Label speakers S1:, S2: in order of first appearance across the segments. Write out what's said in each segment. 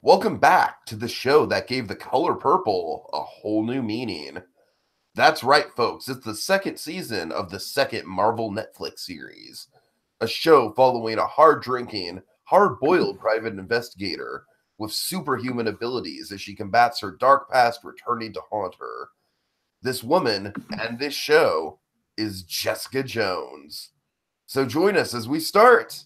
S1: Welcome back to the show that gave the color purple a whole new meaning. That's right, folks. It's the second season of the second Marvel Netflix series, a show following a hard drinking, hard boiled private investigator with superhuman abilities as she combats her dark past returning to haunt her. This woman and this show is Jessica Jones. So join us as we start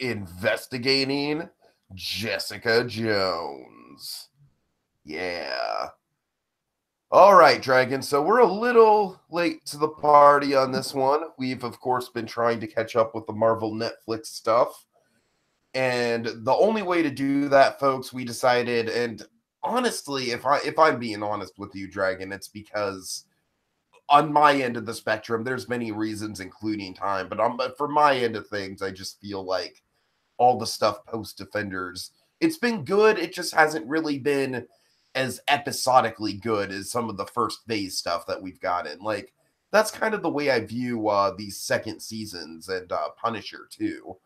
S1: investigating Jessica Jones. Yeah. All right, Dragon. So we're a little late to the party on this one. We've, of course, been trying to catch up with the Marvel Netflix stuff. And the only way to do that, folks, we decided, and honestly, if I'm being honest with you, Dragon, it's because on my end of the spectrum, there's many reasons, including time. But for my end of things, I just feel like all the stuff post Defenders, it's been good. It just hasn't really been as episodically good as some of the first phase stuff that we've gotten. Like, that's kind of the way I view these second seasons and Punisher too.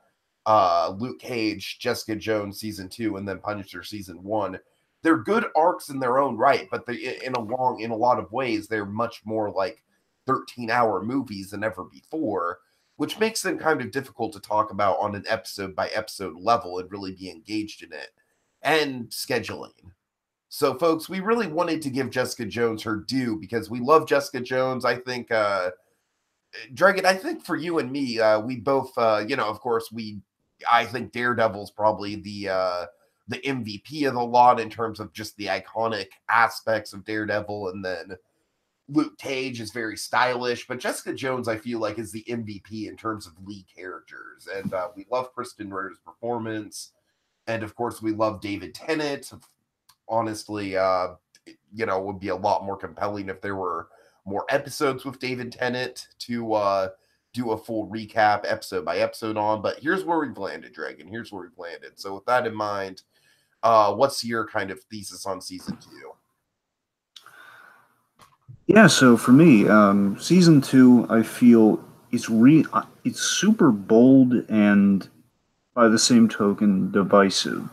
S1: Luke Cage, Jessica Jones season 2, and then Punisher season 1. They're good arcs in their own right, but they in a lot of ways they're much more like 13-hour movies than ever before, which makes them kind of difficult to talk about on an episode by episode level and really be engaged in it. And scheduling. So, folks, we really wanted to give Jessica Jones her due because we love Jessica Jones. I think, Dragon, I think for you and me, we both, of course, I think Daredevil's probably the MVP of the lot in terms of just the iconic aspects of Daredevil, and then Luke Cage is very stylish, but Jessica Jones, I feel like, is the MVP in terms of lead characters. And we love Kristen Ritter's performance. And of course, we love David Tennant. Honestly, it would be a lot more compelling if there were more episodes with David Tennant to do a full recap episode by episode on. But here's where we've landed, Dragon. Here's where we've landed. So with that in mind, what's your kind of thesis on season 2?
S2: Yeah, so for me, season 2, I feel it's super bold and by the same token divisive.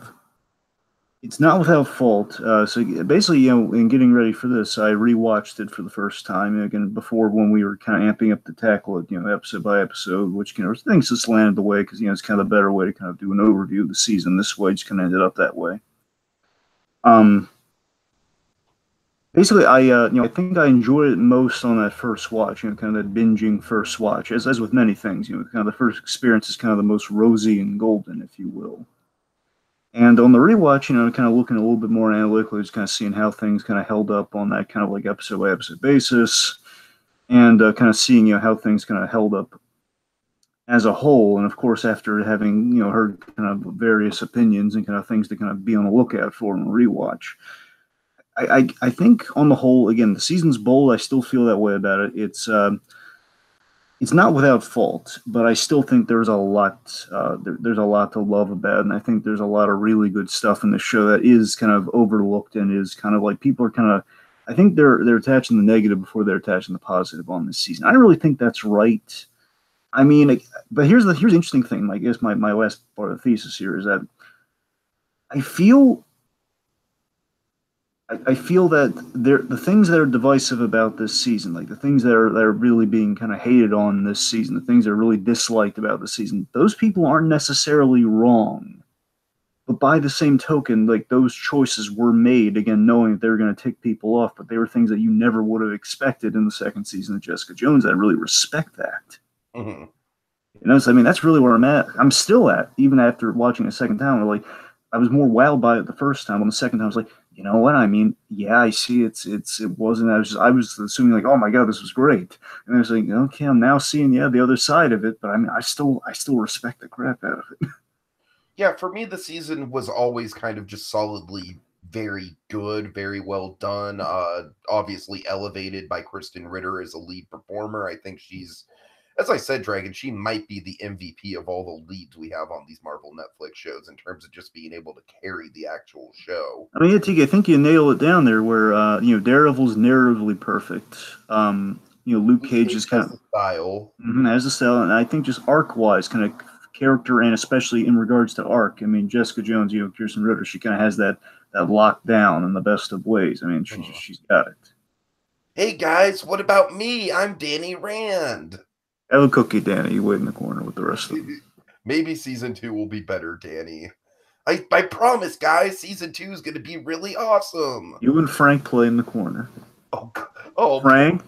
S2: It's not without fault. So basically, in getting ready for this, I rewatched it for the first time again before when we were kind of amping up to tackle it, episode by episode, which things just landed the way because it's kind of a better way to kind of do an overview of the season. This way, just kind of ended up that way. Basically, I think I enjoyed it most on that first watch, kind of that binging first watch, as with many things, kind of the first experience is kind of the most rosy and golden, if you will. And on the rewatch, kind of looking a little bit more analytically, just kind of seeing how things kind of held up on that kind of like episode by episode basis, and kind of seeing, how things kind of held up as a whole. And of course, after having, heard kind of various opinions and kind of things to kind of be on the lookout for in a rewatch. I think on the whole, again, the season's bold. I still feel that way about it. It's not without fault, but I still think there's a lot there's a lot to love about, and I think there's a lot of really good stuff in the show that is kind of overlooked and is kind of like people are kind of, I think they're attaching the negative before they're attaching the positive on this season. I don't really think that's right. I mean, but here's the interesting thing. I guess my last part of the thesis here is that I feel that the things that are divisive about this season, like the things that are really being kind of hated on this season, the things that are really disliked about the season, those people aren't necessarily wrong. But by the same token, like those choices were made, again, knowing that they were going to tick people off, but they were things that you never would have expected in the second season of Jessica Jones. I really respect that.
S1: Mm-hmm.
S2: So, I mean, that's really where I'm at. I'm still at, even after watching a second time. Like, I was more wowed by it the first time. On the second time, I was like, you know what? I mean, yeah, I see it wasn't, I was assuming like, oh my God, this was great. And I was like, okay, I'm now seeing, the other side of it, but I mean, I still respect the crap out of it.
S1: Yeah, for me, the season was always kind of just solidly very good, very well done. Obviously elevated by Kristen Ritter as a lead performer. I think she's, as I said, Dragon, she might be the MVP of all the leads we have on these Marvel Netflix shows in terms of just being able to carry the actual show.
S2: I mean, yeah, Tiki, I think you nail it down there where, Daredevil's narratively perfect. Luke Cage is kind of
S1: style.
S2: has the style, and I think just arc-wise kind of character, and especially in regards to arc. I mean, Jessica Jones, Kirsten Ritter, she kind of has that locked down in the best of ways. I mean, she's got it.
S1: Hey guys, what about me? I'm Danny Rand.
S2: Have a cookie, Danny. You wait in the corner with the rest of them.
S1: Maybe season 2 will be better, Danny. I promise, guys, season 2 is going to be really awesome.
S2: You and Frank play in the corner.
S1: Oh,
S2: Frank,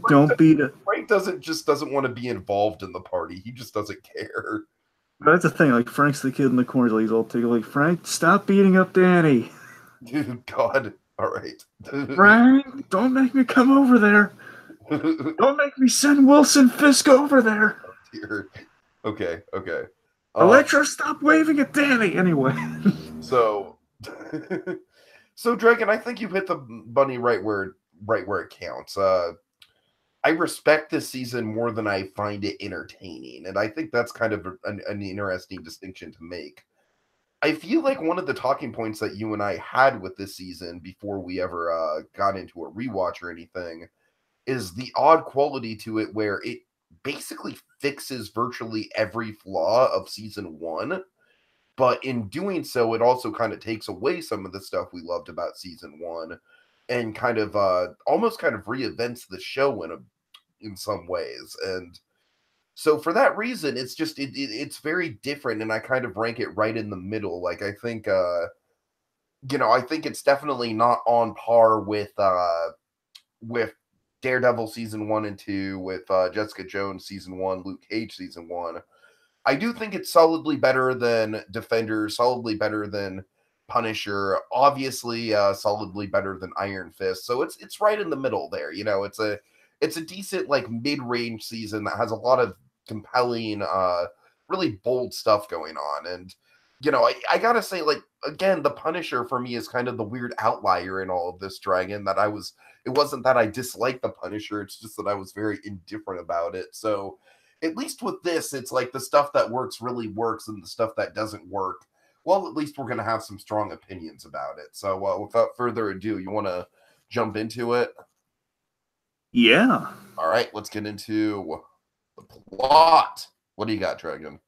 S2: don't beat it.
S1: Frank doesn't want to be involved in the party. He just doesn't care.
S2: But that's the thing. Like Frank's the kid in the corner. He's all tickled. Like Frank, stop beating up Danny.
S1: Dude, God, all right.
S2: Frank, don't make me come over there. Don't make me send Wilson Fisk over there.
S1: Oh, dear. Okay.
S2: Electra, stop waving at Danny. Anyway.
S1: So Dragon, I think you hit the bunny right where it counts. I respect this season more than I find it entertaining, and I think that's kind of an interesting distinction to make. I feel like one of the talking points that you and I had with this season before we ever got into a rewatch or anything is the odd quality to it where it basically fixes virtually every flaw of season 1. But in doing so, it also kind of takes away some of the stuff we loved about season 1 and kind of almost kind of reinvents the show in some ways. And so for that reason, it's just it's very different, and I kind of rank it right in the middle. Like I think I think it's definitely not on par with Daredevil season 1 and 2, with Jessica Jones season 1, Luke Cage season 1. I do think it's solidly better than Defenders, solidly better than Punisher, obviously solidly better than Iron Fist. So it's right in the middle there. It's a decent like mid-range season that has a lot of compelling, really bold stuff going on. And I gotta say, like, again, the Punisher for me is kind of the weird outlier in all of this, Dragon. It wasn't that I disliked the Punisher, it's just that I was very indifferent about it. So at least with this, it's like the stuff that works really works, and the stuff that doesn't work, well, at least we're going to have some strong opinions about it. So without further ado, you want to jump into it?
S2: Yeah.
S1: All right, let's get into the plot. What do you got, Dragon?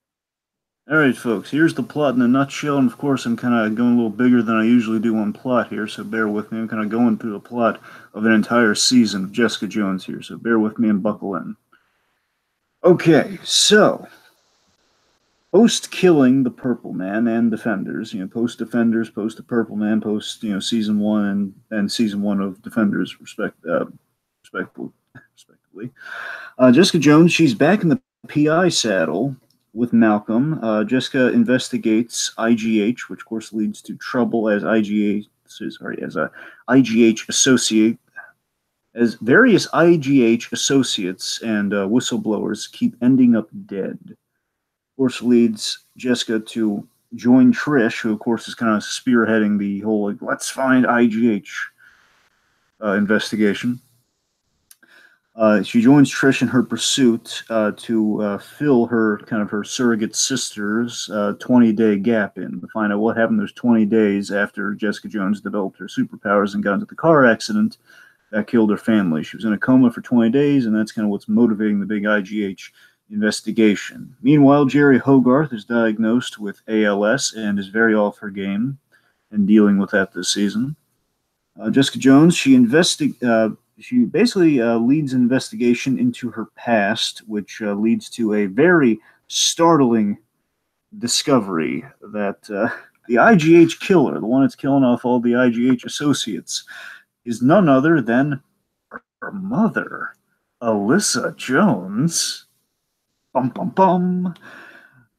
S2: All right, folks, here's the plot in a nutshell. And of course, I'm kind of going a little bigger than I usually do on plot here, so bear with me. I'm kind of going through the plot of an entire season of Jessica Jones here, so bear with me and buckle in. Okay, so post-killing the Purple Man and Defenders, post-Defenders, post-the Purple Man, post, season 1 and season 1 of Defenders, respectively. Jessica Jones, she's back in the PI saddle with Malcolm. Jessica investigates IGH, which of course leads to trouble as IGH associate. As various IGH associates and whistleblowers keep ending up dead. Of course, leads Jessica to join Trish, who, of course, is kind of spearheading the whole, like, let's find IGH investigation. She joins Trish in her pursuit to fill her surrogate sister's 20-day gap in, to find out what happened those 20 days after Jessica Jones developed her superpowers and got into the car accident that killed her family. She was in a coma for 20 days, and that's kind of what's motivating the big IGH investigation. Meanwhile, Jerry Hogarth is diagnosed with ALS and is very off her game and dealing with that this season. Jessica Jones, she basically leads an investigation into her past, which leads to a very startling discovery that the IGH killer, the one that's killing off all the IGH associates, is none other than her mother, Alyssa Jones,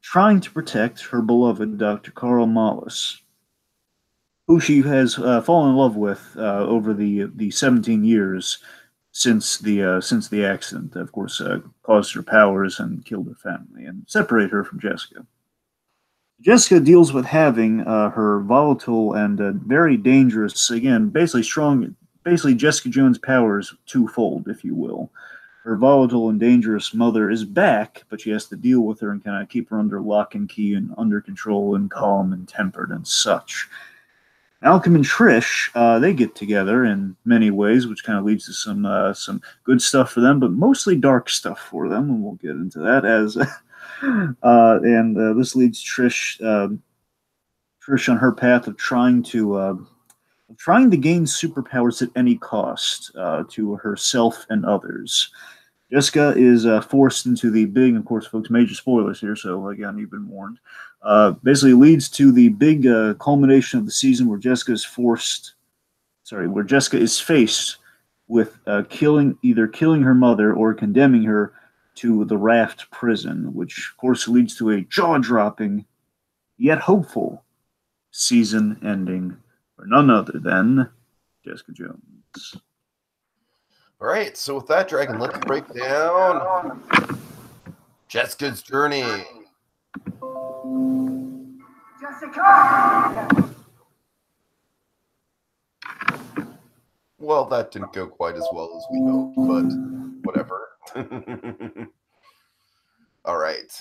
S2: trying to protect her beloved Dr. Carl Mollis, who she has fallen in love with over the 17 years since the accident. Of course, caused her powers and killed her family and separated her from Jessica. Jessica deals with having her volatile and very dangerous, again, basically Jessica Jones' powers twofold, if you will. Her volatile and dangerous mother is back, but she has to deal with her and kind of keep her under lock and key and under control and calm and tempered and such. Malcolm and Trish, they get together in many ways, which kind of leads to some good stuff for them, but mostly dark stuff for them, and we'll get into that And this leads Trish on her path of trying to gain superpowers at any cost to herself and others. Jessica is forced into the big, of course, folks, major spoilers here, so again, you've been warned. Basically leads to the big culmination of the season where where Jessica is faced with either killing her mother or condemning her to the Raft prison, which of course leads to a jaw-dropping yet hopeful season ending for none other than Jessica Jones.
S1: All right, so with that, Dragon, let's break down Jessica's journey. Jessica! Well, that didn't go quite as well as we hoped, but whatever. All right.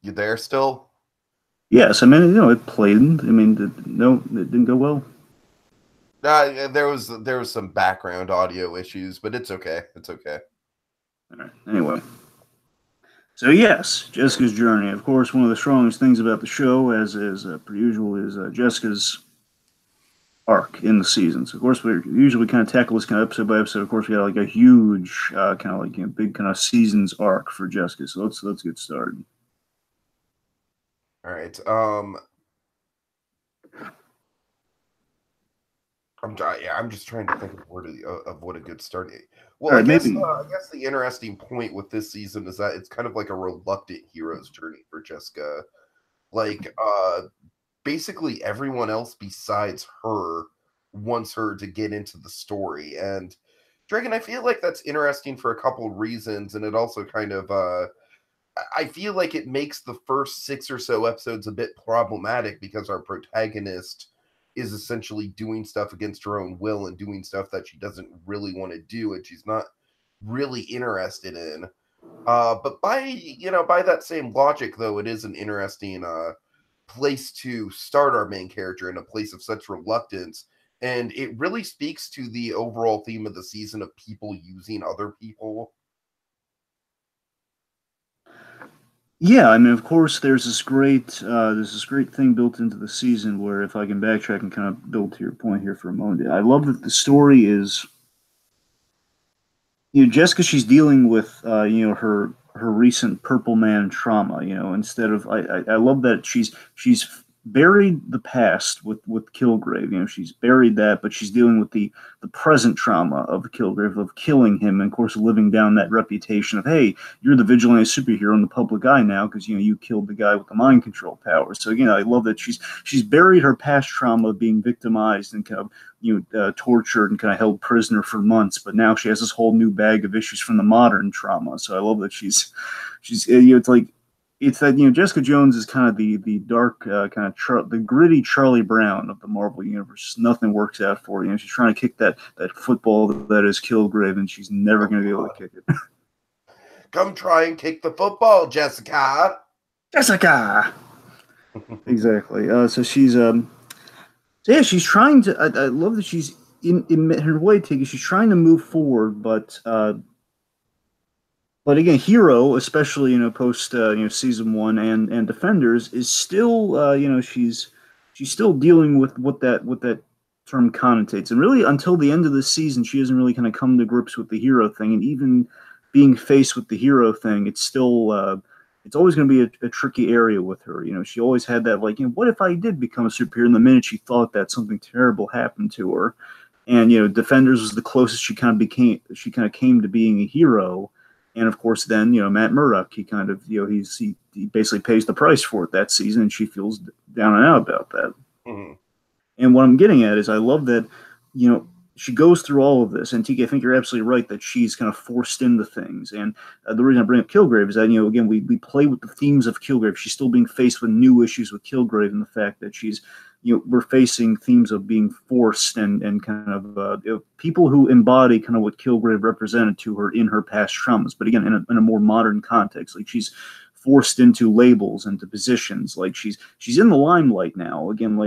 S1: You there still?
S2: Yes, I mean, it played. I mean, it didn't go well.
S1: There was some background audio issues, but it's okay. It's okay.
S2: All right. Anyway, so yes, Jessica's journey. Of course, one of the strongest things about the show, as is per usual, is Jessica's arc in the seasons. Of course, we usually kind of tackle this kind of episode by episode. Of course, we got like a huge kind of like big kind of seasons arc for Jessica. So let's get started.
S1: All right. I'm just trying to think of what a good start is. Well, right, I guess the interesting point with this season is that it's kind of like a reluctant hero's journey for Jessica. Like, basically everyone else besides her wants her to get into the story. And Dragon, I feel like that's interesting for a couple of reasons, and it also kind of I feel like it makes the first 6 or so episodes a bit problematic because our protagonist is essentially doing stuff against her own will and doing stuff that she doesn't really want to do and she's not really interested in. But by that same logic, though, it is an interesting place to start our main character in a place of such reluctance. And it really speaks to the overall theme of the season of people using other people.
S2: Yeah, I mean, of course, there's this great thing built into the season where, if I can backtrack and kind of build to your point here for a moment, I love that the story is, Jessica, she's dealing with, her recent Purple Man trauma. Instead of, I love that she's buried the past with Kilgrave. She's buried that, but she's dealing with the present trauma of Kilgrave, of killing him, and of course living down that reputation of, hey, you're the vigilante superhero in the public eye now because you killed the guy with the mind control power. So again, I love that she's buried her past trauma of being victimized and kind of tortured and kind of held prisoner for months, but now she has this whole new bag of issues from the modern trauma. So I love that she's it's like, it's that Jessica Jones is kind of the dark kind of the gritty Charlie Brown of the Marvel universe. Nothing works out for you. She's trying to kick that football that is Kilgrave, and she's never going to be able to kick it.
S1: Come try and kick the football, Jessica.
S2: Jessica. Exactly. So she's she's trying to. I love that she's in her way. She's trying to move forward, but again, Hero, especially post season 1 and Defenders, is still she's still dealing with what that term connotates, and really until the end of the season, she hasn't really kind of come to grips with the hero thing, and even being faced with the hero thing, it's still it's always going to be a tricky area with her. She always had that what if I did become a superhero? And the minute she thought that, something terrible happened to her, and Defenders was the closest she kind of came to being a hero. And of course, then Matt Murdock, he kind of he basically pays the price for it that season, and she feels down and out about that.
S1: Mm-hmm.
S2: And what I'm getting at is, I love that she goes through all of this, and Tiki, I think you're absolutely right that she's kind of forced into things. And the reason I bring up Kilgrave is that again we play with the themes of Kilgrave. She's still being faced with new issues with Kilgrave, and the fact that she's we're facing themes of being forced and kind of people who embody kind of what Kilgrave represented to her in her past traumas. But again, in a more modern context, like she's forced into labels, into positions. Like she's in the limelight now. Again,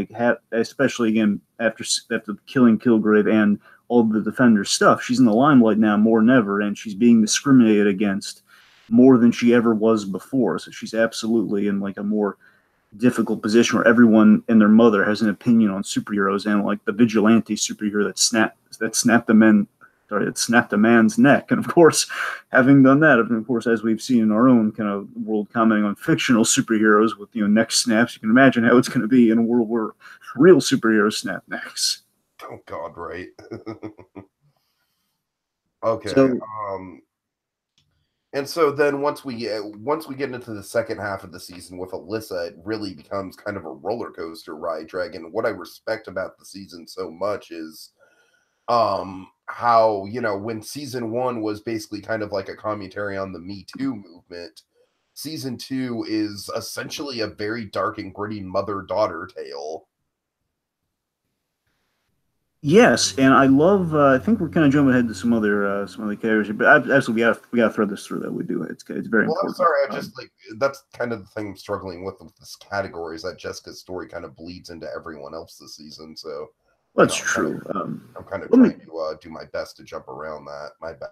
S2: especially again after killing Kilgrave and all the Defender stuff. She's in the limelight now more than ever, and she's being discriminated against more than she ever was before. So she's absolutely in like a more difficult position where everyone and their mother has an opinion on superheroes, and like the vigilante superhero that snapped a man's neck. And of course, having done that, and of course, as we've seen in our own kind of world commenting on fictional superheroes with neck snaps, you can imagine how it's going to be in a world where real superheroes snap necks.
S1: Oh God, right. Okay.
S2: So
S1: And so then once we get into the second half of the season with Alyssa, it really becomes kind of a roller coaster ride, Dragon. What I respect about the season so much is how, when season 1 was basically kind of like a commentary on the Me Too movement, season 2 is essentially a very dark and gritty mother-daughter tale.
S2: yes, and I love. I think we're kind of jumping ahead to some other characters, but absolutely we got to thread this through. That we do. It's very
S1: Well, I'm
S2: important.
S1: sorry. I just that's kind of the thing I'm struggling with this category, is that Jessica's story kind of bleeds into everyone else this season. So,
S2: That's true.
S1: I'm kind of
S2: Let me
S1: trying to do my best to jump around that. My bad.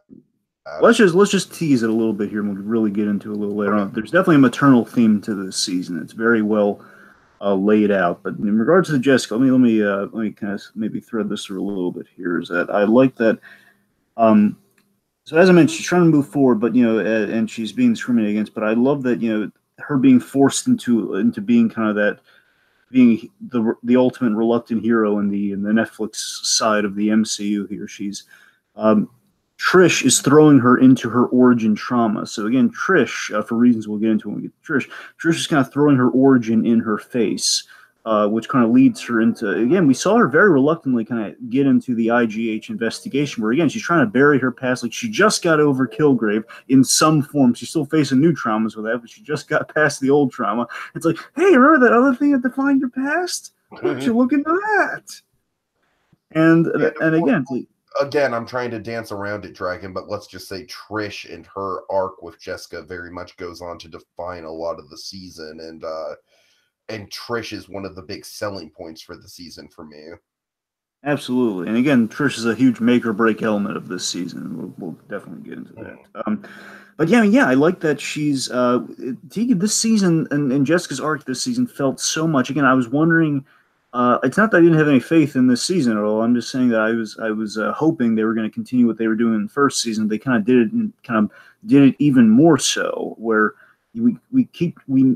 S2: let's just tease it a little bit here, and we'll really get into it a little later on. There's definitely a maternal theme to this season. It's very well laid out. But in regards to Jessica, let me kind of maybe thread this through a little bit here. Is that I like that. So as I mentioned, she's trying to move forward, but and she's being discriminated against. But I love that her being forced into being kind of that, being the ultimate reluctant hero in the Netflix side of the MCU here. She's Trish is throwing her into her origin trauma. So again, Trish, for reasons we'll get into when we get to Trish is kind of throwing her origin in her face, which kind of leads her into, again, we saw her very reluctantly kind of get into the IGH investigation, where again, she's trying to bury her past. Like, she just got over Kilgrave in some form. She's still facing new traumas with that, but she just got past the old trauma. It's like, hey, remember that other thing that defined your past? Why don't you look into that? And again,
S1: again, I'm trying to dance around it, Dragon, but let's just say Trish and her arc with Jessica very much goes on to define a lot of the season, and Trish is one of the big selling points for the season for me.
S2: Absolutely, and again, Trish is a huge make or break element of this season. We'll definitely get into that. But yeah, I like that she's Tiki this season, and Jessica's arc this season felt so much. Again, I was wondering. It's not that I didn't have any faith in this season at all. I'm just saying that I was hoping they were going to continue what they were doing in the first season. They kind of did it, and kind of did it even more so, where we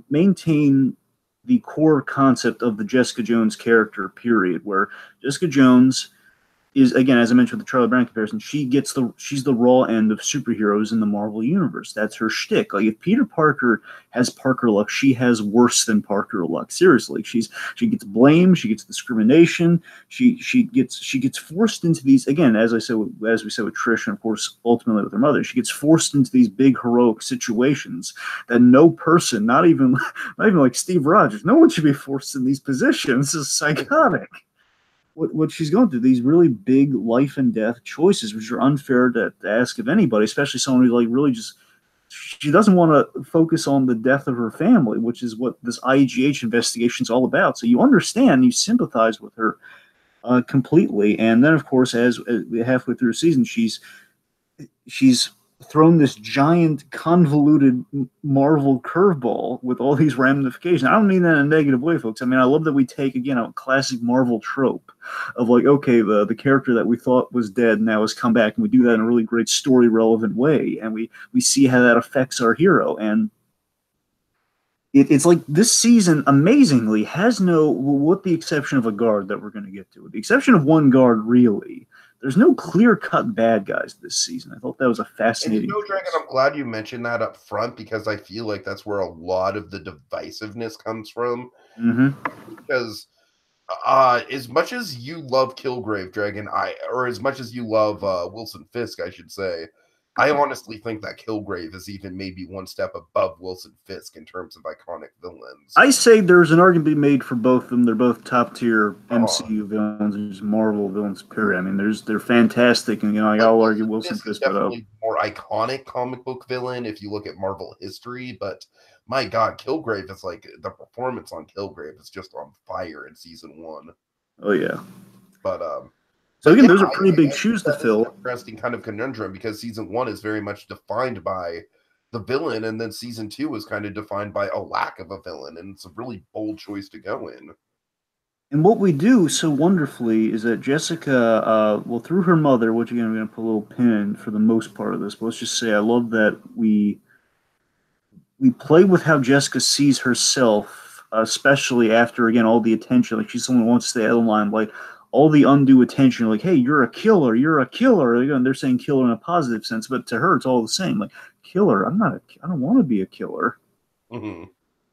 S2: maintain the core concept of the Jessica Jones character. Period. Where Jessica Jones is, again, as I mentioned with the Charlie Brown comparison, she's the raw end of superheroes in the Marvel universe. That's her shtick. Like, if Peter Parker has Parker luck, she has worse than Parker luck. Seriously, she gets blamed, she gets discrimination, she gets forced into these, again, as we said with Trish, and of course ultimately with her mother, she gets forced into these big heroic situations that no person, not even like Steve Rogers, no one should be forced in these positions. This is psychotic. What she's going through, these really big life and death choices, which are unfair to ask of anybody, especially someone who's like really just, she doesn't want to focus on the death of her family, which is what this IGH investigation is all about. So you understand, you sympathize with her completely. And then, of course, as halfway through the season, she's thrown this giant convoluted Marvel curveball with all these ramifications. I don't mean that in a negative way, folks. I mean, I love that we take, again, a classic Marvel trope of like, okay, the character that we thought was dead now has come back, and we do that in a really great story relevant way, and we see how that affects our hero. And it's like this season amazingly has no, with the exception of a guard that we're going to get to, with the exception of one guard, really, there's no clear-cut bad guys this season. I thought that was a fascinating.
S1: And Dragon, I'm glad you mentioned that up front, because I feel like that's where a lot of the divisiveness comes from. Because as much as you love Kilgrave, Dragon, or as much as you love Wilson Fisk, I should say, I honestly think that Kilgrave is even maybe one step above Wilson Fisk in terms of iconic villains.
S2: I say there's an argument to be made for both of them. They're both top tier MCU villains and just Marvel villains. Period. I mean, they're fantastic, and I'll argue Wilson Fisk,
S1: definitely more iconic comic book villain if you look at Marvel history. But my God, Kilgrave is like, the performance on Kilgrave is just on fire in season 1.
S2: Oh yeah.
S1: But
S2: So
S1: But
S2: again,
S1: yeah,
S2: those are pretty big shoes to
S1: that is an
S2: fill.
S1: interesting kind of conundrum because season 1 is very much defined by the villain, and then season 2 is kind of defined by a lack of a villain, and it's a really bold choice to go in.
S2: And what we do so wonderfully is that Jessica, well, through her mother, which again, I'm going to put a little pin in for the most part of this, but let's just say I love that we play with how Jessica sees herself, especially after, again, all the attention. Like, she's someone who wants to stay out of the limelight. All the undue attention, like, hey, you're a killer, you're a killer. And they're saying killer in a positive sense, but to her, it's all the same. Like, killer, I don't want to be a killer.
S1: Mm-hmm.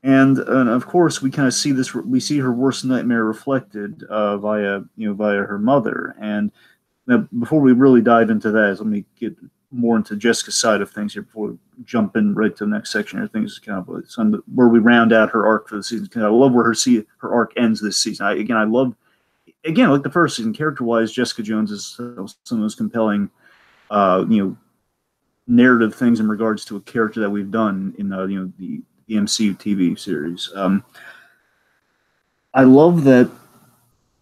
S2: And of course, we kind of see this. We see her worst nightmare reflected via her mother. And now, before we really dive into that, let me get more into Jessica's side of things here before we jump in right to the next section. I think it's kind of some where we round out her arc for the season. I love where her arc ends this season. I love like the first season, character wise, Jessica Jones is some of the most compelling, narrative things in regards to a character that we've done in the MCU TV series. I love that,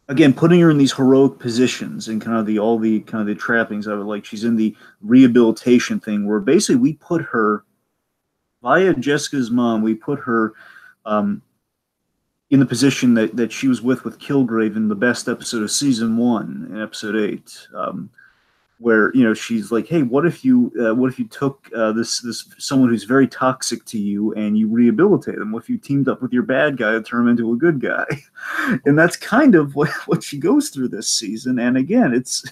S2: again, putting her in these heroic positions and kind of the trappings of it. Like, she's in the rehabilitation thing where basically we put her via Jessica's mom. We put her in the position that she was with Kilgrave in the best episode of season 1, in episode 8. Where she's like, hey, what if you took this someone who's very toxic to you and you rehabilitate them? What if you teamed up with your bad guy to turn him into a good guy? And that's kind of what she goes through this season. And again, it's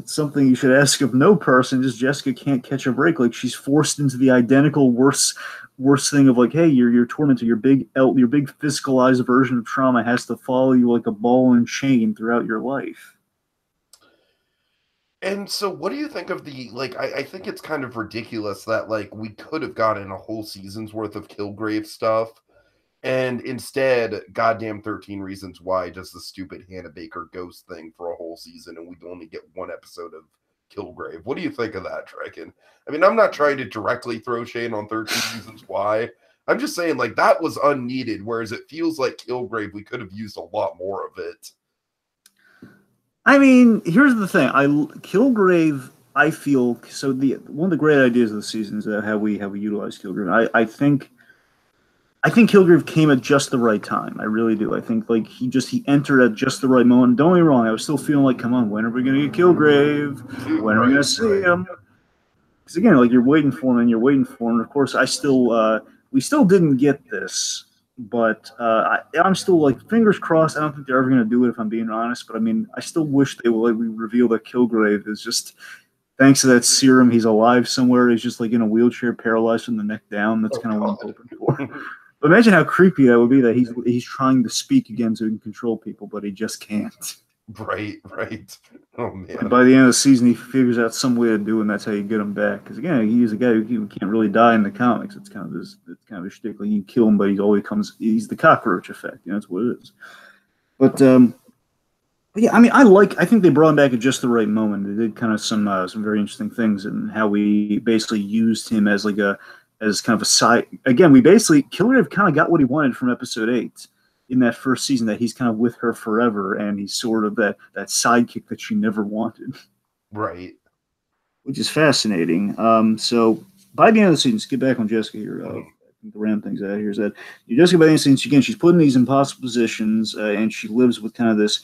S2: something you should ask of no person. Just Jessica can't catch a break. Like, she's forced into the identical worst thing of, like, hey, your tormentor, your big physicalized version of trauma has to follow you like a ball and chain throughout your life.
S1: And so what do you think of the, like, I think it's kind of ridiculous that, like, we could have gotten a whole season's worth of Kilgrave stuff, and instead, goddamn 13 Reasons Why does the stupid Hannah Baker ghost thing for a whole season, and we only get one episode of Kilgrave. What do you think of that, Draken? I mean, I'm not trying to directly throw shade on 13 Reasons Why. I'm just saying, like, that was unneeded, whereas it feels like Kilgrave, we could have used a lot more of it.
S2: I mean, here's the thing. Kilgrave, I feel, so one of the great ideas of the season is how we utilize Kilgrave. I think Kilgrave came at just the right time. I really do. I think, like, he entered at just the right moment. Don't get me wrong, I was still feeling like, come on, when are we going to get Kilgrave? When are we going to see him? Because again, like, you're waiting for him and you're waiting for him. Of course, we still didn't get this, but I'm still, like, fingers crossed. I don't think they're ever going to do it, if I'm being honest. But I mean, I still wish they would, like, we reveal that Kilgrave is just, thanks to that serum, he's alive somewhere. He's just, like, in a wheelchair, paralyzed from the neck down. That's kind of what I'm hoping for. But imagine how creepy that would be, that he's trying to speak again so he can control people, but he just can't.
S1: Right. Oh, man.
S2: And by the end of the season, he figures out some way to do it, and that's how you get him back. Because again, he's a guy who can't really die in the comics. It's kind of a shtick. Like, you kill him, but he's the cockroach effect. That's what it is. But yeah, I mean, I think they brought him back at just the right moment. They did kind of some very interesting things, and how we basically used him as kind of a side. Again, Kilgrave kind of got what he wanted from episode 8 in that first season, that he's kind of with her forever, and he's sort of that sidekick that she never wanted.
S1: Right.
S2: Which is fascinating. So by the end of the season, let's get back on Jessica here. To round things out here, is that Jessica, by the end of the season, she's put in these impossible positions, and she lives with kind of this.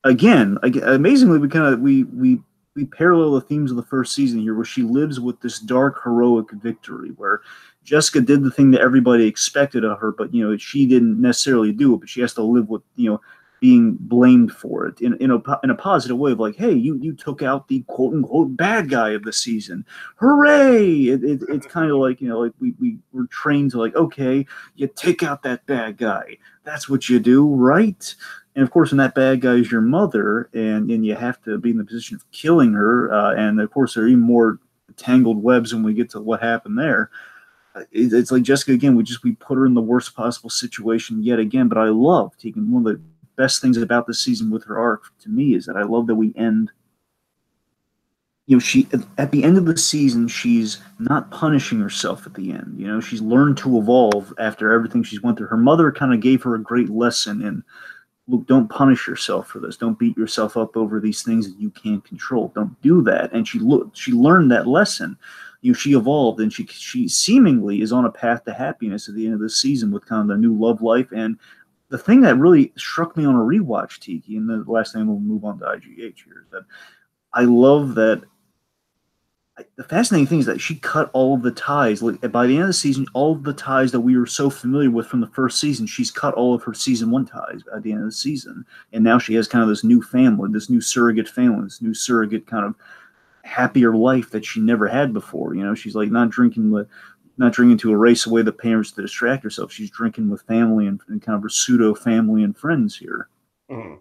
S2: Again, amazingly, we parallel the themes of the first season here, where she lives with this dark, heroic victory, where Jessica did the thing that everybody expected of her, but she didn't necessarily do it. But she has to live with being blamed for it in a positive way of, like, hey, you took out the quote unquote bad guy of the season, hooray! It's kind of like like we were trained to, like, okay, you take out that bad guy, that's what you do, right? And of course, when that bad guy is your mother, and you have to be in the position of killing her, and of course there are even more tangled webs when we get to what happened there. It's like Jessica again. We put her in the worst possible situation yet again. But I love taking one of the best things about this season with her arc, to me, is that I love that we end. She at the end of the season, she's not punishing herself at the end. She's learned to evolve after everything she's went through. Her mother kind of gave her a great lesson in Luke, don't punish yourself for this. Don't beat yourself up over these things that you can't control. Don't do that. And she learned that lesson. She evolved, and she seemingly is on a path to happiness at the end of this season with kind of the new love life. And the thing that really struck me on a rewatch, Tiki, and the last thing we'll move on to IGH here, is that I love that the fascinating thing is that she cut all of the ties. Like, by the end of the season, all of the ties that we were so familiar with from the first season, she's cut all of her season one ties at the end of the season. And now she has kind of this new family, this new surrogate family, this new surrogate kind of happier life that she never had before. She's like not drinking to erase away the parents to distract herself. She's drinking with family and kind of her pseudo family and friends here.
S1: Mm.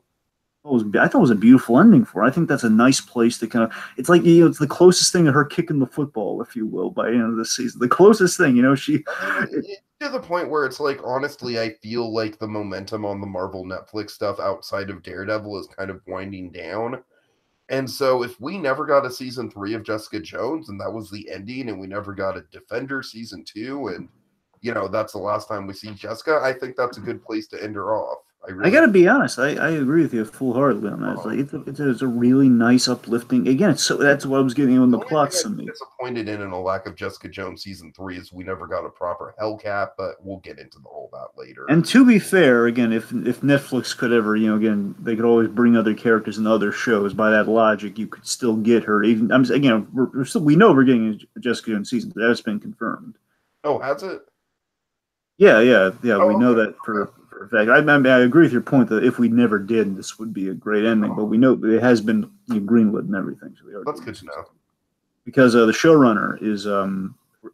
S2: I thought it was a beautiful ending for her. I think that's a nice place to kind of. It's like it's the closest thing to her kicking the football, if you will, by the end of the season. The closest thing, she.
S1: To the point where it's like, honestly, I feel like the momentum on the Marvel Netflix stuff outside of Daredevil is kind of winding down. And so if we never got a season 3 of Jessica Jones and that was the ending, and we never got a Defender season 2, and that's the last time we see Jessica, I think that's a good place to end her off.
S2: I got to be honest. I agree with you full-heartedly on that. It's a really nice, uplifting. Again, that's what I was getting on the plot summary.
S1: Disappointed in a lack of Jessica Jones season 3 is we never got a proper Hellcat, but we'll get into all that later.
S2: And to be fair, again, if Netflix could ever, again, they could always bring other characters in other shows. By that logic, you could still get her. Even we know we're getting a Jessica Jones season. That's been confirmed.
S1: Oh, has it?
S2: Yeah. We know that for a fact. I agree with your point that if we never did, this would be a great ending. But we know it has been greenlit and everything. So
S1: that's good to know.
S2: Because the showrunner is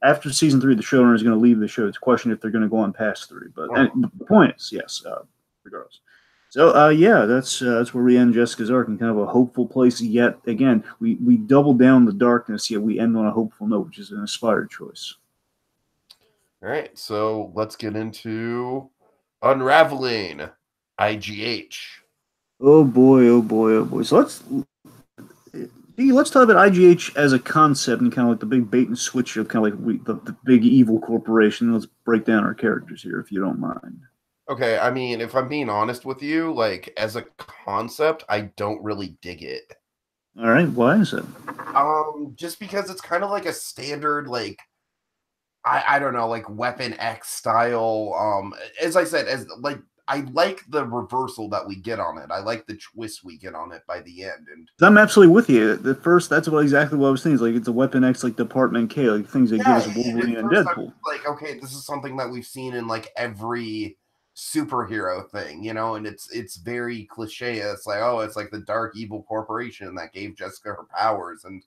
S2: after season 3, the showrunner is going to leave the show. It's a question if they're going to go on past 3. But the point is, yes, regardless. So that's where we end Jessica's arc in kind of a hopeful place. Yet again, we double down the darkness. Yet we end on a hopeful note, which is an inspired choice.
S1: All right, so let's get into Unraveling IGH.
S2: Oh boy. So let's talk about IGH as a concept and kind of like the big bait and switch of kind of like the big evil corporation. Let's break down our characters here, if you don't mind.
S1: Okay, I mean, if I'm being honest with you, like as a concept, I don't really dig it.
S2: All right, why is it?
S1: Just because it's kind of like a standard, like I don't know, like Weapon X style. As I said, I like the reversal that we get on it. I like the twist we get on it by the end. And
S2: I'm absolutely with you. That's exactly what I was thinking. It's like it's a Weapon X, like Department K, like things that give us Wolverine and Deadpool.
S1: Like, okay, this is something that we've seen in like every superhero thing, and it's very cliche. It's like, oh, it's like the dark evil corporation that gave Jessica her powers. And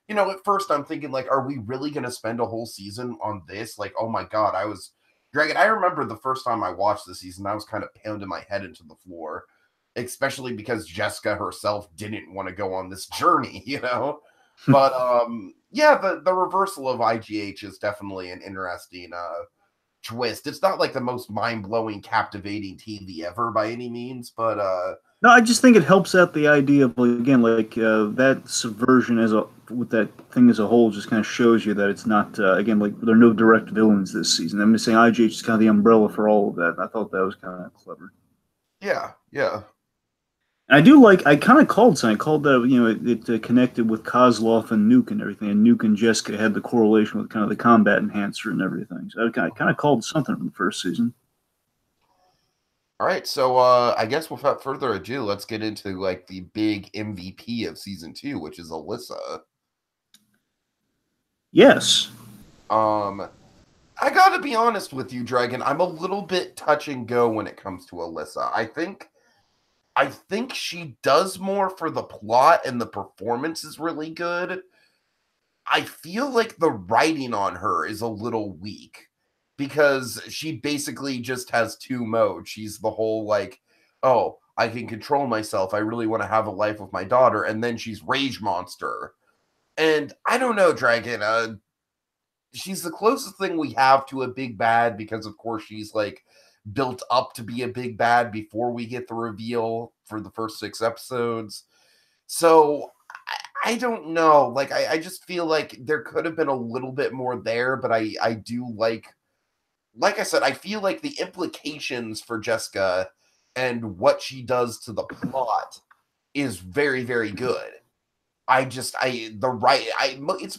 S1: at first I'm thinking, like, are we really going to spend a whole season on this? Like, oh my God, Dragon, I remember the first time I watched the season, I was kind of pounding my head into the floor, especially because Jessica herself didn't want to go on this journey, But, the reversal of IGH is definitely an interesting twist. It's not like the most mind-blowing, captivating TV ever by any means, but...
S2: No, I just think it helps out the idea of, again, that subversion with that thing as a whole just kind of shows you that it's not, again, like there are no direct villains this season. I'm just saying IGH is kind of the umbrella for all of that. I thought that was kind of clever.
S1: Yeah.
S2: And I kind of called something. I called that, it connected with Kozlov and Nuke and everything. And Nuke and Jessica had the correlation with kind of the combat enhancer and everything. So I kind of called something from the first season.
S1: All right, so I guess without further ado, let's get into like the big MVP of season 2, which is Alyssa.
S2: Yes.
S1: I gotta be honest with you, Dragon. I'm a little bit touch and go when it comes to Alyssa. I think she does more for the plot, and the performance is really good. I feel like the writing on her is a little weak, because she basically just has 2 modes. She's the whole like, oh, I can control myself. I really want to have a life with my daughter. And then she's Rage Monster. And I don't know, Dragon. She's the closest thing we have to a big bad, because of course she's like built up to be a big bad before we get the reveal for the first 6 episodes. So I don't know. Like, I just feel like there could have been a little bit more there, but I do like I said, I feel like the implications for Jessica and what she does to the plot is very, very good. It's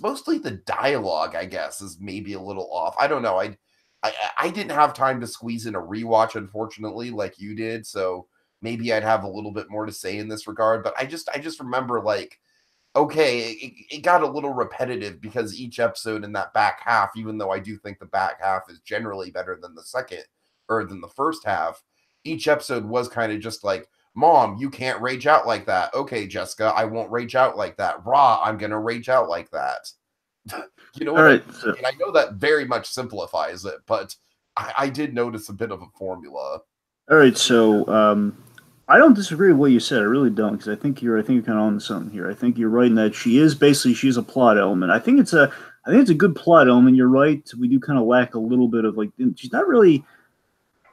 S1: mostly the dialogue, I guess, is maybe a little off. I don't know. I didn't have time to squeeze in a rewatch, unfortunately, like you did. So maybe I'd have a little bit more to say in this regard. But I just remember, like, okay, it got a little repetitive because each episode in that back half, even though I do think the back half is generally better than the second or than the first half, each episode was kind of just like, Mom, you can't rage out like that. Okay, Jessica, I won't rage out like that. Raw, I'm going to rage out like that. You know what
S2: All right.
S1: I mean?
S2: So,
S1: And I know that very much simplifies it, but I did notice a bit of a formula.
S2: all right. So, I don't disagree with what you said. I really don't, because I think you're kind of on to something here. I think you're right in that she's a plot element. I think it's a good plot element. You're right. We do kind of lack a little bit of like, she's not really.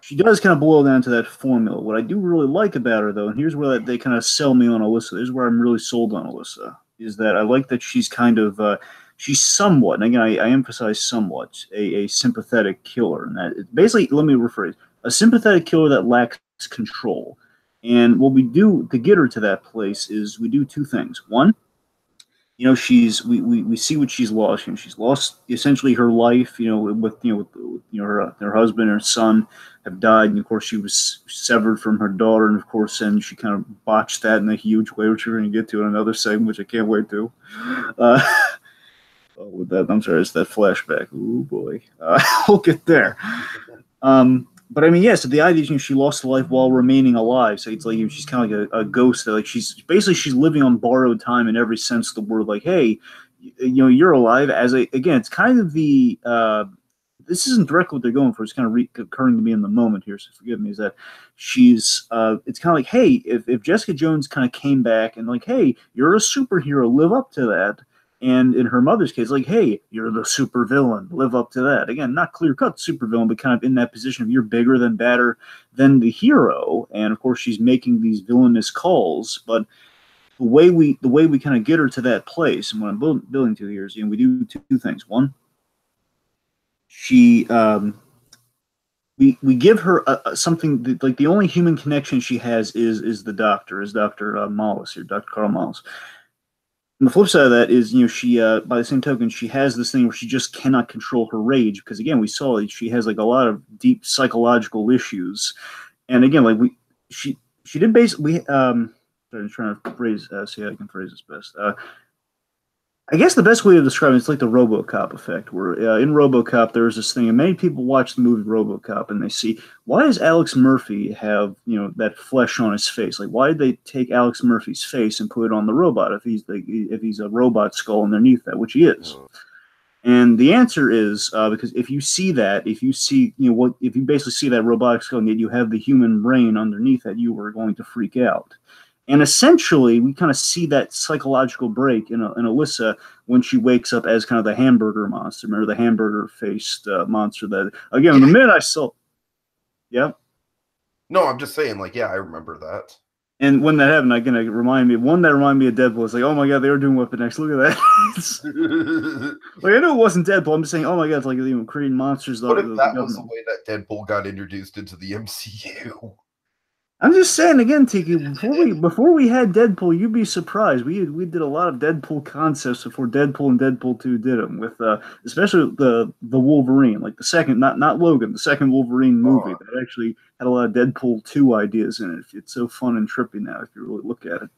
S2: She does kind of boil down to that formula. What I do really like about her, though, and here's where they kind of sell me on Alyssa. This is where I'm really sold on Alyssa. Is that I like that she's kind of she's somewhat, and again, I emphasize somewhat, a sympathetic killer. And that basically, let me rephrase, a sympathetic killer that lacks control. And what we do to get her to that place is we do two things. One, we see what she's lost. She's lost essentially her life. Her husband and her son have died, and of course she was severed from her daughter, and of course then she kind of botched that in a huge way, which we're going to get to in another segment, which I can't wait to. Uh, with that, I'm sorry, it's that flashback. Oh boy, we'll get there. But I mean, yes, the idea is she lost life while remaining alive. So it's like she's kind of like a ghost. That, like she's living on borrowed time in every sense of the word. Like, hey, you're alive. Again, it's kind of the this isn't directly what they're going for. It's kind of recurring to me in the moment here. So forgive me. Is that she's it's kind of like, hey, if Jessica Jones kind of came back and like, hey, you're a superhero, live up to that. And in her mother's case, like, hey, you're the super villain, live up to that. Again, not clear cut super villain, but kind of in that position of you're bigger than, badder than the hero. And of course, she's making these villainous calls. But the way we kind of get her to that place, and what I'm building to here is, we do two things. One, we give her something that, like, the only human connection she has is the doctor, is Dr. Mollis here, Dr. Carl Mollis. And the flip side of that is, she, by the same token, she has this thing where she just cannot control her rage because, again, we saw that she has like a lot of deep psychological issues, and again, like she did basically. I'm trying to phrase, see how I can phrase this best. I guess the best way to describe it is like the RoboCop effect, where in RoboCop there's this thing, and many people watch the movie RoboCop and they see, why does Alex Murphy have that flesh on his face? Like, why did they take Alex Murphy's face and put it on the robot if he's a robot skull underneath that, which he is? And the answer is because if you see if you basically see that robotic skull and yet you have the human brain underneath that, you are going to freak out. And essentially, we kind of see that psychological break in Alyssa when she wakes up as kind of the hamburger monster, or the hamburger-faced monster. That, again, the minute I saw, yeah.
S1: No, I'm just saying, like, yeah, I remember that.
S2: And when that happened, that reminded me of Deadpool. It's like, oh my god, they were doing Weapon X. Look at that. Like, I know it wasn't Deadpool. I'm just saying, oh my god, it's like creating monsters.
S1: What if that was the way that Deadpool got introduced into the MCU?
S2: I'm just saying again, Tiki. Before we had Deadpool, you'd be surprised. We did a lot of Deadpool concepts before Deadpool and Deadpool 2 did them, with especially the Wolverine, like the second, not Logan, the second Wolverine movie that actually had a lot of Deadpool 2 ideas in it. It's so fun and trippy now if you really look at it.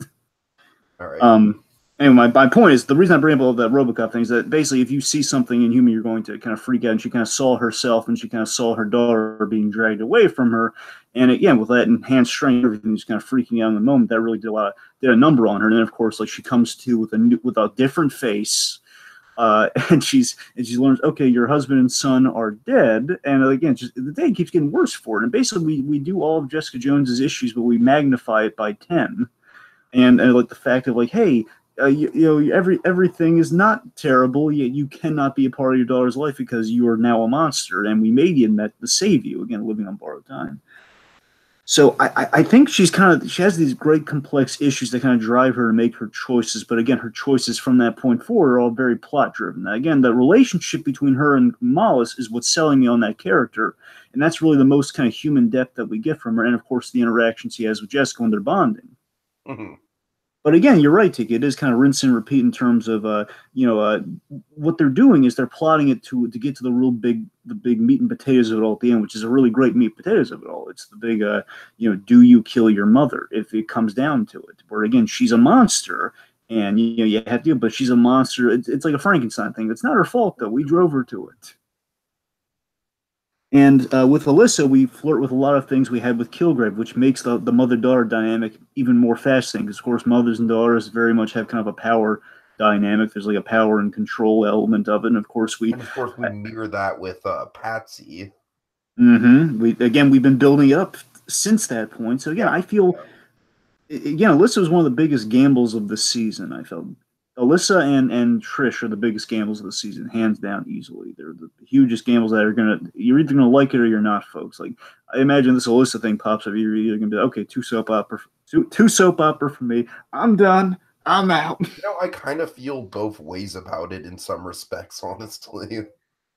S1: All right.
S2: Anyway, my point is, the reason I bring up that RoboCop thing is that basically if you see something inhuman, you're going to kind of freak out, and she kind of saw herself and she kind of saw her daughter being dragged away from her. And again, with that enhanced strength, everything's kind of freaking out in the moment. That really did a number on her. And then, of course, like, she comes to with a different face, and she learns, okay, your husband and son are dead. And again, the day keeps getting worse for it. And basically, we do all of Jessica Jones's issues, but we magnify it by 10. And like the fact of, like, hey, everything is not terrible, yet you cannot be a part of your daughter's life because you are now a monster, and we made you in that to save you. Again, living on borrowed time. So I think she has these great complex issues that kind of drive her to make her choices. But again, her choices from that point forward are all very plot driven. Now, again, the relationship between her and Mollis is what's selling me on that character. And that's really the most kind of human depth that we get from her. And of course, the interactions he has with Jessica when they're bonding.
S1: Mhm.
S2: But again, you're right, Tiki. It is kind of rinse and repeat in terms of what they're doing is they're plotting it to get to the big meat and potatoes of it all at the end, which is a really great meat and potatoes of it all. It's the big do you kill your mother if it comes down to it? Where again, she's a monster, and you have to, but she's a monster. It's like a Frankenstein thing. It's not her fault though. We drove her to it. And with Alyssa, we flirt with a lot of things we had with Kilgrave, which makes the mother daughter dynamic even more fascinating. Because, of course, mothers and daughters very much have kind of a power dynamic. There's like a power and control element of it. And, of course,
S1: And of course, we mirror that with Patsy.
S2: we've been building it up since that point. So, again, I feel Alyssa was one of the biggest gambles of the season. I felt Alyssa and Trish are the biggest gambles of the season, hands down, easily. They're the hugest gambles that are you're either gonna like it or you're not, folks. Like I imagine this Alyssa thing pops up, you're either gonna be like, okay, two soap opera for me. I'm done. I'm out.
S1: I kind of feel both ways about it in some respects, honestly.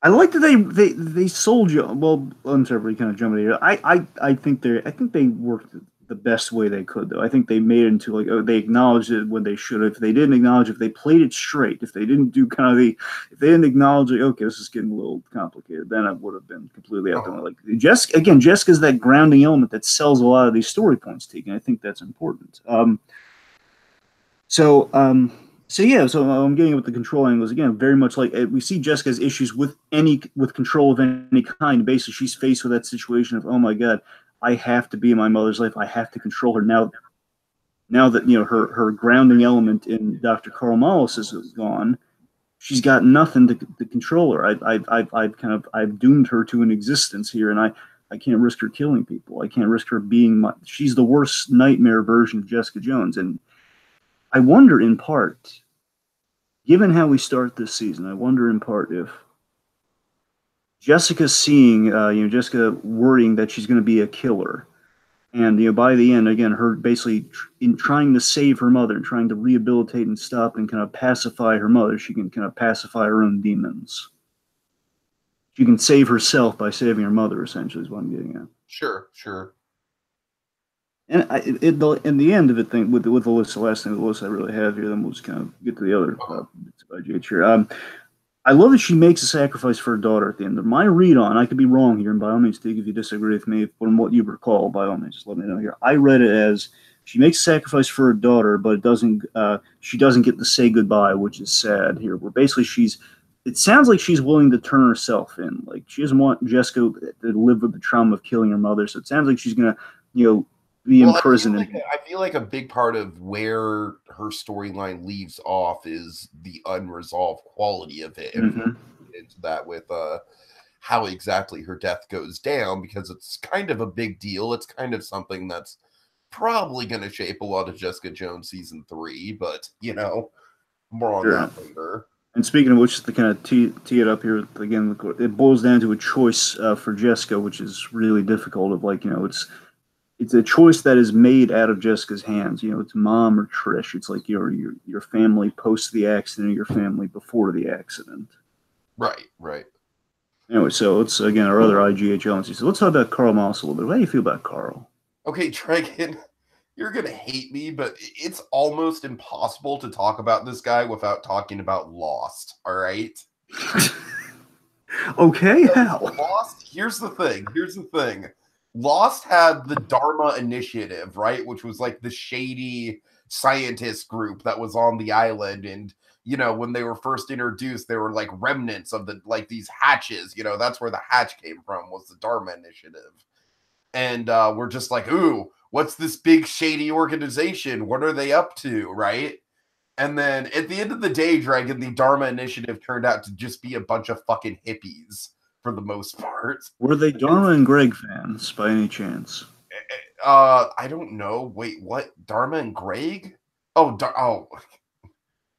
S2: I like that they sold you. Well, I'm sorry, we kind of jumping here. I think they worked the best way they could, though. I think they made it into like they acknowledged it when they should have. If they didn't acknowledge, if they played it straight, if they didn't do kind of if they didn't acknowledge, like, okay, this is getting a little complicated, then it would have been completely out there. Like Jessica's that grounding element that sells a lot of these story points, Tegan. I think that's important. So I'm getting with the control angles again. Very much like we see Jessica's issues with control of any kind. Basically, she's faced with that situation of, oh my god, I have to be in my mother's life. I have to control her now. Now that her grounding element in Dr. Carl Mollis is gone, she's got nothing to control her. I've doomed her to an existence here, and I can't risk her killing people. I can't risk her being she's the worst nightmare version of Jessica Jones, and I wonder in part, given how we start this season, I wonder in part if Jessica seeing, Jessica worrying that she's going to be a killer, and by the end, again, her basically in trying to save her mother and trying to rehabilitate and stop and kind of pacify her mother, she can kind of pacify her own demons. She can save herself by saving her mother. Essentially, is what I'm getting at.
S1: Sure.
S2: And in the end of it, thing with the list, the last thing the list I really have here, then we'll just kind of get to the other bits about GH here. I love that she makes a sacrifice for her daughter at the end. My read on, I could be wrong here, and by all means, Steve, if you disagree with me from what you recall, by all means, just let me know here. I read it as she makes a sacrifice for her daughter, but she doesn't get to say goodbye, which is sad here. Where basically it sounds like she's willing to turn herself in. Like she doesn't want Jessica to live with the trauma of killing her mother, so it sounds like she's gonna, be imprisoned.
S1: I feel like a big part of where her storyline leaves off is the unresolved quality of it, and we'll get into that with how exactly her death goes down, because it's kind of a big deal. It's kind of something that's probably going to shape a lot of Jessica Jones season 3, but more on that later.
S2: And speaking of which, to kind of tee it up here again, it boils down to a choice for Jessica, which is really difficult. Of it's a choice that is made out of Jessica's hands. It's mom or Trish. It's like your family post the accident or your family before the accident.
S1: Right.
S2: Anyway, so let's again our other IGH elements. So let's talk about Carl Moss a little bit. How do you feel about Carl?
S1: Okay, Dragon, you're gonna hate me, but it's almost impossible to talk about this guy without talking about Lost. All right.
S2: Okay, how?
S1: Lost. Here's the thing. Lost had the Dharma Initiative, right? Which was like the shady scientist group that was on the island. And, when they were first introduced, they were like remnants of these hatches. That's where the hatch came from, was the Dharma Initiative. And we're just like, ooh, what's this big shady organization? What are they up to, right? And then at the end of the day, Dragon, the Dharma Initiative turned out to just be a bunch of fucking hippies. For the most part.
S2: Were they Dharma and Greg fans by any chance?
S1: I don't know. Wait, what? Dharma and Greg? Oh.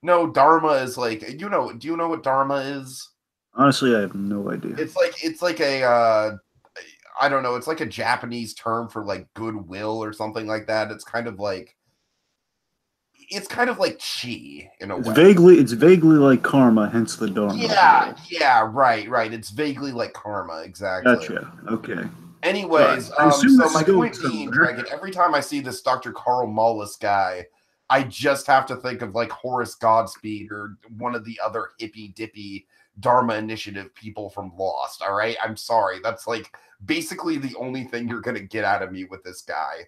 S1: No, Dharma is like, do you know what Dharma is?
S2: Honestly, I have no idea.
S1: It's like a I don't know. It's like a Japanese term for like goodwill or something like that. It's kind of like chi in a way.
S2: It's vaguely like karma, hence the Dharma.
S1: Yeah, right. It's vaguely like karma, exactly.
S2: Gotcha. Okay.
S1: Anyways,
S2: I assume
S1: so
S2: this is
S1: my
S2: going
S1: point being,
S2: somewhere.
S1: Dragon, every time I see this Dr. Carl Mullis guy, I just have to think of like Horace Godspeed or one of the other hippy dippy Dharma Initiative people from Lost. All right. I'm sorry. That's like basically the only thing you're going to get out of me with this guy.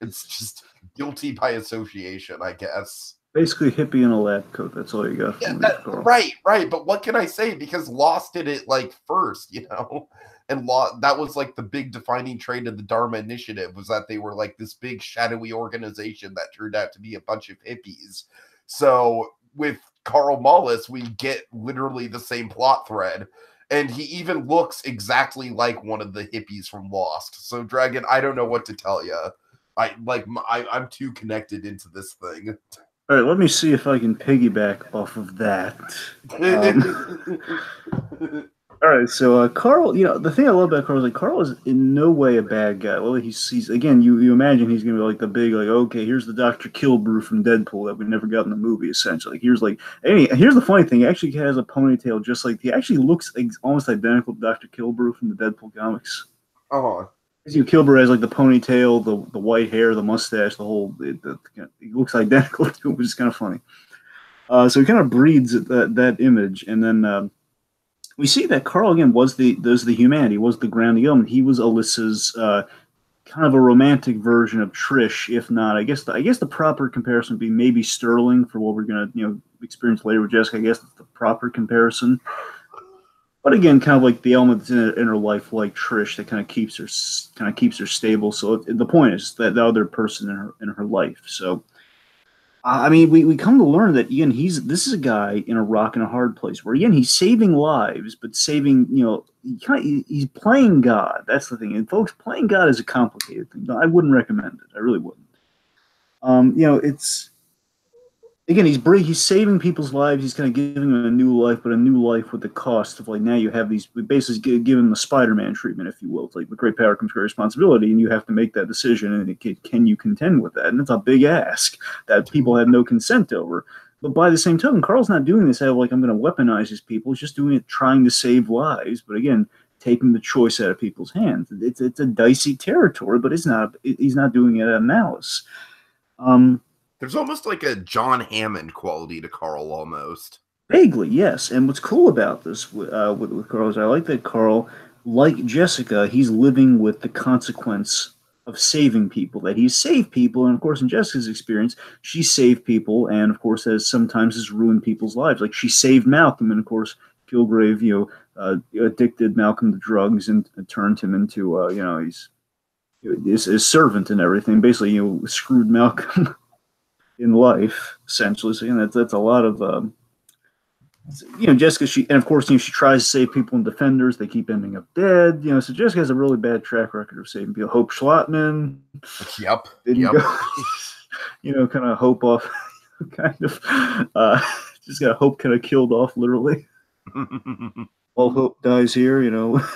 S1: It's just guilty by association, I guess.
S2: Basically, hippie in a lab coat. That's all you got from me, Carl.
S1: Right. But what can I say? Because Lost did it like first, you know? And that was like the big defining trait of the Dharma Initiative was that they were like this big shadowy organization that turned out to be a bunch of hippies. So with Carl Mullis, we get literally the same plot thread. And he even looks exactly like one of the hippies from Lost. So Dragon, I don't know what to tell you. I'm too connected into this thing.
S2: All right, let me see if I can piggyback off of that. All right, so Carl, the thing I love about Carl is like Carl is in no way a bad guy. Well, he's again, you imagine he's gonna be like the big, like, okay, here's the Dr. Kilbrew from Deadpool that we never got in the movie. Essentially, here's the funny thing. He actually has a ponytail, just like he actually looks almost identical to Dr. Kilbrew from the Deadpool comics.
S1: Oh.
S2: Kilbrew has like the ponytail, the white hair, the mustache, the whole. He looks identical to him, which is kind of funny. So he kind of breeds that image, and then we see that Carl again was the humanity, was the grounding element. He was Alyssa's kind of a romantic version of Trish, if not. I guess the proper comparison would be maybe Sterling for what we're gonna experience later with Jessica. I guess that's the proper comparison. But again, kind of like the elements in her life, like Trish, that kind of keeps her stable. So the point is that the other person in her life. So, I mean, we come to learn that again, this is a guy in a rock and a hard place where again he's saving lives, but saving he's playing God. That's the thing, and folks, playing God is a complicated thing. I wouldn't recommend it. I really wouldn't. It's. Again, he's saving people's lives. He's kind of giving them a new life, but a new life with the cost of like now you have these basically giving them the Spider-Man treatment, if you will. It's like with great power comes great responsibility, and you have to make that decision. And can you contend with that? And it's a big ask that people had no consent over. But by the same token, Carl's not doing this out of like I'm going to weaponize these people. He's just doing it trying to save lives. But again, taking the choice out of people's hands. It's a dicey territory, but he's not doing it out of malice.
S1: There's almost like a John Hammond quality to Carl, almost.
S2: Vaguely, yes. And what's cool about this with Carl is I like that Carl, like Jessica, he's living with the consequence of saving people. That he's saved people, and of course, in Jessica's experience, she saved people, and of course, sometimes has ruined people's lives. Like she saved Malcolm, and of course, Kilgrave, addicted Malcolm to drugs and turned him into, he's his servant and everything. Basically, screwed Malcolm. In life, essentially. So that's a lot of Jessica. And of course, she tries to save people and defenders. They keep ending up dead. So Jessica has a really bad track record of saving people. Hope Schlotman.
S1: Yep.
S2: Go, kind of Hope off. Kind of. Just got Hope kind of killed off literally. All hope dies here,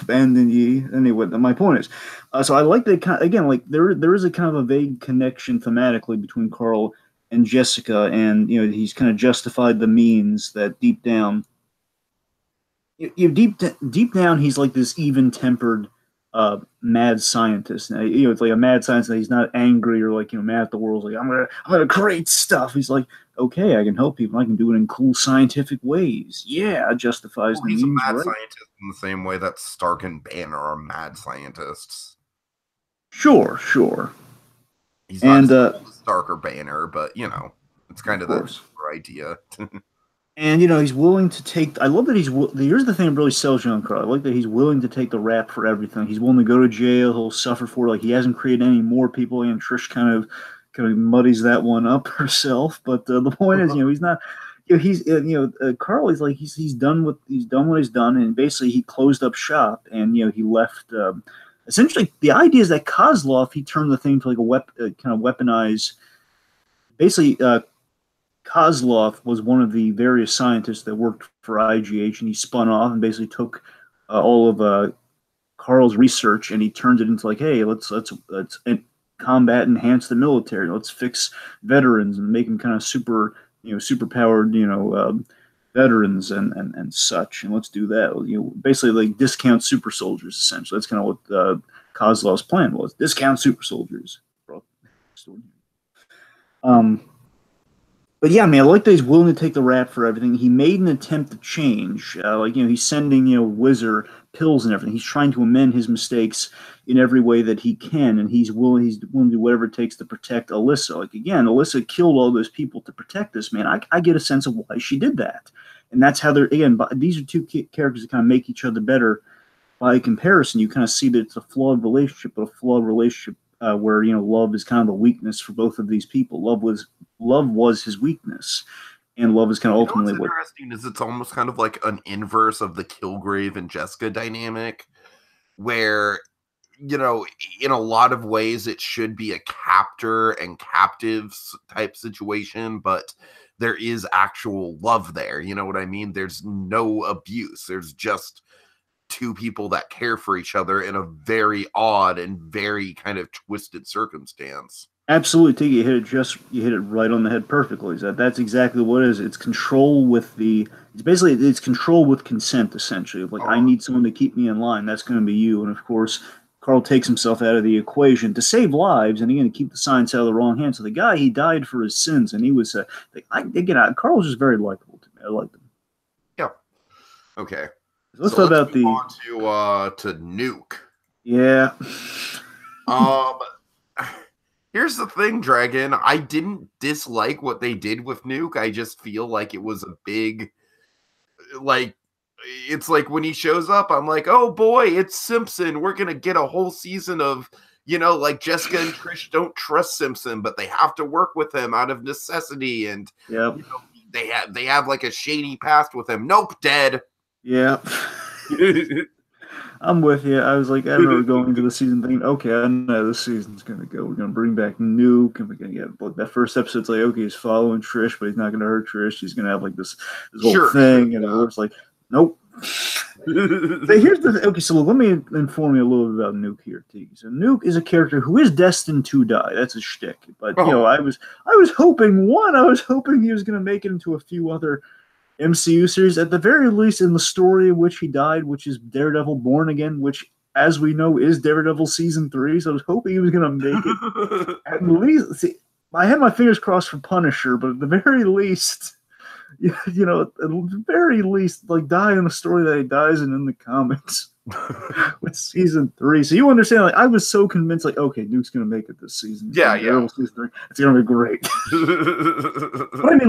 S2: abandon ye. Anyway, my point is, so I like that again. Like there is a kind of a vague connection thematically between Carl and Jessica, and he's kind of justified the means that deep down, deep down, he's like this even-tempered mad scientist. Now, it's like a mad scientist that he's not angry or like mad at the world. Like I'm gonna create stuff. He's like, okay, I can help people. I can do it in cool scientific ways. Yeah, justifies the means.
S1: He's a mad
S2: right?
S1: scientist in the same way that Stark and Banner are mad scientists.
S2: Sure.
S1: He's not Stark or Banner, but it's kind of the idea.
S2: And he's willing to take. I love that here's the thing that really sells you on Carl. I like that he's willing to take the rap for everything. He's willing to go to jail. He'll suffer for it. Like he hasn't created any more people. And Trish kind of muddies that one up herself. But the point is, he's not. Carl is like he's done what he's done, and basically he closed up shop, and he left. Essentially, the idea is that Kozlov, he turned the thing to like kind of weaponize. Basically, Kozlov was one of the various scientists that worked for IGH, and he spun off and basically took all of Carl's research, and he turns it into like, hey, let's combat enhance the military. Let's fix veterans and make them kind of super powered, veterans and such. And let's do that. Basically like discount super soldiers. Essentially, that's kind of what Kozlov's plan was: discount super soldiers. Um, but yeah, man, I like that he's willing to take the rap for everything. He made an attempt to change. He's sending, Whizzer pills and everything. He's trying to amend his mistakes in every way that he can, and he's willing to do whatever it takes to protect Alyssa. Like, again, Alyssa killed all those people to protect this man. I get a sense of why she did that. And that's how these are two characters that kind of make each other better by comparison. You kind of see that it's a flawed relationship, but a flawed relationship where love is kind of the weakness for both of these people. Love was his weakness, and love is kind of ultimately
S1: what's interesting is it's almost kind of like an inverse of the Kilgrave and Jessica dynamic, where in a lot of ways it should be a captor and captives type situation, but there is actual love there. You know what I mean? There's no abuse. There's just two people that care for each other in a very odd and very kind of twisted circumstance.
S2: Absolutely, Tiki, you hit it right on the head perfectly. That's exactly what it is. It's control with it's control with consent, essentially. Like, I need someone to keep me in line. That's going to be you. And of course, Carl takes himself out of the equation to save lives, and again, to keep the science out of the wrong hands. So the guy, he died for his sins, and he was Carl was just very likable to me. I liked him.
S1: Yeah. Okay.
S2: So let's talk about
S1: to Nuke.
S2: Yeah.
S1: Here's the thing, Dragon. I didn't dislike what they did with Nuke. I just feel like it was a big, it's like when he shows up, I'm like, oh boy, it's Simpson. We're going to get a whole season of, like Jessica and Trish don't trust Simpson, but they have to work with him out of necessity. And they have like a shady past with him. Nope, dead.
S2: Yeah. I'm with you. I was like, I remember going into the season thinking, okay, I know this season's going to go. We're going to bring back Nuke, and we're going to get that first episode's like, okay, he's following Trish, but he's not going to hurt Trish. He's going to have like this whole thing, and it looks like, nope. Here's the okay. So let me inform you a little bit about Nuke here, T. So Nuke is a character who is destined to die. That's a shtick. But I was hoping he was going to make it into a few other MCU series, at the very least in the story in which he died, which is Daredevil Born Again, which, as we know, is Daredevil Season 3, so I was hoping he was going to make it. At least, see, I had my fingers crossed for Punisher, but at the very least, at the very least, like, die in the story that he dies in the comics. With Season 3. So you understand, like, I was so convinced, like, okay, Nuke's going to make it this season.
S1: Yeah.
S2: Season 3. It's going to be great. But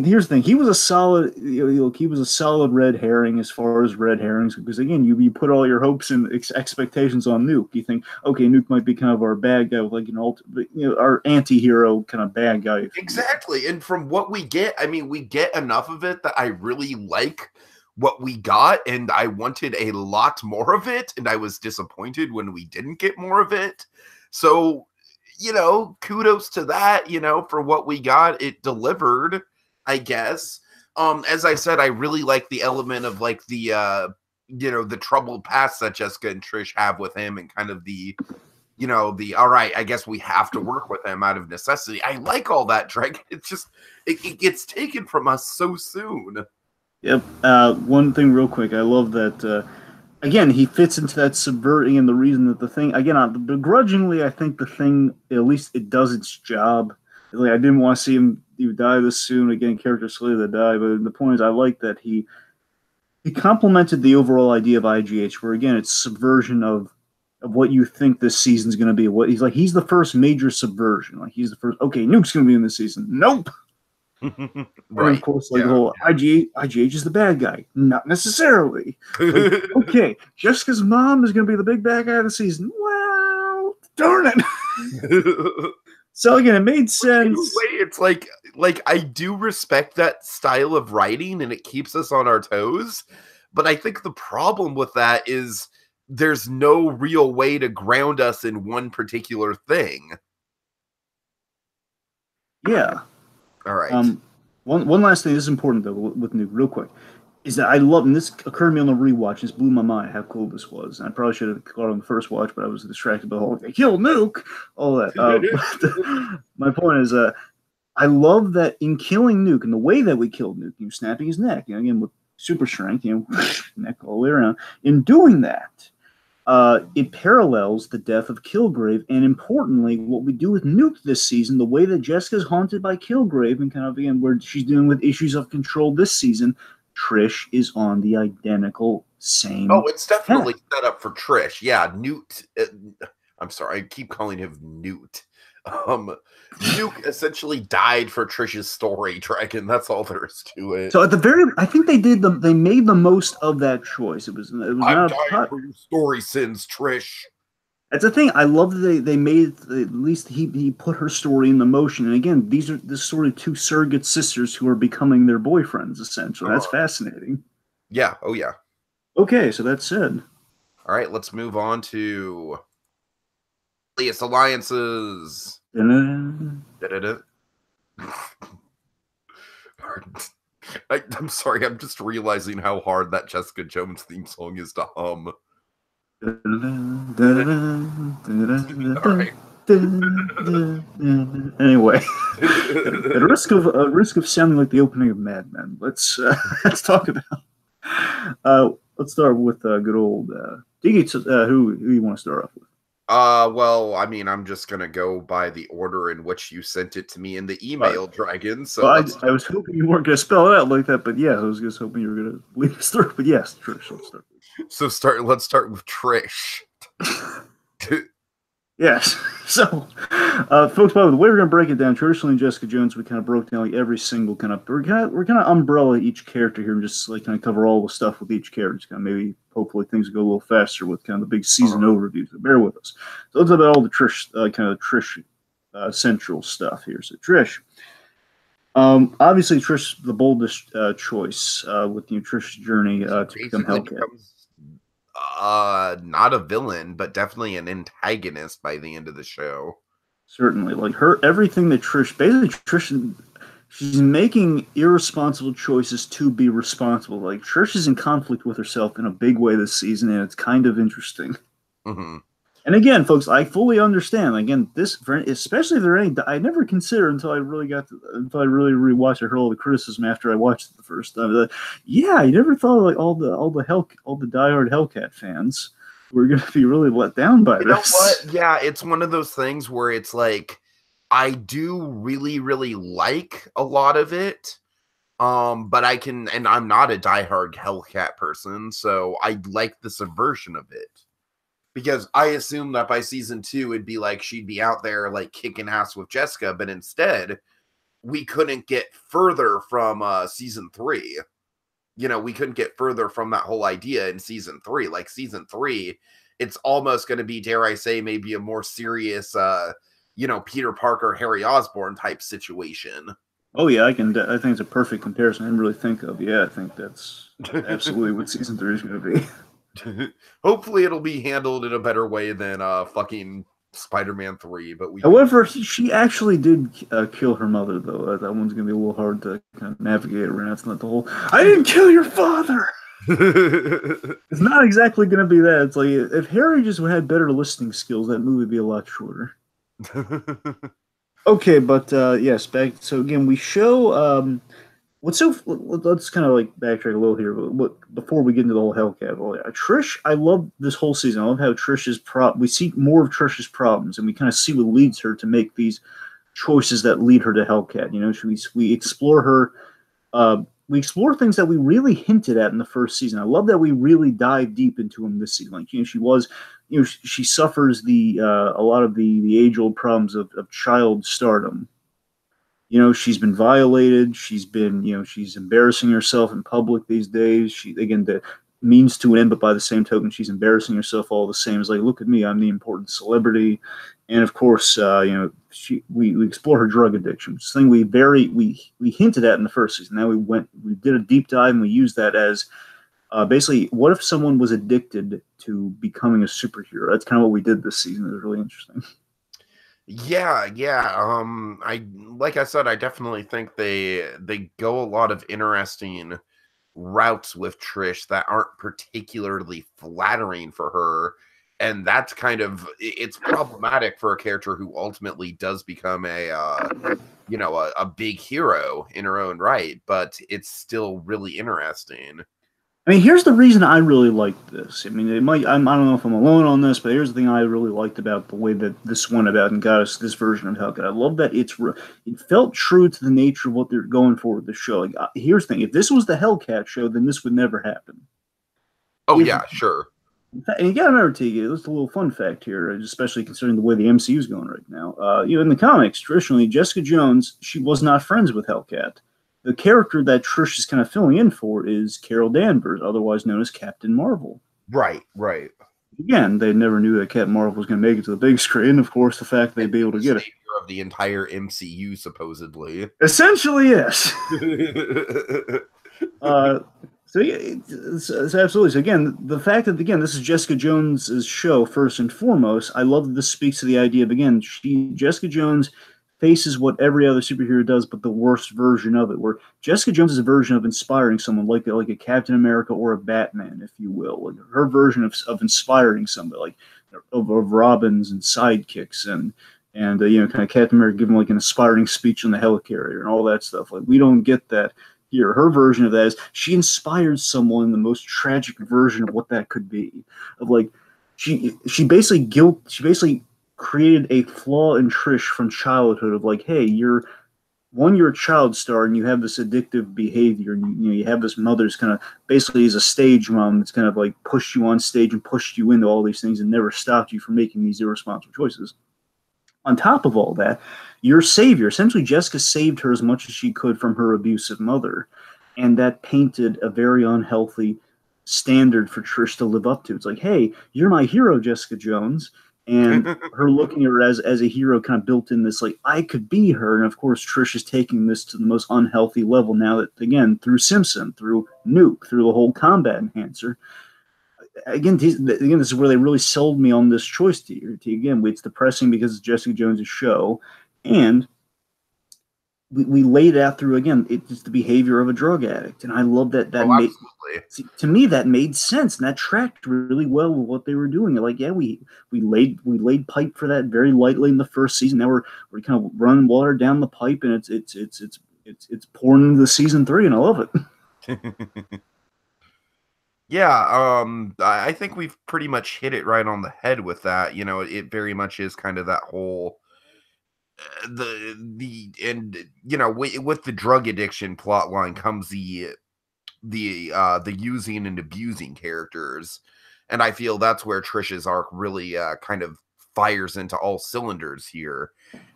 S2: here's the thing. He was a solid, he was a solid red herring as far as red herrings, because, again, you put all your hopes and expectations on Nuke. You think, okay, Nuke might be kind of our bad guy with, like, our anti-hero kind of bad guy.
S1: Exactly. And from what we get, we get enough of it that I really like what we got, and I wanted a lot more of it, and I was disappointed when we didn't get more of it. So, kudos to that, for what we got. It delivered, I guess. As I said, I really like the element of, like, the the troubled past that Jessica and Trish have with him, and kind of the all right, I guess we have to work with him out of necessity. I like all that, Drake. It's just it gets taken from us so soon.
S2: Yep. One thing real quick. I love that, again, he fits into that subverting, and the reason that the thing, again, begrudgingly, I think the thing, at least it does its job. Like, I didn't want to see him die this soon. Again, character slated to die, but the point is, I like that he complemented the overall idea of IGH, where, again, it's subversion of what you think this season's going to be. What he's the first major subversion. Like, he's the first, okay, Nuke's going to be in this season. Nope. Right. And of course, like, the whole IGH is the bad guy. Not necessarily. Like, okay, just because Mom is going to be the big bad guy of the season. Well, darn it. So again, it made sense.
S1: It's like I do respect that style of writing, and it keeps us on our toes. But I think the problem with that is there's no real way to ground us in one particular thing.
S2: Yeah.
S1: All right.
S2: One last thing. This is important, though, with Nuke, real quick. is that I love, and this occurred to me on the rewatch. This blew my mind how cool this was. And I probably should have caught it on the first watch, but I was distracted by the whole they kill Nuke, all that. But my point is, I love that in killing Nuke and the way that we killed Nuke, snapping his neck, again with super strength, neck all the way around. In doing that, it parallels the death of Kilgrave, and importantly, what we do with Nuke this season, the way that Jessica's haunted by Kilgrave, and kind of again where she's dealing with issues of control this season. Trish is on the identical same.
S1: Oh, it's definitely set up for Trish. Yeah, Newt. I'm sorry, I keep calling him Newt. Nuke essentially died for Trish's story, Dragon. That's all there is to it.
S2: So at the very, I think they made the most of that choice. It was
S1: I'm
S2: not
S1: dying for your story sins, Trish.
S2: That's the thing. I love that they made at least he put her story into motion. And again, this sort of two surrogate sisters who are becoming their boyfriends essentially. That's fascinating.
S1: Yeah. Oh yeah.
S2: Okay, so that's said.
S1: All right, let's move on to Alias Alliances. Da-da-da. I'm sorry, I'm just realizing how hard that Jessica Jones theme song is to hum. All right.
S2: Anyway, at risk of sounding like the opening of Mad Men, let's talk about. Let's start with good old Tiki. Who you want to start off with?
S1: Well, I mean, I'm just gonna go by the order in which you sent it to me in the email, Dragon. So
S2: well, I was hoping you weren't gonna spell it out like that, but yeah, I was just hoping you were gonna lead us through. But yes, Trish, let's start.
S1: So let's start with Trish.
S2: Yes. So, folks, by the way we're going to break it down, traditionally in Jessica Jones, we kind of broke down like every single kind of we're kind of umbrella each character here and just like kind of cover all the stuff with each character. Kind of maybe hopefully things go a little faster with kind of the big season overview. So bear with us. So let's talk about all the Trish kind of Trish central stuff here. So Trish. Obviously, Trish the boldest choice with Trish's journey to become Hellcat.
S1: Not a villain, but definitely an antagonist by the end of the show.
S2: Certainly, like everything that Trish, she's making irresponsible choices to be responsible. Like Trish is in conflict with herself in a big way this season, and it's kind of interesting.
S1: Mm-hmm.
S2: And again, folks, I fully understand. Again, especially if there are any, I never considered until I really rewatched. I heard all the criticism after I watched it the first time. Yeah, you never thought of like all the diehard Hellcat fans were going to be really let down by this.
S1: You know what? Yeah, it's one of those things where it's like I do really, really like a lot of it. But I'm not a diehard Hellcat person, so I like the subversion of it. Because I assumed that by season 2, it'd be like she'd be out there like kicking ass with Jessica, but instead, we couldn't get further from season 3. We couldn't get further from that whole idea in season 3. Like season 3, it's almost going to be, dare I say, maybe a more serious, Peter Parker, Harry Osborn type situation.
S2: Oh yeah, I think it's a perfect comparison. I didn't really think of. Yeah, I think that's absolutely what season 3 is going to be.
S1: Hopefully it'll be handled in a better way than fucking Spider-Man 3, but
S2: however, she actually did kill her mother, though. That one's gonna be a little hard to kind of navigate around. It's not the whole I didn't kill your father. It's not exactly gonna be that. It's like if Harry just had better listening skills, that movie would be a lot shorter. Okay, but yes, back so again we show let's kind of like backtrack a little here, but before we get into the whole Hellcat, Trish, I love this whole season. I love how we see more of Trish's problems, and we kind of see what leads her to make these choices that lead her to Hellcat. We explore her, we explore things that we really hinted at in the first season. I love that we really dive deep into them this season. Like she suffers a lot of the age-old problems of child stardom. She's been violated. She's embarrassing herself in public these days. The means to an end, but by the same token, she's embarrassing herself all the same. It's like, look at me, I'm the important celebrity. And of course, we explore her drug addiction, which is something we hinted at in the first season. Now we did a deep dive and we used that as basically, what if someone was addicted to becoming a superhero? That's kind of what we did this season. It was really interesting.
S1: Yeah. Like I said, I definitely think they go a lot of interesting routes with Trish that aren't particularly flattering for her. And that's kind of, it's problematic for a character who ultimately does become a big hero in her own right, but it's still really interesting.
S2: I mean, here's the reason I really liked this. I mean, I don't know if I'm alone on this, but here's the thing I really liked about the way that this went about and got us this version of Hellcat. I love that it felt true to the nature of what they're going for with the show. Like, here's the thing: if this was the Hellcat show, then this would never happen.
S1: Oh, yeah, sure.
S2: And you gotta remember, Tiki, just a little fun fact here, especially considering the way the MCU is going right now. In the comics, traditionally, Jessica Jones, she was not friends with Hellcat. The character that Trish is kind of filling in for is Carol Danvers, otherwise known as Captain Marvel.
S1: Right.
S2: Again, they never knew that Captain Marvel was going to make it to the big screen. Of course, the fact they'd be able to get it.
S1: Of the entire MCU, supposedly.
S2: Essentially, yes. So it's absolutely. So again, the fact that this is Jessica Jones's show first and foremost. I love that this speaks to the idea of Jessica Jones faces what every other superhero does, but the worst version of it. Where Jessica Jones is a version of inspiring someone, like a Captain America or a Batman, if you will. Like her version of inspiring somebody, like of Robins and sidekicks and kind of Captain America giving like an inspiring speech on the helicarrier and all that stuff. Like we don't get that here. Her version of that is she inspired someone in the most tragic version of what that could be. Of like she basically created a flaw in Trish from childhood of like, hey, you're a child star and you have this addictive behavior, and you have this mother's kind of basically as a stage mom that's kind of like pushed you on stage and pushed you into all these things and never stopped you from making these irresponsible choices. On top of all that, your savior, essentially Jessica saved her as much as she could from her abusive mother, and that painted a very unhealthy standard for Trish to live up to. It's like, hey, you're my hero, Jessica Jones. And her looking at her as a hero kind of built in this, like, I could be her. And of course, Trish is taking this to the most unhealthy level now that, again, through Simpson, through Nuke, through the whole combat enhancer. Again, this is where they really sold me on this choice to you. Again, it's depressing because it's Jessica Jones' show. And we laid out through, again, it's the behavior of a drug addict. And I love that to me, that made sense. And that tracked really well with what they were doing. Like, yeah, we laid pipe for that very lightly in the first season. Now we're kind of running water down the pipe, and it's pouring into the season 3, and I love it.
S1: Yeah, I think we've pretty much hit it right on the head with that. It very much is kind of that whole with the drug addiction plot line comes the using and abusing characters, and I feel that's where Trish's arc really kind of fires into all cylinders here,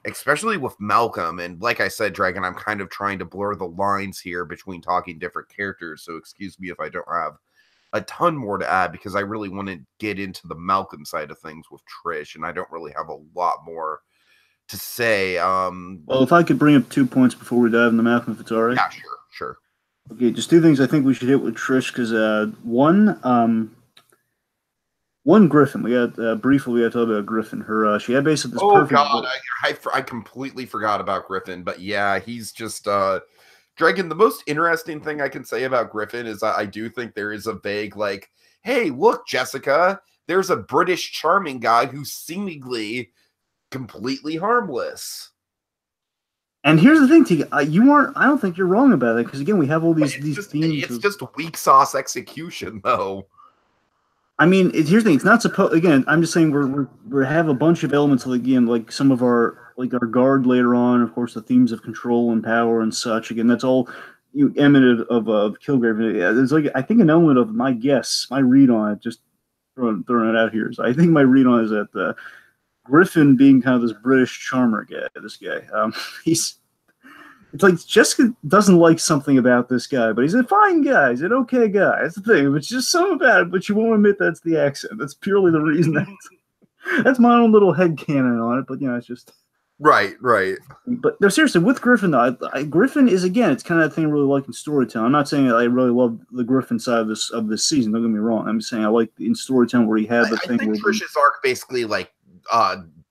S1: especially with Malcolm. And like I said, Dragon, I'm kind of trying to blur the lines here between talking different characters, so excuse me if I don't have a ton more to add, because I really want to get into the Malcolm side of things with Trish, and I don't really have a lot more to say.
S2: Well, if I could bring up 2 points before we dive into Malcolm, if it's all right.
S1: Yeah, sure.
S2: Okay, just 2 things I think we should hit with Trish, because one, Griffin. We got briefly. We got to talk about Griffin. She had basically this.
S1: Oh God, I completely forgot about Griffin. But yeah, he's just Dragon. The most interesting thing I can say about Griffin is I do think there is a vague like, hey, look, Jessica, there's a British charming guy who's seemingly completely harmless.
S2: And here's the thing, T. I don't think you're wrong about it, because again, we have all these themes.
S1: It's just weak sauce execution, though.
S2: I mean, here's the thing. It's not supposed. Again, I'm just saying we have a bunch of elements, like some of our guard later on. Of course, the themes of control and power and such. Again, that's all emanate of Kilgrave. Yeah, there's I think an element of my read on it. Just throwing it out here. So I think my read on it is that Griffin being kind of this British charmer guy. This guy, it's like Jessica doesn't like something about this guy, but he's a fine guy. He's an okay guy. That's the thing. It's just something about it, but you won't admit that's the accent. That's purely the reason. That's my own little headcanon on it, but it's just...
S1: Right.
S2: But no, seriously, with Griffin, though, Griffin is, again, it's kind of that thing I really like in storytelling. I'm not saying that I really love the Griffin side of this season. Don't get me wrong. I'm saying I like in storytelling where he had the thing. I think
S1: Trish's arc basically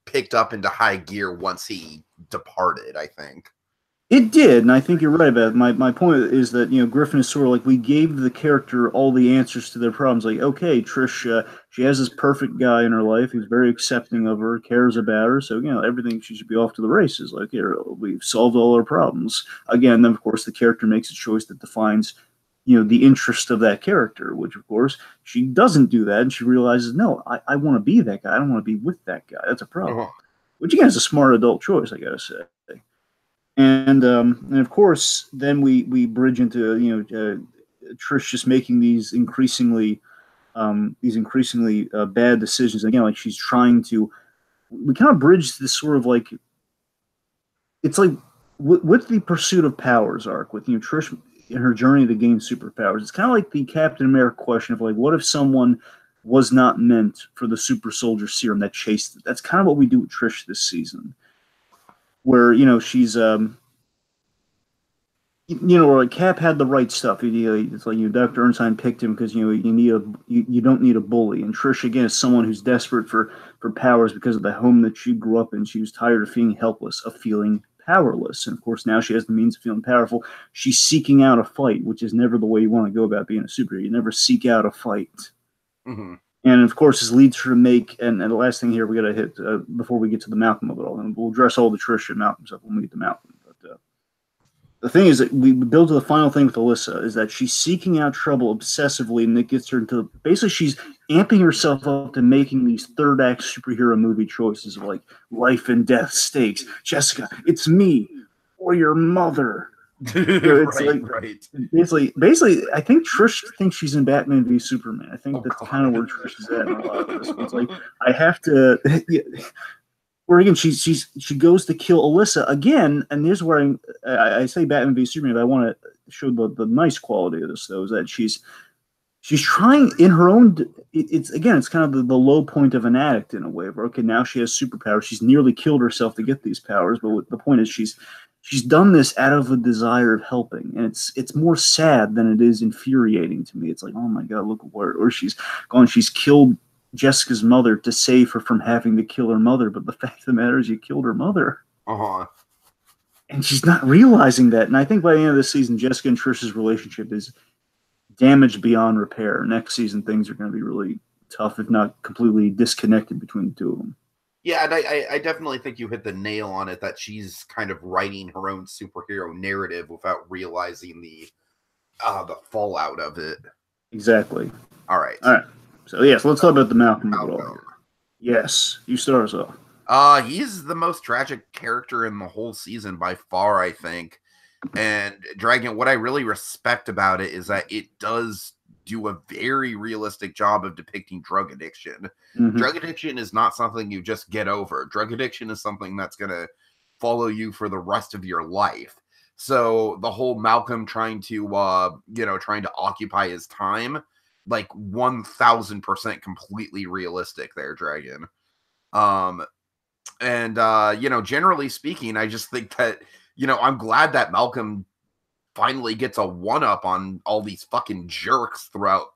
S1: picked up into high gear once he departed, I think.
S2: It did, and I think you're right about it. My point is that Griffin is sort of like we gave the character all the answers to their problems. Like, okay, Trish, she has this perfect guy in her life who's very accepting of her, cares about her, so everything she should be off to the races. Like, here we've solved all our problems. Again, then of course the character makes a choice that defines the interest of that character, which of course she doesn't do that, and she realizes, no, I want to be that guy. I don't want to be with that guy. That's a problem. Which again is a smart adult choice, I gotta say. And of course, then we bridge into Trish just making these increasingly bad decisions. Again, like she's trying to. We kind of bridge this sort of like it's like with the pursuit of powers arc with Trish in her journey to gain superpowers. It's kind of like the Captain America question of like, what if someone was not meant for the super soldier serum that chased it? That's kind of what we do with Trish this season, where she's or Cap had the right stuff. It's like Dr. Ernstein picked him because you don't need a bully. And Trish again is someone who's desperate for powers because of the home that she grew up in. She was tired of feeling helpless, of feeling powerless. And of course, now she has the means of feeling powerful. She's seeking out a fight, which is never the way you want to go about being a superhero. You never seek out a fight.
S1: Mm-hmm.
S2: And of course, this leads her to make. And the last thing here we got to hit before we get to the Malcolm of it all, and we'll address all the Trish and Malcolm stuff when we get to Malcolm. The thing is that we build to the final thing with Alyssa is that she's seeking out trouble obsessively, and it gets her into basically she's amping herself up to making these third act superhero movie choices of like life and death stakes. Jessica, it's me or your mother. It's
S1: right.
S2: Basically, I think Trish thinks she's in Batman v Superman. I think that's kind of where Trish is at in a lot of this. It's like I have to. Where again she goes to kill Alyssa again, and here's where I say Batman v Superman, but I want to show the nice quality of this though, is that she's trying in her own. It's kind of the low point of an addict in a way. Where okay, now she has superpowers. She's nearly killed herself to get these powers, but the point is she's done this out of a desire of helping, and it's more sad than it is infuriating to me. It's like, oh my god, look where she's gone. She's killed Jessica's mother to save her from having to kill her mother, but the fact of the matter is you killed her mother. And she's not realizing that. And I think by the end of this season, Jessica and Trish's relationship is damaged beyond repair. Next season, things are going to be really tough, if not completely disconnected between the two of them.
S1: Yeah, and I definitely think you hit the nail on it, that she's kind of writing her own superhero narrative without realizing the fallout of it.
S2: Exactly.
S1: All right.
S2: So let's talk about the Malcolm of it all here. Yes, you start us off.
S1: He's the most tragic character in the whole season by far, I think. And Dragon, what I really respect about it is that it does do a very realistic job of depicting drug addiction. Mm-hmm. Drug addiction is not something you just get over. Drug addiction is something that's going to follow you for the rest of your life. So the whole Malcolm trying to occupy his time, like 1000% completely realistic there, Dragon. Generally speaking, I just think that, I'm glad that Malcolm finally gets a one-up on all these fucking jerks throughout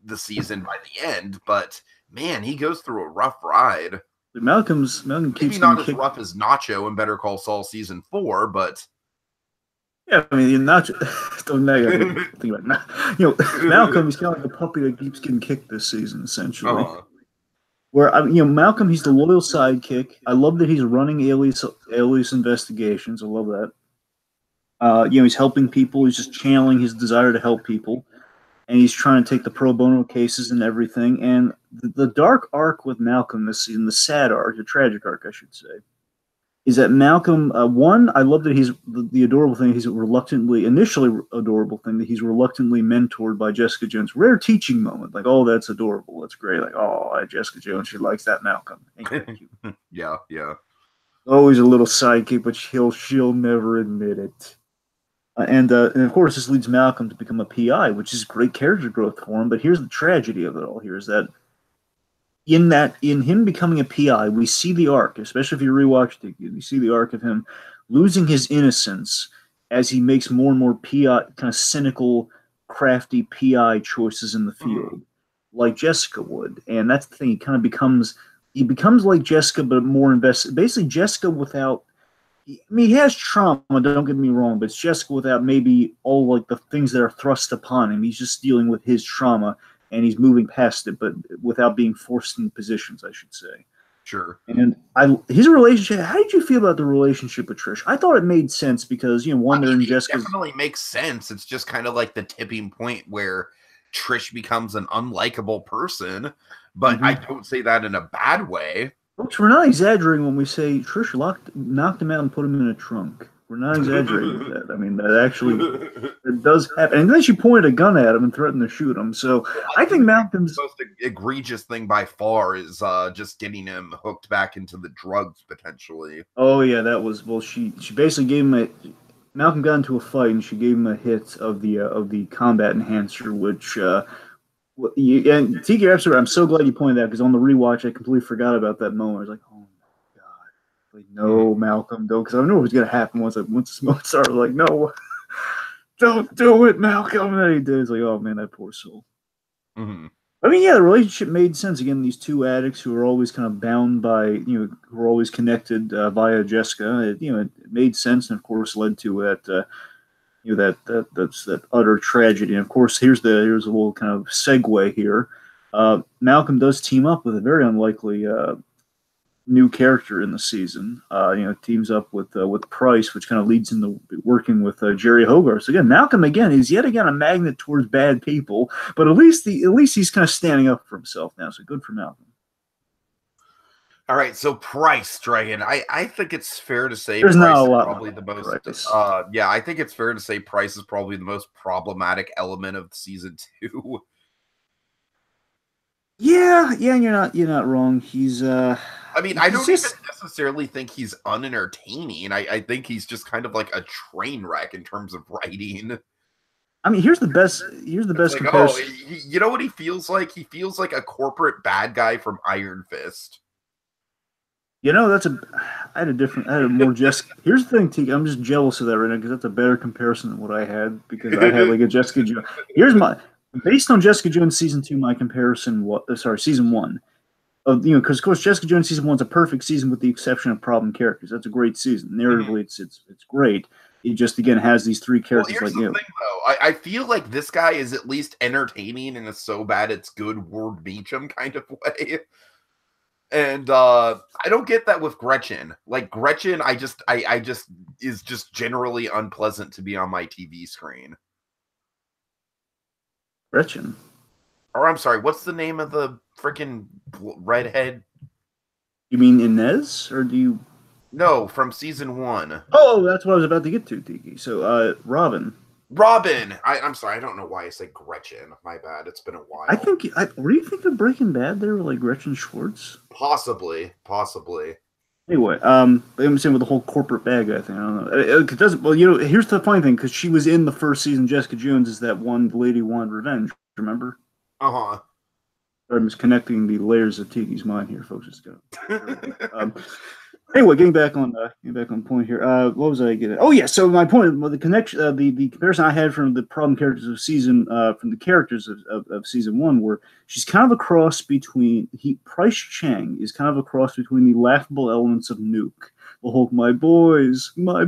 S1: the season by the end, but man, he goes through a rough ride.
S2: Malcolm keeps
S1: maybe not as rough as Nacho in Better Call Saul season 4, but
S2: yeah, I mean, Nacho. Don't think about it. Malcolm is kind of like a puppy that keeps getting kicked this season, essentially. Where Malcolm, he's the loyal sidekick. I love that he's running alias investigations. I love that. He's helping people. He's just channeling his desire to help people, and he's trying to take the pro bono cases and everything. And the dark arc with Malcolm this season, the sad arc, the tragic arc, I should say, is that Malcolm, one, I love that he's the adorable thing, initially adorable thing, that he's reluctantly mentored by Jessica Jones. Rare teaching moment. Like, oh, that's adorable. That's great. Like, oh, Jessica Jones, she likes that Malcolm. Ain't that cute?
S1: Yeah.
S2: Always a little sidekick, but she'll never admit it. And of course, this leads Malcolm to become a PI, which is great character growth for him. But here's the tragedy of it all. Here is that in him becoming a PI, we see the arc, especially if you rewatch it, we see the arc of him losing his innocence as he makes more and more PI, kind of cynical, crafty PI choices in the field, like Jessica would. And that's the thing. He becomes like Jessica, but more invested. Basically, Jessica without. he has trauma, don't get me wrong, but it's Jessica without maybe all like the things that are thrust upon him. He's just dealing with his trauma and he's moving past it, but without being forced in positions, I should say.
S1: Sure.
S2: And his relationship. How did you feel about the relationship with Trish? I thought it made sense because one, they're in Jessica's.
S1: It definitely makes sense. It's just kind of like the tipping point where Trish becomes an unlikable person, but I don't say that in a bad way.
S2: Folks, we're not exaggerating when we say Trish knocked him out and put him in a trunk. We're not exaggerating with that. I mean, that actually it does happen. And then she pointed a gun at him and threatened to shoot him. So I think Malcolm's
S1: the most egregious thing by far is just getting him hooked back into the drugs potentially.
S2: Oh yeah, that was she basically gave him Malcolm got into a fight and she gave him a hit of the combat enhancer, which and Tiki, you're absolutely right. I'm so glad you pointed that because on the rewatch I completely forgot about that moment. I was like, oh my god, like no, Malcolm, don't, because I knew it was gonna happen once the smoke started. Like, no, don't do it, Malcolm. And then he did. It's like, oh man, that poor soul. I mean, yeah, the relationship made sense. Again, these two addicts who are always kind of bound by, who are always connected via Jessica. It made sense, and of course led to that utter tragedy. And of course, here's a little kind of segue here. Malcolm does team up with a very unlikely new character in the season. Teams up with Price, which kind of leads into working with Jerry Hogarth. So again, Malcolm is yet again a magnet towards bad people, but at least he's kind of standing up for himself now. So good for Malcolm.
S1: All right, so Price, Dragon. I think it's fair to say
S2: there's
S1: Price
S2: not a lot
S1: probably the most.
S2: Price.
S1: I think it's fair to say Price is probably the most problematic element of season 2.
S2: Yeah, you're not wrong. He's
S1: I mean, I don't even necessarily think he's unentertaining. I think he's just kind of like a train wreck in terms of writing.
S2: I mean, here's the best comparison.
S1: You know what he feels like? He feels like a corporate bad guy from Iron Fist.
S2: I had a more Jessica. Here's the thing, Tiki. I'm just jealous of that right now because that's a better comparison than what I had because I had like a Jessica Jones. Based on Jessica Jones season 2, my comparison was season 1. Because of course Jessica Jones season 1's a perfect season with the exception of problem characters. That's a great season. Narratively, it's great. It just again has these 3 characters.
S1: Well, here's the thing, though. I feel like this guy is at least entertaining in a so bad it's good Ward Beecham kind of way. And I don't get that with Gretchen. Like Gretchen, I just is just generally unpleasant to be on my TV screen.
S2: Gretchen.
S1: Or I'm sorry, what's the name of the freaking redhead?
S2: You mean Inez, or do you?
S1: No, from season 1.
S2: Oh, that's what I was about to get to, Tiki. So, Robin.
S1: I'm sorry, I don't know why I say Gretchen. My bad. It's been a while.
S2: Were you thinking of Breaking Bad there, like Gretchen Schwartz?
S1: Possibly.
S2: Anyway, I'm saying with the whole corporate bad guy thing. I don't know. It doesn't. Well, here's the funny thing, because she was in the first season. Jessica Jones is that one lady wanted revenge. Remember? I'm just connecting the layers of Tiki's mind here, folks. Anyway, getting back on point here. What was I getting at? Oh yeah, so my point, the connection, the comparison I had from the problem characters of season, from the characters of season 1, where she's kind of a cross between Price Chang is kind of a cross between the laughable elements of Nuke, the whole my boys,
S1: right.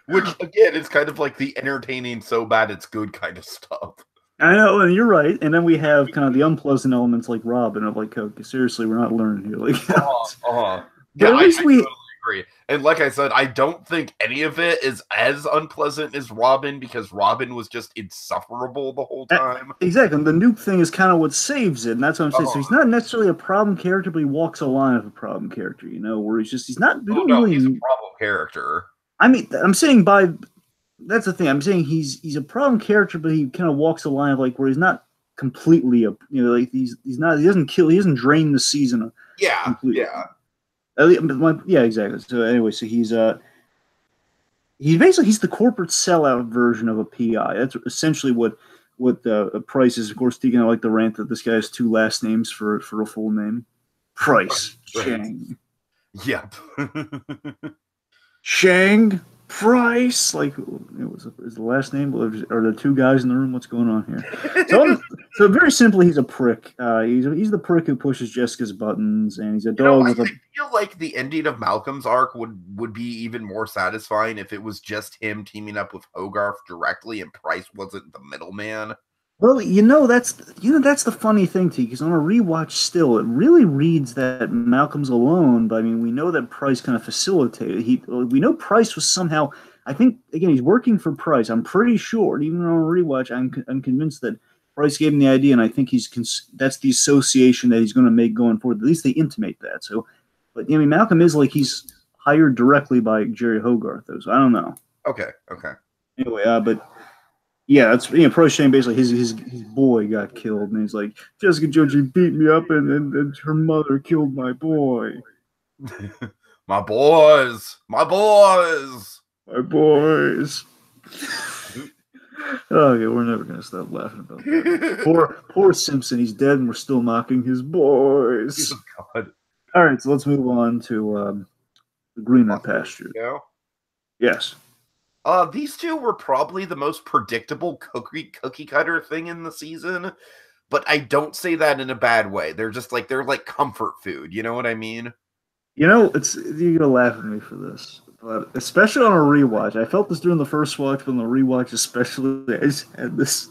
S1: Which again is kind of like the entertaining so bad it's good kind of stuff.
S2: I know, and you're right. And then we have kind of the unpleasant elements like Robin of like, okay, seriously, we're not learning here. Like,
S1: yeah, I totally agree. And like I said, I don't think any of it is as unpleasant as Robin because Robin was just insufferable the whole time.
S2: Exactly. And the Nuke thing is kind of what saves it, and that's what I'm saying. So he's not necessarily a problem character, but he walks a line of a problem character. Where he's not. He's a
S1: problem character.
S2: I mean, I'm saying that's the thing. I'm saying he's a problem character, but he kind of walks a line of like where he's not completely like he doesn't drain the season.
S1: Yeah,
S2: completely. Yeah, exactly. So anyway, so he's the corporate sellout version of a PI. That's essentially what Price is. Of course, taking like the rant that this guy has 2 last names for a full name. Price Chang.
S1: Yep.
S2: Chang. Price, like, is the last name, or the 2 guys in the room? What's going on here? So very simply, he's a prick. He's the prick who pushes Jessica's buttons, and he's a dog with a.
S1: I feel like the ending of Malcolm's arc would be even more satisfying if it was just him teaming up with Hogarth directly, and Price wasn't the middleman.
S2: Well, that's the funny thing, T, because on a rewatch still, it really reads that Malcolm's alone, but I mean, we know that Price kind of facilitated. We know Price was somehow, I think, again, he's working for Price. I'm pretty sure, even on a rewatch, I'm convinced that Price gave him the idea, and I think that's the association that he's going to make going forward. At least they intimate that. So, but I mean, Malcolm is like he's hired directly by Jerry Hogarth, though, so I don't know.
S1: Okay.
S2: Anyway, but yeah, that's Price saying basically his boy got killed, and he's like, Jessica Jones beat me up, and her mother killed my boy.
S1: My boys.
S2: Oh yeah, we're never gonna stop laughing about that. Poor Simpson, he's dead, and we're still mocking his boys.
S1: Oh, God.
S2: All right, so let's move on to the greener pasture. Yes.
S1: These two were probably the most predictable cookie cutter thing in the season, but I don't say that in a bad way. They're just like they're like comfort food. You know what I mean?
S2: You're gonna laugh at me for this, but especially on a rewatch, I felt this during the first watch, but on the rewatch, especially, I just had this.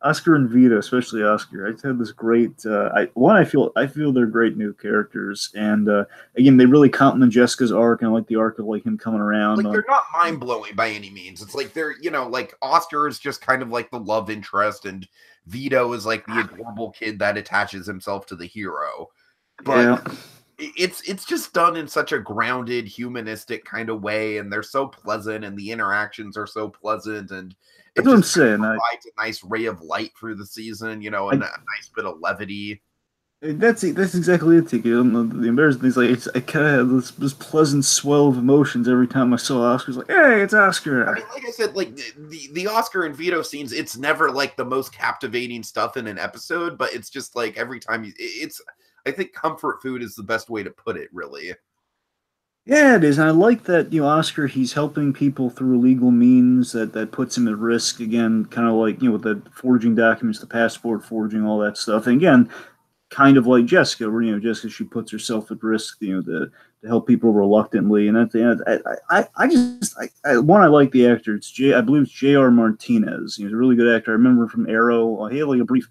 S2: Oscar and Vito, especially Oscar, I just had this great. I feel they're great new characters, and again, they really complement Jessica's arc, and I like the arc of like him coming around.
S1: Like they're not mind blowing by any means. It's like they're like Oscar is just kind of like the love interest, and Vito is like the adorable kid that attaches himself to the hero. But yeah. It's just done in such a grounded, humanistic kind of way, and they're so pleasant, and the interactions are so pleasant, and
S2: that's what I'm saying.
S1: Provides a nice ray of light through the season, and a nice bit of levity.
S2: That's exactly it, Tiki. The embarrassing thing is like I kind of have this pleasant swell of emotions every time I saw Oscar's like, hey, it's Oscar.
S1: I mean, like I said, like the Oscar and Vito scenes, it's never like the most captivating stuff in an episode, but it's just like every time I think comfort food is the best way to put it, really.
S2: Yeah, it is. And I like that, Oscar, he's helping people through legal means that puts him at risk. Again, kind of like, with the forging documents, the passport forging, all that stuff. And again, kind of like Jessica, where, Jessica, she puts herself at risk, to help people reluctantly. And at the end, I like the actor. I believe it's J.R. Martinez. He's a really good actor. I remember from Arrow. He had like a brief,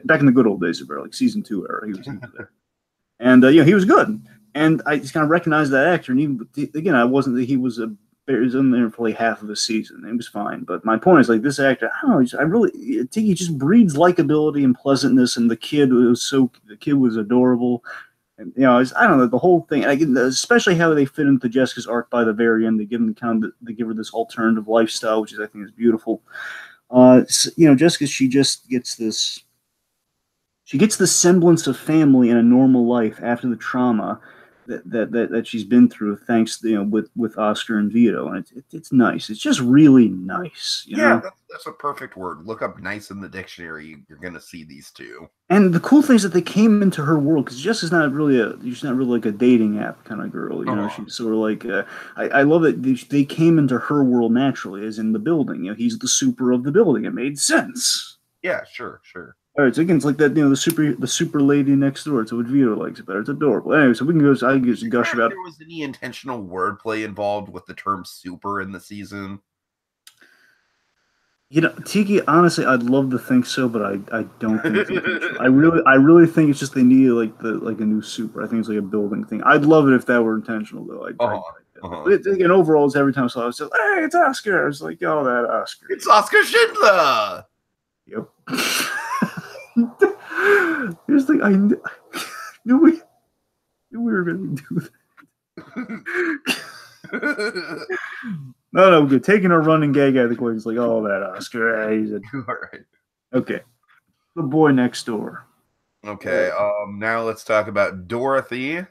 S2: back in the good old days of Arrow, like season 2 era, he was there. And, he was good. And I just kind of recognized that actor. And again, he was in there for like half of the season. It was fine. But my point is, like, this actor, I don't know, he just breeds likability and pleasantness. And the kid was adorable. And, I don't know, the whole thing, and again, especially how they fit into Jessica's arc by the very end. They give her this alternative lifestyle, which I think is beautiful. Jessica, she just gets this. She gets the semblance of family and a normal life after the trauma that she's been through, thanks with Oscar and Vito, and it's nice. It's just really nice.
S1: Yeah, that's a perfect word. Look up "nice" in the dictionary. You're gonna see these two.
S2: And the cool thing is that they came into her world, because Jess is not really like a dating app kind of girl. She's sort of like I love that they came into her world naturally, as in the building. He's the super of the building. It made sense.
S1: Yeah, sure.
S2: All right, so again, it's like that, the super lady next door. So what Vito likes it better. It's adorable. Anyway, so we can go. I can just gush about.
S1: There was any intentional wordplay involved with the term "super" in the season?
S2: Tiki. Honestly, I'd love to think so, but I don't think it's intentional. I really think it's just they needed like a new super. I think it's like a building thing. I'd love it if that were intentional, though. But again, overall, it's every time I saw it, I was just, hey, it's Oscar. I was like, oh, that Oscar.
S1: It's Oscar Schindler.
S2: Yep. Here's the thing. I knew we were going to do that. No, we're taking a running gag out of the question. It's like, oh, that Oscar. He's all right. Okay. The boy next door.
S1: Okay. Now let's talk about Dorothy.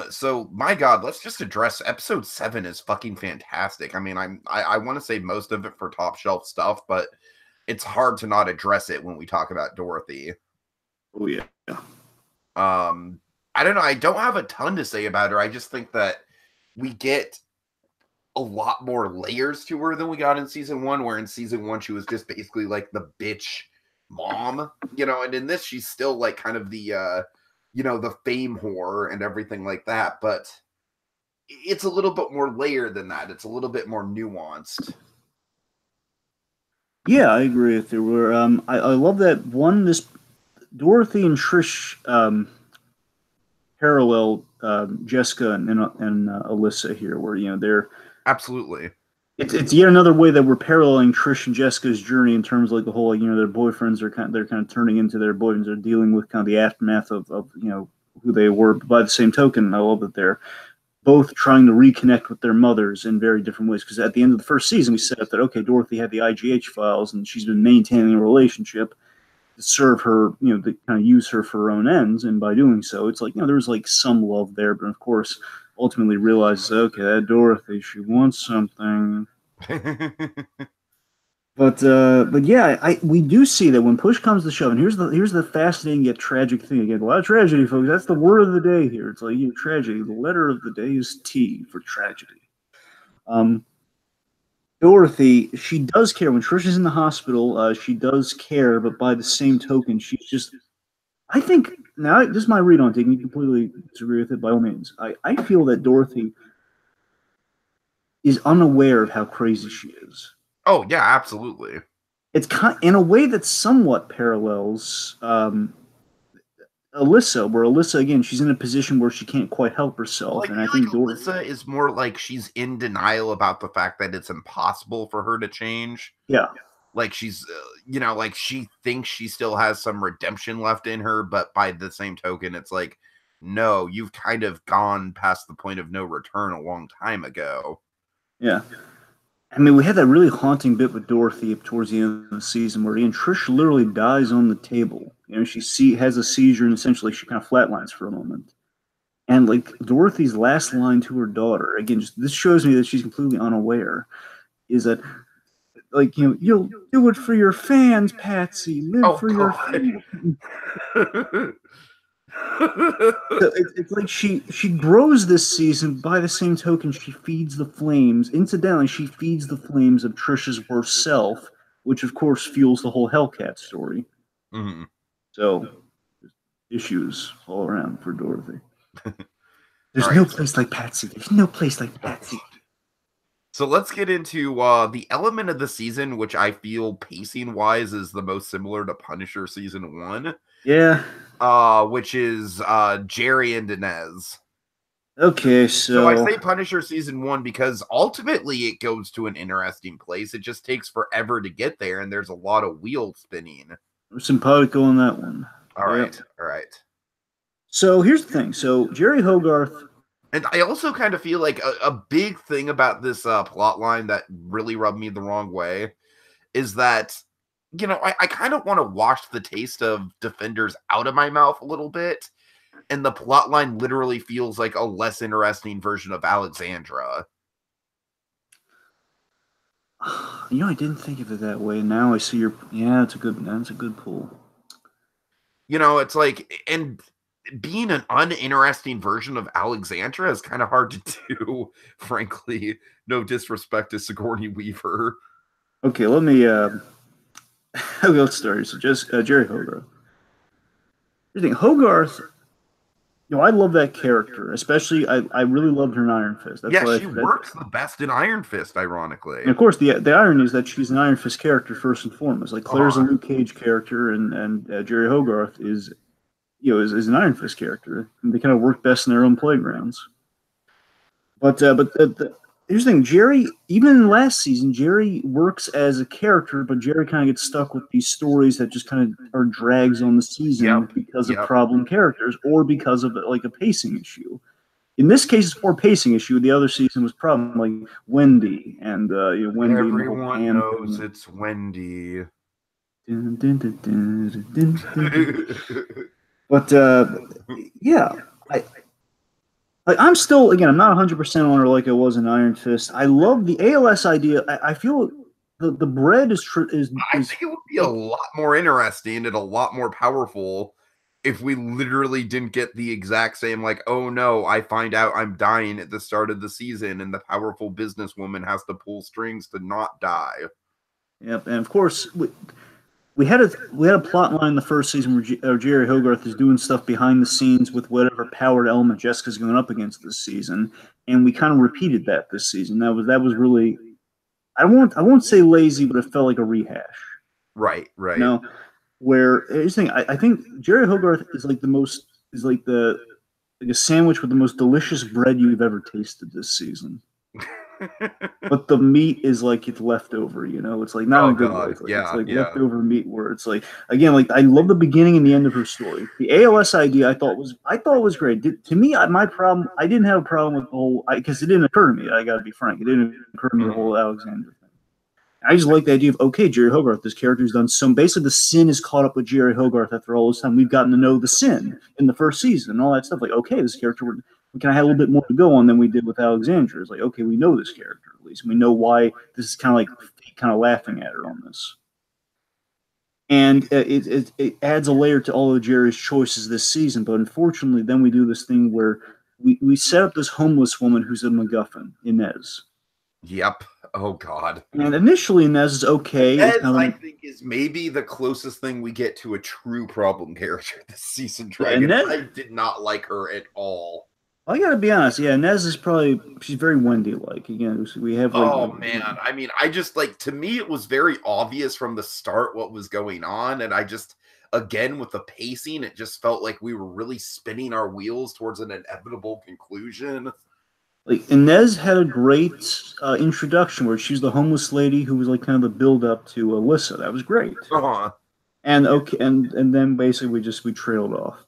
S1: So my God, let's just address episode 7 is fucking fantastic. I mean, I want to say most of it for top shelf stuff, but it's hard to not address it when we talk about Dorothy.
S2: Oh yeah.
S1: I don't know. I don't have a ton to say about her. I just think that we get a lot more layers to her than we got in season 1, where in season 1 she was just basically like the bitch mom, and in this she's still like kind of the the fame whore and everything like that, but it's a little bit more layered than that. It's a little bit more nuanced.
S2: Yeah, I agree with you. Where I love that one. This Dorothy and Trish parallel Jessica and Alyssa here, where they're
S1: absolutely.
S2: It's yet another way that we're paralleling Trish and Jessica's journey in terms of like the whole their boyfriends are they're kind of turning into their boyfriends. They're dealing with kind of the aftermath of who they were. But by the same token, I love that they're both trying to reconnect with their mothers in very different ways. Because at the end of the first season, we set up that Dorothy had the IGH files and she's been maintaining a relationship to serve her, to kind of use her for her own ends, and by doing so, it's like there was like some love there, but of course, ultimately realizes, okay, that Dorothy, she wants something. But yeah, we do see that when push comes to shove, and here's the fascinating yet tragic thing. Again, a lot of tragedy, folks. That's the word of the day here. It's like tragedy. The letter of the day is T for tragedy. Dorothy, she does care. When Trish is in the hospital, she does care, but by the same token, she's just, I think, now this is my read on it, and you completely disagree with it by all means. I feel that Dorothy is unaware of how crazy she is.
S1: Oh, yeah, absolutely.
S2: It's in a way that somewhat parallels Alyssa, where Alyssa, again, she's in a position where she can't quite help herself.
S1: Well,
S2: and I think
S1: Alyssa is more like she's in denial about the fact that it's impossible for her to change.
S2: Yeah.
S1: Like she's, like she thinks she still has some redemption left in her, but by the same token, it's like, no, you've kind of gone past the point of no return a long time ago.
S2: Yeah. I mean, we had that really haunting bit with Dorothy towards the end of the season where Trish literally dies on the table. She has a seizure and essentially she kind of flatlines for a moment. And like Dorothy's last line to her daughter, again, this shows me that she's completely unaware, is that like you'll do it for your fans, Patsy. Live for your fans. So it's like she grows this season. By the same token, she feeds the flames. Incidentally, she feeds the flames of Trish's worst self, which of course fuels the whole Hellcat story.
S1: Mm-hmm.
S2: So issues all around for Dorothy. There's no place like Patsy. There's no place like Patsy.
S1: So let's get into the element of the season, which I feel pacing-wise is the most similar to Punisher Season 1.
S2: Yeah.
S1: Which is Jerry and Inez.
S2: Okay, so
S1: I say Punisher Season 1 because ultimately it goes to an interesting place. It just takes forever to get there, and there's a lot of wheel spinning.
S2: There's some political on that one.
S1: All right.
S2: So here's the thing. So Jerry Hogarth.
S1: And I also kind of feel like a big thing about this plot line that really rubbed me the wrong way is that, I kind of want to wash the taste of Defenders out of my mouth a little bit. And the plot line literally feels like a less interesting version of Alexandra.
S2: I didn't think of it that way. Now I see that's a good pull.
S1: It's like, and being an uninteresting version of Alexandra is kind of hard to do, frankly. No disrespect to Sigourney Weaver.
S2: Okay, let me let's start. So just Jerry Hogarth. You think Hogarth? I love that character, especially I really loved her in Iron Fist.
S1: That's why she works the best in Iron Fist, ironically.
S2: And of course, the irony is that she's an Iron Fist character first and foremost. Like Claire's a Luke Cage character, and Jerry Hogarth is an Iron Fist character. And they kind of work best in their own playgrounds. But here's the thing, Jerry, even in last season, Jerry works as a character, but Jerry kind of gets stuck with these stories that just kind of are drags on the season because of problem characters or because of like a pacing issue. In this case, it's more pacing issue. The other season was problem like Wendy and Wendy.
S1: Everyone knows it's Wendy.
S2: But I'm still, again, I'm not 100% on her like I was in Iron Fist. I love the ALS idea. I feel the bread is.
S1: I think it would be a lot more interesting and a lot more powerful if we literally didn't get the exact same, like, oh no, I find out I'm dying at the start of the season, and the powerful businesswoman has to pull strings to not die.
S2: Yep, and of course we had a plot line in the first season where Jerry Hogarth is doing stuff behind the scenes with whatever powered element Jessica's going up against this season, and we kind of repeated that this season. That was really, I won't say lazy, but it felt like a rehash.
S1: Right.
S2: You know, where I think Jerry Hogarth is like like a sandwich with the most delicious bread you've ever tasted this season. But the meat is like it's leftover, you know. It's like not in a good way. It's like leftover meat where it's like again, like I love the beginning and the end of her story. The ALS idea I thought was great. To me, my problem I didn't have a problem with the whole because it didn't occur to me. I got to be frank, it didn't occur to me the whole Alexander thing. I just like the idea of okay, Jerry Hogarth, this character's done some. Basically, the sin is caught up with Jerry Hogarth after all this time. We've gotten to know the sin in the first season and all that stuff. Like okay, this character we kind of had a little bit more to go on than we did with Alexandra. It's like, okay, we know this character at least. We know why this is kind of laughing at her on this. And it adds a layer to all of Jerry's choices this season. But unfortunately, then we do this thing where we set up this homeless woman who's a MacGuffin, Inez.
S1: Yep. Oh, God.
S2: And initially, Inez is okay.
S1: Inez, I think, is maybe the closest thing we get to a true problem character this season, Dragon. Yeah, I did not like her at all.
S2: I gotta be honest, yeah, Inez is she's very Wendy-like. Again, we have
S1: man. I mean, I just to me it was very obvious from the start what was going on, and I just again with the pacing, it just felt like we were really spinning our wheels towards an inevitable conclusion.
S2: Like Inez had a great introduction where she's the homeless lady who was like kind of the build up to Alyssa. That was great. And okay, and then basically we trailed off.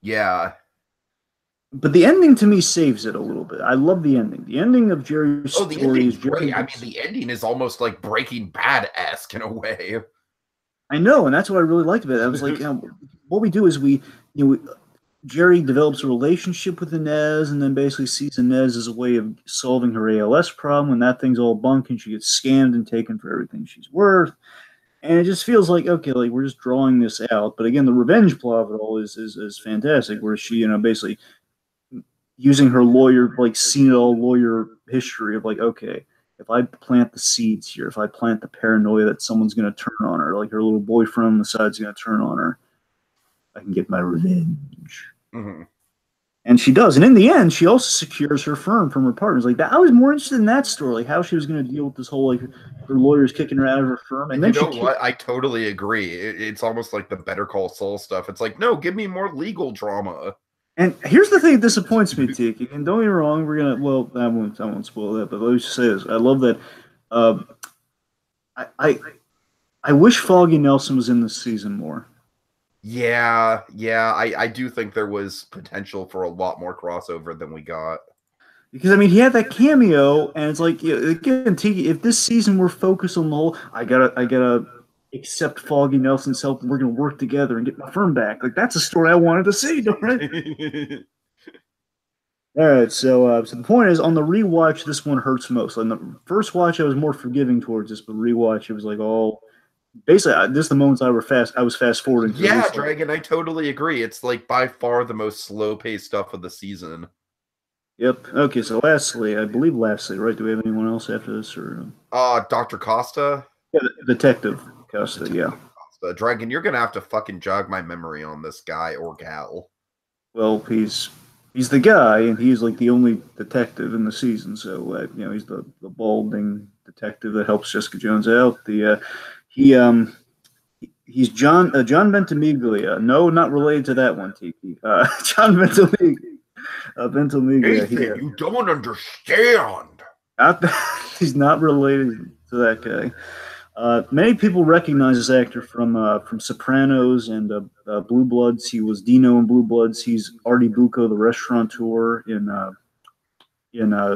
S1: Yeah.
S2: But the ending to me saves it a little bit. I love the ending. The ending of Jerry's story is
S1: great. I mean, the ending is almost like Breaking Bad-esque in a way.
S2: I know, and that's what I really liked about it. I was like, what we do is Jerry develops a relationship with Inez, and then basically sees Inez as a way of solving her ALS problem. And that thing's all bunk, and she gets scammed and taken for everything she's worth. And it just feels like okay, like we're just drawing this out. But again, the revenge plot of it all is fantastic, where she basically using her lawyer, like seen it all lawyer history of like, okay, if I plant the seeds here, if I plant the paranoia that someone's going to turn on her, like her little boyfriend on the side's going to turn on her, I can get my revenge.
S1: Mm-hmm.
S2: And she does. And in the end, she also secures her firm from her partners. Like that, I was more interested in that story, like how she was going to deal with this whole, like her lawyers kicking her out of her firm. And then
S1: what? I totally agree. It's almost like the Better Call Saul stuff. It's like, no, give me more legal drama.
S2: And here's the thing that disappoints me, Tiki. And don't get me wrong, we're gonna. Well, I won't spoil that. But let me just say this: I love that. I wish Foggy Nelson was in this season more.
S1: Yeah. I do think there was potential for a lot more crossover than we got.
S2: Because I mean, he had that cameo, and it's like again, Tiki. If this season were focused on the whole, I gotta accept Foggy Nelson's help, and we're going to work together and get my firm back. Like, that's a story I wanted to see, don't I? All right, so the point is, on the rewatch, this one hurts most. On the first watch, I was more forgiving towards this, but rewatch, it was like all... Basically, this is the moments I was fast-forwarding.
S1: Yeah, Dragon, I totally agree. It's, like, by far the most slow-paced stuff of the season.
S2: Yep. Okay, so lastly, right? Do we have anyone else after this? Or
S1: Dr. Costa?
S2: Yeah, the detective. Costa, yeah.
S1: Dragon, you're gonna have to fucking jog my memory on this guy or gal.
S2: Well, he's the guy, and he's like the only detective in the season. So he's the balding detective that helps Jessica Jones out. He's John Ventimiglia. No, not related to that one, Tiki. John Ventimiglia.
S1: Nathan, you don't understand.
S2: He's not related to that guy. Many people recognize this actor from Sopranos and Blue Bloods. He was Dino in Blue Bloods. He's Artie Bucco, the restaurateur in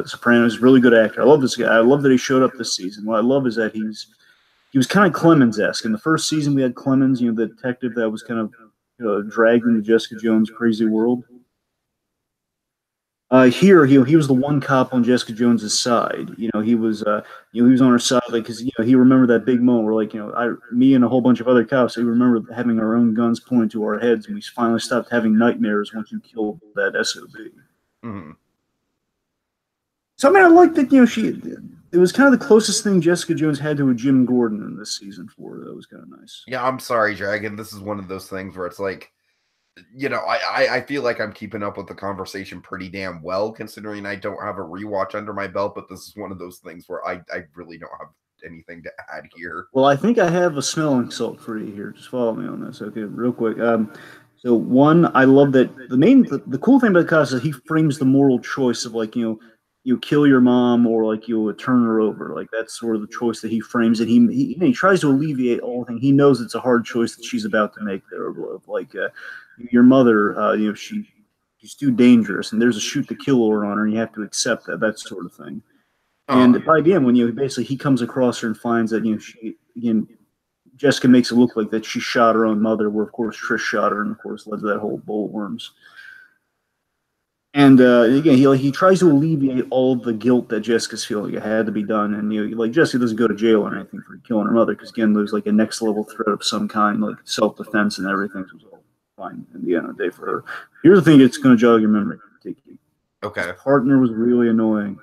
S2: Sopranos. Really good actor. I love this guy. I love that he showed up this season. What I love is that he was kind of Clemens-esque. In the first season, we had Clemens, the detective that was kind of dragged into Jessica Jones' crazy world. Here, he was the one cop on Jessica Jones's side. He was, he was on her side, like, because he remembered that big moment where, like, me and a whole bunch of other cops, we remember having our own guns pointed to our heads, and we finally stopped having nightmares once you killed that SOB.
S1: Mm-hmm.
S2: So I mean, I like that. It was kind of the closest thing Jessica Jones had to a Jim Gordon in this season for her. That was kind of nice.
S1: Yeah, I'm sorry, Dragon. This is one of those things where it's like, I feel like I'm keeping up with the conversation pretty damn well, considering I don't have a rewatch under my belt. But this is one of those things where I really don't have anything to add here.
S2: Well, I think I have a smelling salt for you here. Just follow me on this, okay? Real quick. So one, I love that the cool thing about Casa is he frames the moral choice of, like, you kill your mom, or like you turn her over. Like, that's sort of the choice that he frames, and he tries to alleviate all things. He knows it's a hard choice that she's about to make there. Like, your mother, she's too dangerous, and there's a shoot to kill order on her, and you have to accept that sort of thing. And by the end, when basically he comes across her and finds that she again, Jessica makes it look like that she shot her own mother, where of course Trish shot her, and of course led to that whole bowl of worms. And again, he tries to alleviate all of the guilt that Jessica's feeling. It had to be done, and like, Jessica doesn't go to jail or anything for killing her mother, because again, there's like a next level threat of some kind, like self defense and everything. So it was all fine in the end of the day for her. Here's the thing that's going to jog your memory, Tiki.
S1: Okay.
S2: His partner was really annoying.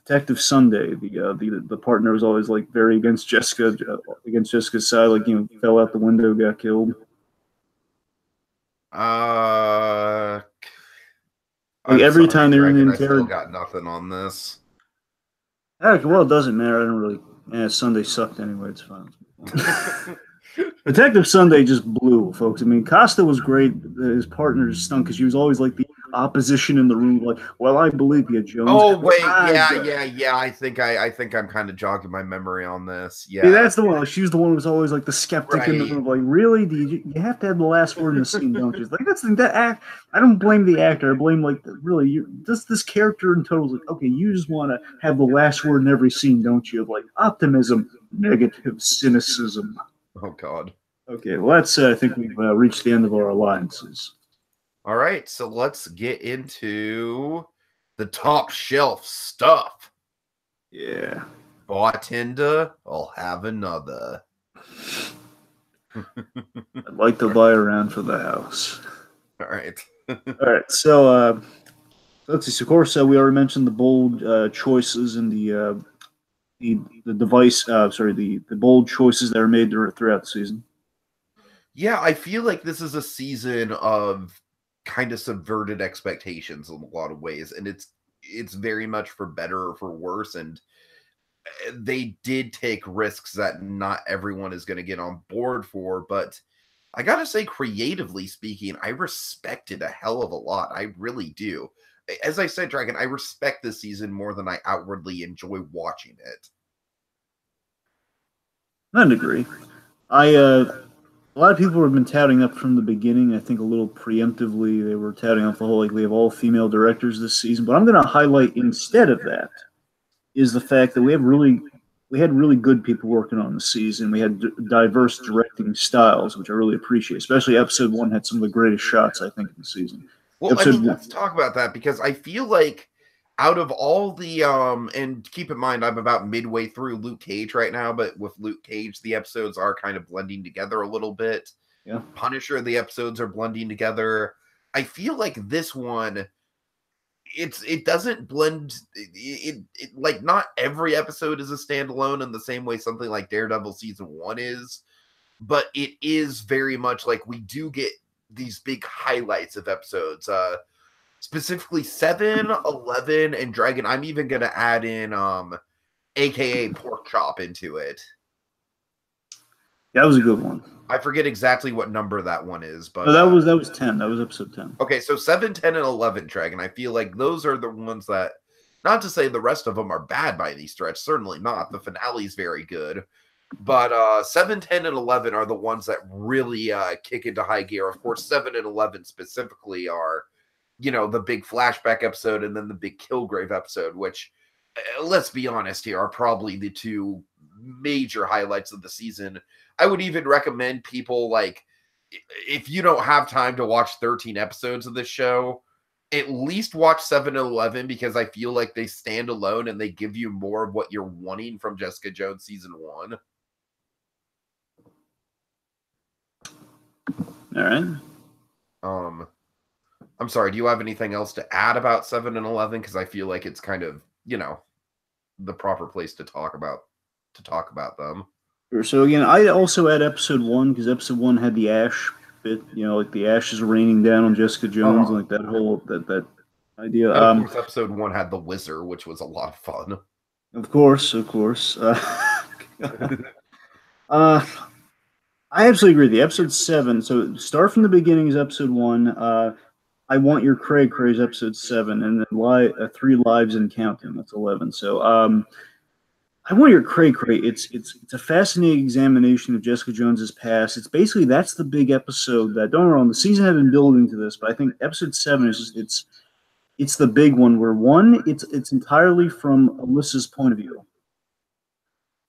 S2: Detective Sunday, the partner, was always like very against Jessica's side. Like, fell out the window, got killed. Like, every time they're in the
S1: interrogation, I still got nothing on this.
S2: Well, it doesn't matter. I don't really. Sunday sucked anyway. It's fine. Detective Sunday just blew, folks. I mean, Costa was great. His partner just stunk because she was always like the opposition in the room. Like, well, I believe you, Jones.
S1: Oh wait, yeah. I think I'm kind of jogging my memory on this. Yeah,
S2: that's the one. She was the one who was always like the skeptic in the room. Like, really? Do you have to have the last word in the scene, don't you? Like, that. I don't blame the actor. I blame, like, really, this character in total is like, okay, you just want to have the last word in every scene, don't you? Of, like, optimism, negative cynicism.
S1: Oh God.
S2: Okay, well, I think we've reached the end of our alliances.
S1: All right, so let's get into the top shelf stuff.
S2: Yeah.
S1: Bartender, I'll have another.
S2: I'd like to buy around for the house.
S1: All right.
S2: All right, so let's see. So, of course, we already mentioned the bold choices and the device. The bold choices that are made throughout the season.
S1: Yeah, I feel like this is a season of kind of subverted expectations in a lot of ways, and it's very much for better or for worse. And they did take risks that not everyone is going to get on board for, but I gotta say, creatively speaking, I respect it a hell of a lot. I really do. As I said, Dragon, I respect this season more than I outwardly enjoy watching it.
S2: I'd agree. A lot of people have been touting up from the beginning. I think a little preemptively they were touting up the whole, like, we have all female directors this season. But I'm going to highlight, instead of that, is the fact that we had really good people working on the season. We had diverse directing styles, which I really appreciate. Especially episode 1 had some of the greatest shots, I think, in the season.
S1: Well, let's talk about that, because I feel like out of all the and keep in mind, I'm about midway through Luke Cage right now, but with Luke Cage, the episodes are kind of blending together a little bit.
S2: Yeah.
S1: Punisher, the episodes are blending together. I feel like this one, it doesn't blend. It like, not every episode is a standalone in the same way something like Daredevil season 1 is, but it is very much like we do get these big highlights of episodes. Specifically 7, 11, and Dragon. I'm even going to add in AKA Pork Chop into it.
S2: That was a good one.
S1: I forget exactly what number that one is, but
S2: that was 10. That was episode 10.
S1: Okay, so 7, 10, and 11, Dragon. I feel like those are the ones that, not to say the rest of them are bad by any stretch, certainly not. The finale is very good. But 7, 10, and 11 are the ones that really kick into high gear. Of course, 7 and 11 specifically are, the big flashback episode and then the big Kilgrave episode, which, let's be honest here, are probably the two major highlights of the season. I would even recommend people, like, if you don't have time to watch 13 episodes of this show, at least watch 7 and 11 because I feel like they stand alone and they give you more of what you're wanting from Jessica Jones season 1.
S2: All right.
S1: I'm sorry, do you have anything else to add about 7 and 11? Because I feel like it's kind of, the proper place to talk about them.
S2: So again, I also add episode 1 because episode 1 had the ash bit, like the ashes raining down on Jessica Jones, and like that whole that idea.
S1: And of course, episode 1 had the wizard, which was a lot of fun.
S2: Of course. I absolutely agree. The episode 7. So start from the beginning is episode 1. I Want Your Cray Cray is episode 7, and then 3 Lives and Counting. That's 11. So I Want Your Cray Cray. It's a fascinating examination of Jessica Jones's past. It's basically that's the big episode that, don't get me wrong, the season had been building to this, but I think episode 7 is just, it's the big one where 1, it's entirely from Alyssa's point of view.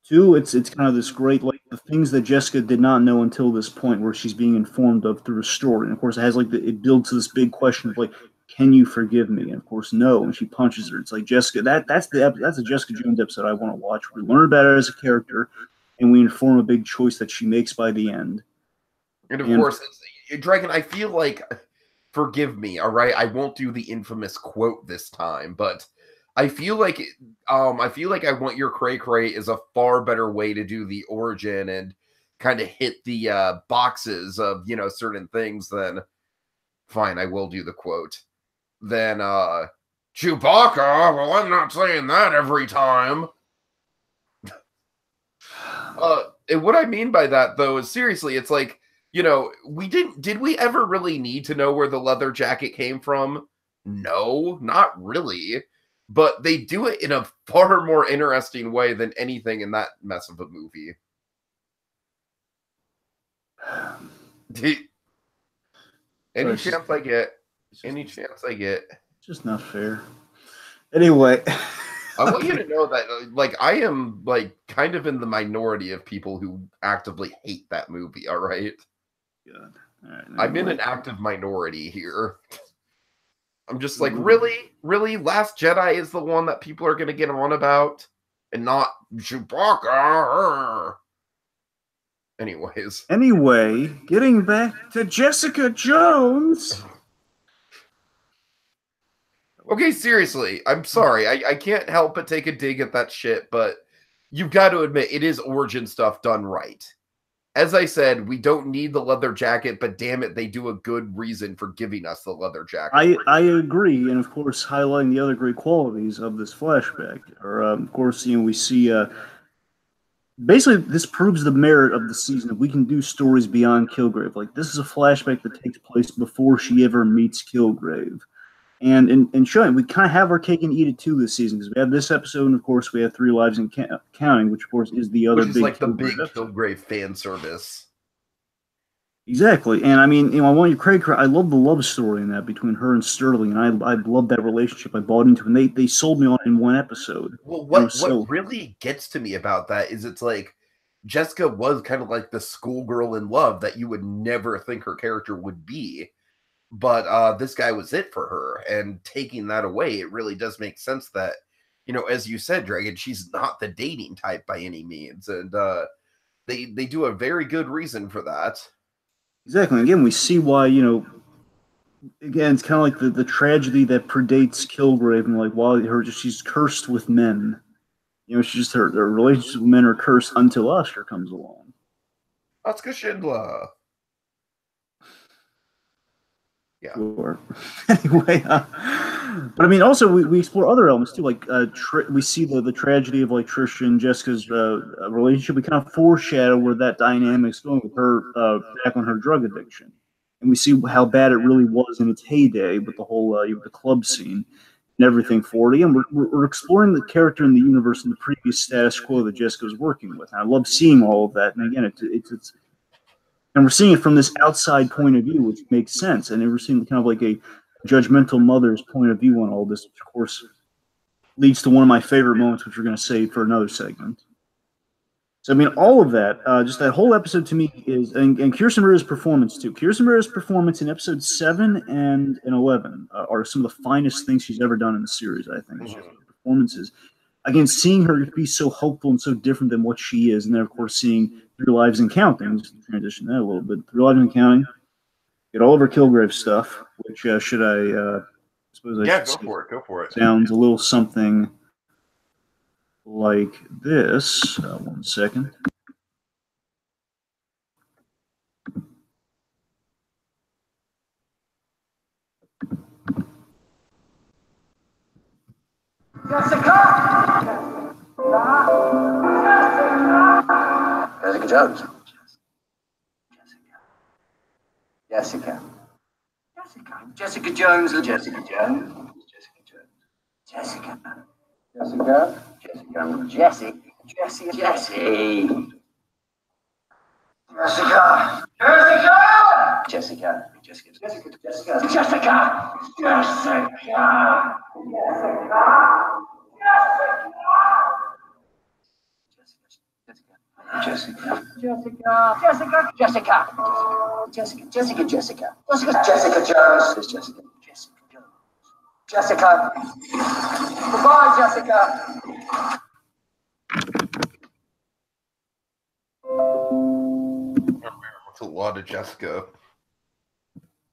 S2: 2, it's kind of this great, like, the things that Jessica did not know until this point where she's being informed of through a story. And of course it has it builds to this big question of like, can you forgive me? And of course, no. And she punches her. It's like Jessica. That's a Jessica Jones episode I want to watch. We learn about her as a character, and we inform a big choice that she makes by the end.
S1: And of course, Dragon. I feel like, forgive me, all right. I won't do the infamous quote this time, but I feel like, I Want Your Cray Cray is a far better way to do the origin and kind of hit the boxes of certain things than. Fine, I will do the quote. Then Chewbacca, well, I'm not saying that every time. And what I mean by that, though, is seriously, it's like, did we ever really need to know where the leather jacket came from? No, not really. But they do it in a far more interesting way than anything in that mess of a movie. Any chance I get.
S2: It's just not fair. Anyway.
S1: I want you to know that, like, I am, like, kind of in the minority of people who actively hate that movie, all right?
S2: Good. All right,
S1: I'm in an active minority here. I'm just like, really? Last Jedi is the one that people are going to get on about? And not Chewbacca? Anyways.
S2: Anyway, getting back to Jessica Jones.
S1: Okay, seriously, I'm sorry. I can't help but take a dig at that shit, but you've got to admit, it is origin stuff done right. As I said, we don't need the leather jacket, but damn it, they do a good reason for giving us the leather jacket.
S2: I agree, and of course, highlighting the other great qualities of this flashback. Or, of course, we see... basically, this proves the merit of the season. We can do stories beyond Kilgrave. Like, this is a flashback that takes place before she ever meets Kilgrave. And in showing, we kind of have our cake and eat it too this season, because we have this episode, and of course we have 3 Lives and Counting, which of course is the other big,
S1: like the big Kilgrave fan service.
S2: Exactly, and I mean, I Want Your Cray Cray. I love the love story in that between her and Sterling, and I love that relationship. I bought into, and they sold me on it in 1 episode.
S1: Well, what really gets to me about that is it's like Jessica was kind of like the schoolgirl in love that you would never think her character would be. But this guy was it for her, and taking that away, it really does make sense that, as you said, Dragon, she's not the dating type by any means, and they do a very good reason for that.
S2: Exactly. Again, we see why, again, it's kind of like the tragedy that predates Kilgrave, and like while she's cursed with men. She's just her relationships with men are cursed until Oscar comes along.
S1: Oscar Schindler. Yeah.
S2: Sure. Anyway, but I mean, also we explore other elements too. Like we see the tragedy of like Trisha and Jessica's relationship. We kind of foreshadow where that dynamic's going with her back on her drug addiction, and we see how bad it really was in its heyday with the whole the club scene and everything for it. And we're exploring the character in the universe in the previous status quo that Jessica was working with. And I love seeing all of that. And again, it's and we're seeing it from this outside point of view, which makes sense. And we're seeing kind of like a judgmental mother's point of view on all this, which, of course, leads to one of my favorite moments, which we're going to save for another segment. So I mean, all of that, just that whole episode to me is, and Kirsten Murray's performance too. Kirsten Murray's performance in episode 7 and in 11 are some of the finest things she's ever done in the series. I think it's just performances. Again, seeing her be so hopeful and so different than what she is, and then of course seeing Three Lives and Counting, just to transition that a little bit. Three Lives and Counting, get all of her Kilgrave stuff. Which should I suppose I should
S1: go
S2: say,
S1: for it. Go for it.
S2: sounds a little something like this. One second.
S3: Jessica Jones. Jessica. Jessica Jones. Jessica Jones. Jessica. Jessica. Jessica. Jessica. Jesse. Jesse. Jessica. Jessica. Jessica. Jessica. Jessica. Jessica. Jessica. Jessica. Jessica. Jessica. Jessica. Jessica. Jessica. Jessica. Jessica. Jessica. Jessica Jones. Jessica. Jessica Jones. Jessica. Goodbye, Jessica.
S1: It's a lot of Jessica.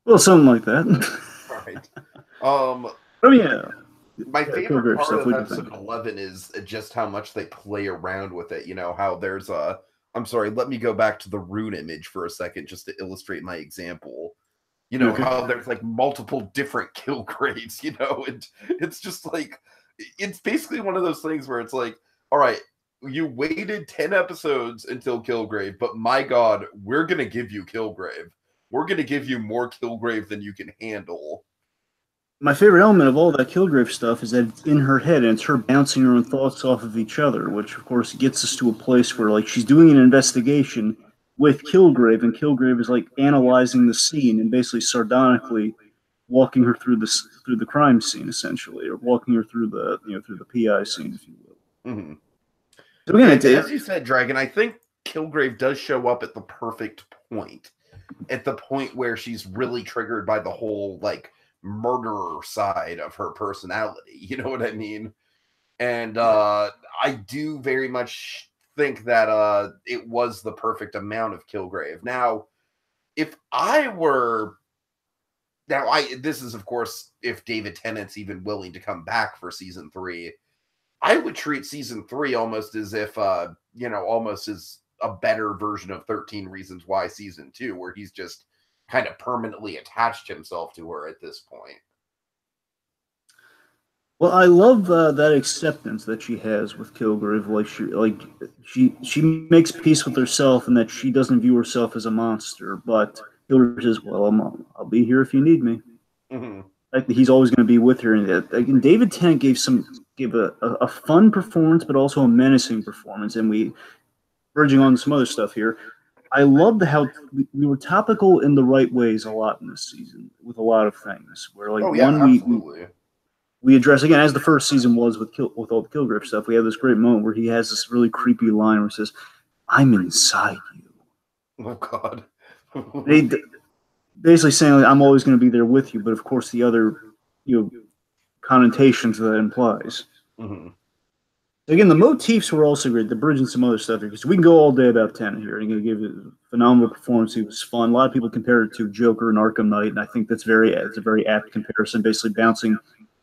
S2: Well, something like that.
S1: Right.
S2: Oh yeah.
S1: My favorite part
S2: stuff,
S1: of episode 11 is just how much they play around with it. You know, how there's a... I'm sorry, let me go back to the rune image for a second just to illustrate my example. You know, how there's like multiple different Kilgraves, you know, and it's just like... It's basically one of those things where it's like, all right, you waited 10 episodes until Kilgrave, but my God, we're going to give you Kilgrave. We're going to give you more Kilgrave than you can handle.
S2: My favorite element of all that Kilgrave stuff is that it's in her head and it's her bouncing her own thoughts off of each other, which of course gets us to a place where like she's doing an investigation with Kilgrave, and Kilgrave is like analyzing the scene and basically sardonically walking her through the crime scene essentially, or walking her through the through the PI scene, if you will.
S1: Mm-hmm.
S2: So again,
S1: as you said, Dragon, I think Kilgrave does show up at the perfect point, at the point where she's really triggered by the whole like murderer side of her personality, you know what I mean? And I do very much think that it was the perfect amount of Kilgrave. Now, if I were... Now, this is, of course, if David Tennant's even willing to come back for season 3, I would treat season 3 almost as if, almost as a better version of 13 Reasons Why season 2, where he's just kind of permanently attached himself to her at this point.
S2: Well, I love that acceptance that she has with Kilgrave. She makes peace with herself, and that she doesn't view herself as a monster. But Kilgrave says, "Well, I'll be here if you need me."
S1: Mm-hmm.
S2: Like he's always going to be with her. And David Tennant gave a fun performance, but also a menacing performance. And we, verging on some other stuff here, I loved how we were topical in the right ways a lot in this season with a lot of things. Where we address, again, as the first season was with all the Kilgrave stuff, we have this great moment where he has this really creepy line where he says, "I'm inside you."
S1: Oh God.
S2: Basically saying like, I'm always going to be there with you, but of course the other connotations that implies.
S1: Mm-hmm.
S2: Again, the motifs were also great. The bridge and some other stuff here, because we can go all day about Tennant here. I'm going to give it a phenomenal performance. He was fun. A lot of people compare it to Joker and Arkham Knight, and I think it's a very apt comparison. Basically, bouncing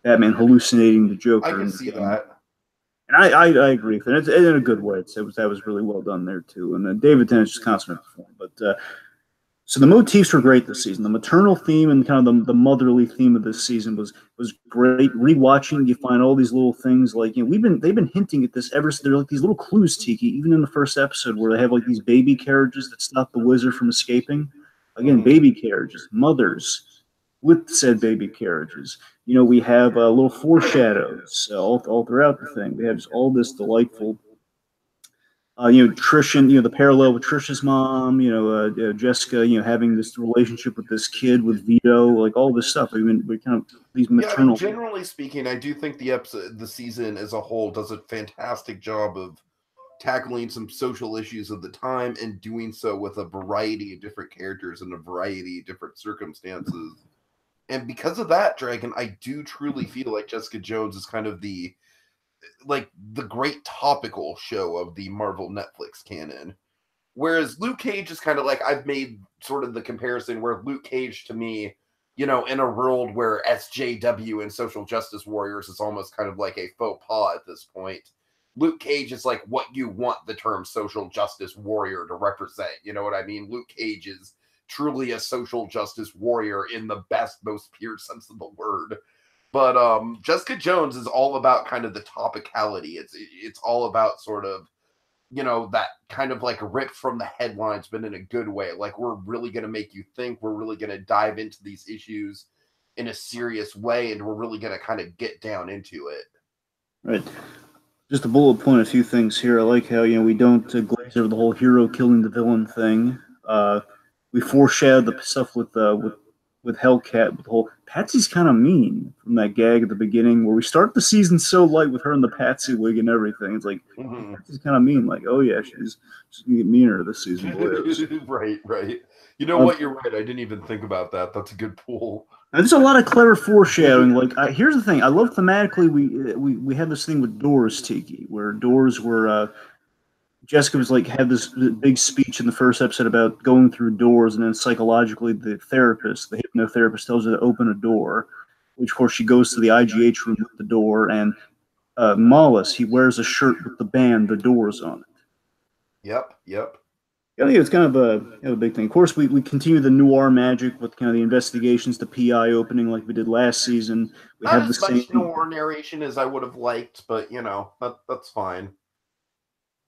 S2: Batman, hallucinating the Joker.
S1: I can see that,
S2: and I agree with it. It's in a good way. That was really well done there too. And then David Tennant's just consummate performance. But so the motifs were great this season. The maternal theme and kind of the motherly theme of this season was great. Rewatching, you find all these little things like they've been hinting at this ever since. They're like these little clues, Tiki, even in the first episode where they have like these baby carriages that stop the wizard from escaping. Again, baby carriages, mothers with said baby carriages. We have little foreshadows all throughout the thing. We have just all this delightful. Trish the parallel with Trish's mom, Jessica, having this relationship with this kid, with Vito, like all this stuff. We kind of these maternal.
S1: Generally speaking, I do think the season as a whole does a fantastic job of tackling some social issues of the time and doing so with a variety of different characters and a variety of different circumstances. And because of that, Dragon, I do truly feel like Jessica Jones is kind of the great topical show of the Marvel Netflix canon. Whereas Luke Cage is kind of like, I've made sort of the comparison where Luke Cage to me, in a world where SJW and social justice warriors is almost kind of like a faux pas at this point. Luke Cage is like what you want the term social justice warrior to represent. You know what I mean? Luke Cage is truly a social justice warrior in the best, most pure sense of the word. But Jessica Jones is all about kind of the topicality. It's all about sort of, that kind of like ripped from the headlines, but in a good way. Like, we're really going to make you think. We're really going to dive into these issues in a serious way, and we're really going to kind of get down into it.
S2: Right. Just a bullet point, a few things here. I like how, we don't glaze over the whole hero killing the villain thing. We foreshadowed the stuff with Hellcat, with the whole Patsy's kind of mean from that gag at the beginning where we start the season so light with her in the Patsy wig and everything. It's like, Patsy's kind of mean. Like, oh yeah, she's going to get meaner this season.
S1: Right. You know what? You're right. I didn't even think about that. That's a good pull.
S2: There's a lot of clever foreshadowing. Like, here's the thing. I love thematically. We had this thing with Doors, Tiki, where Doors were. Jessica was like had this big speech in the first episode about going through doors, and then psychologically the hypnotherapist tells her to open a door, which of course she goes to the IGH room with the door, and Mollis, he wears a shirt with the band The Doors on it.
S1: Yep.
S2: I think it's kind of a big thing. Of course, we continue the noir magic with kind of the investigations, the PI opening like we did last season. We
S1: Not
S2: have
S1: as
S2: the
S1: much
S2: same
S1: noir narration as I would have liked, but that's fine.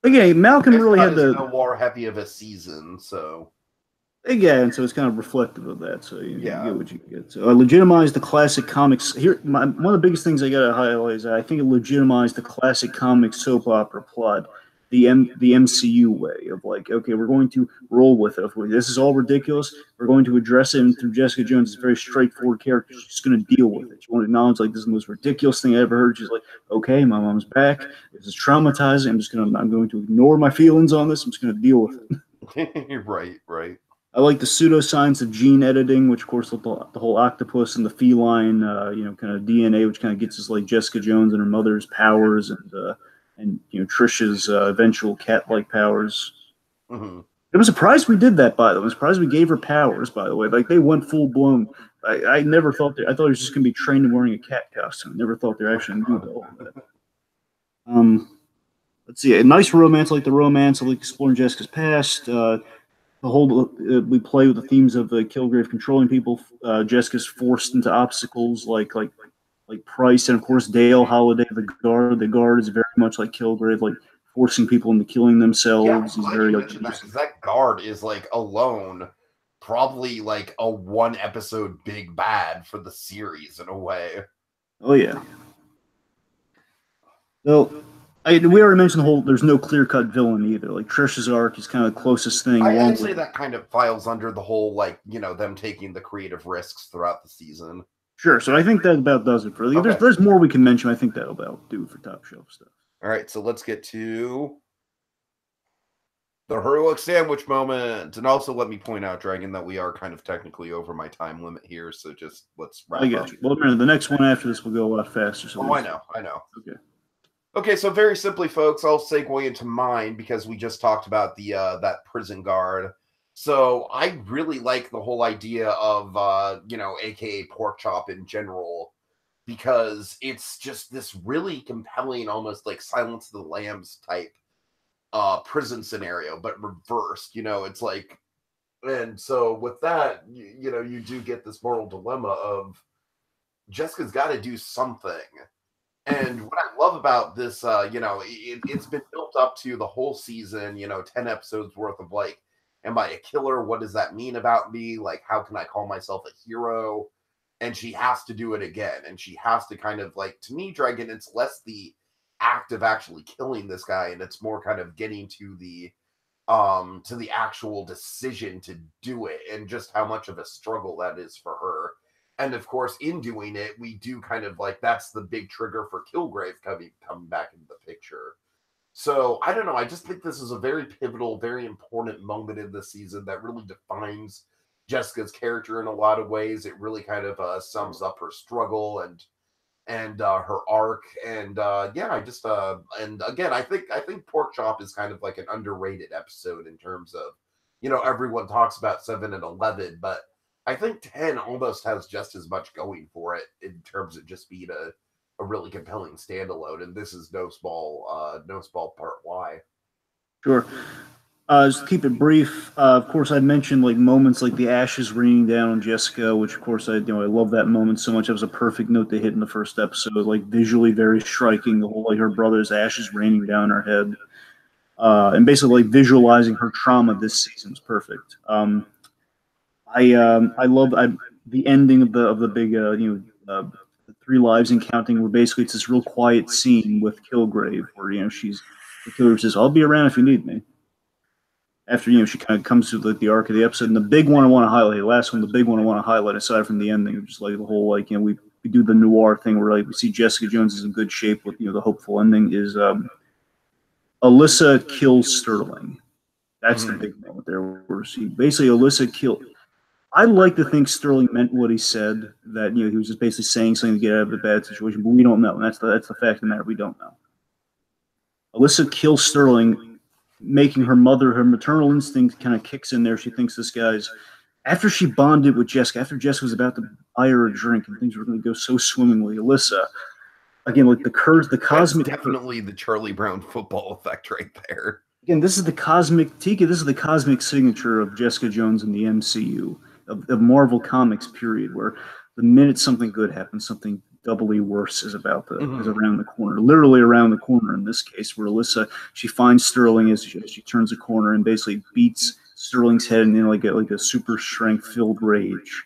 S2: Again, Malcolm
S1: it's
S2: really
S1: not
S2: had
S1: as
S2: the
S1: noir heavy of a season, so
S2: again, so it's kind of reflective of that. So you get what you get. So I legitimized the classic comics. Here, one of the biggest things I got to highlight is that I think it legitimized the classic comic soap opera plot, the MCU way of like, okay, we're going to roll with it. This is all ridiculous. We're going to address it. And through Jessica Jones, it's a very straightforward character. She's just going to deal with it. She won't acknowledge like this is the most ridiculous thing I ever heard. She's like, okay, my mom's back. This is traumatizing. I'm going to ignore my feelings on this. I'm just going to deal with
S1: it. Right.
S2: I like the pseudoscience of gene editing, which of course the whole octopus and the feline, kind of DNA, which kind of gets us like Jessica Jones and her mother's powers, and Trisha's eventual cat-like powers.
S1: Mm-hmm.
S2: It was surprised we did that, by the way. I was surprised we gave her powers, by the way. Like, they went full-blown. I never thought I thought it was just going to be trained in wearing a cat costume. I never thought they were actually going to do all of that. Let's see. A nice romance, like the romance of like exploring Jessica's past. We play with the themes of Kilgrave controlling people. Jessica's forced into obstacles like Price, and of course Dale Holiday, the guard. The guard is very much like Kilgrave, like forcing people into killing themselves.
S1: He's very like that guard is like alone, probably like a 1 episode big bad for the series in a way.
S2: Oh yeah. So we already mentioned the whole. There's no clear-cut villain either. Like Trisha's arc is kind of the closest thing.
S1: I'd say that kind of files under the whole them taking the creative risks throughout the season.
S2: Sure. So I think that about does it for. There's more we can mention. I think that'll about do for top shelf stuff.
S1: All right, so let's get to the heroic sandwich moment, and also let me point out, Dragon, that we are kind of technically over my time limit here. So just let's wrap up.
S2: You. Well, remember, the next one after this will go a lot faster. So
S1: I know. Okay, so very simply, folks, I'll segue into mine because we just talked about the that prison guard. So I really like the whole idea of AKA pork chop in general, because it's just this really compelling, almost like Silence of the Lambs type prison scenario, but reversed. It's like, and so with that, you do get this moral dilemma of Jessica's got to do something. And what I love about this, it's been built up to the whole season, 10 episodes worth of like, am I a killer? What does that mean about me? Like, how can I call myself a hero? And she has to do it again. And she has to kind of like, to me, Dragon, it's less the act of actually killing this guy, and it's more kind of getting to the actual decision to do it, and just how much of a struggle that is for her. And of course, in doing it, we do kind of like, that's the big trigger for Kilgrave coming back into the picture. So I don't know. I just think this is a very pivotal, very important moment in the season that really defines Jessica's character in a lot of ways. It really kind of sums up her struggle and her arc. And yeah, I just and again, I think Pork Chop is kind of like an underrated episode in terms of, you know, everyone talks about 7 and 11, but I think 10 almost has just as much going for it in terms of just being a really compelling standalone, and this is no small part why.
S2: Sure. Just to keep it brief, of course, I mentioned like moments like the ashes raining down on Jessica, which of course I love that moment so much. That was a perfect note to hit in the first episode, like visually very striking. The whole like her brother's ashes raining down her head, and basically like visualizing her trauma this season is perfect. I love the ending of the big the 3 lives and counting, where basically it's this real quiet scene with Kilgrave, where the killer says, "I'll be around if you need me." After she kind of comes to the arc of the episode, and the big one I want to highlight, the last one, the big one I want to highlight, aside from the ending, just like the whole we do the noir thing where like we see Jessica Jones is in good shape with the hopeful ending, is Alyssa kills Sterling. That's the big moment there, where she basically Alyssa killed. I like to think Sterling meant what he said, that he was just basically saying something to get out of a bad situation, but we don't know. And that's the fact of the matter. We don't know. Alyssa kills Sterling, making her maternal instinct kind of kicks in there. She thinks this guy's, after she bonded with Jessica, after Jessica was about to buy her a drink and things were going to go so swimmingly, Alyssa, again, like the cosmic.
S1: That's definitely the Charlie Brown football effect right there.
S2: Again, this is the cosmic signature of Jessica Jones in the MCU, of Marvel Comics, period, where the minute something good happens, something doubly worse is around the corner, literally around the corner in this case, where Alyssa, she finds Sterling as she turns a corner and basically beats Sterling's head in like a super strength filled rage,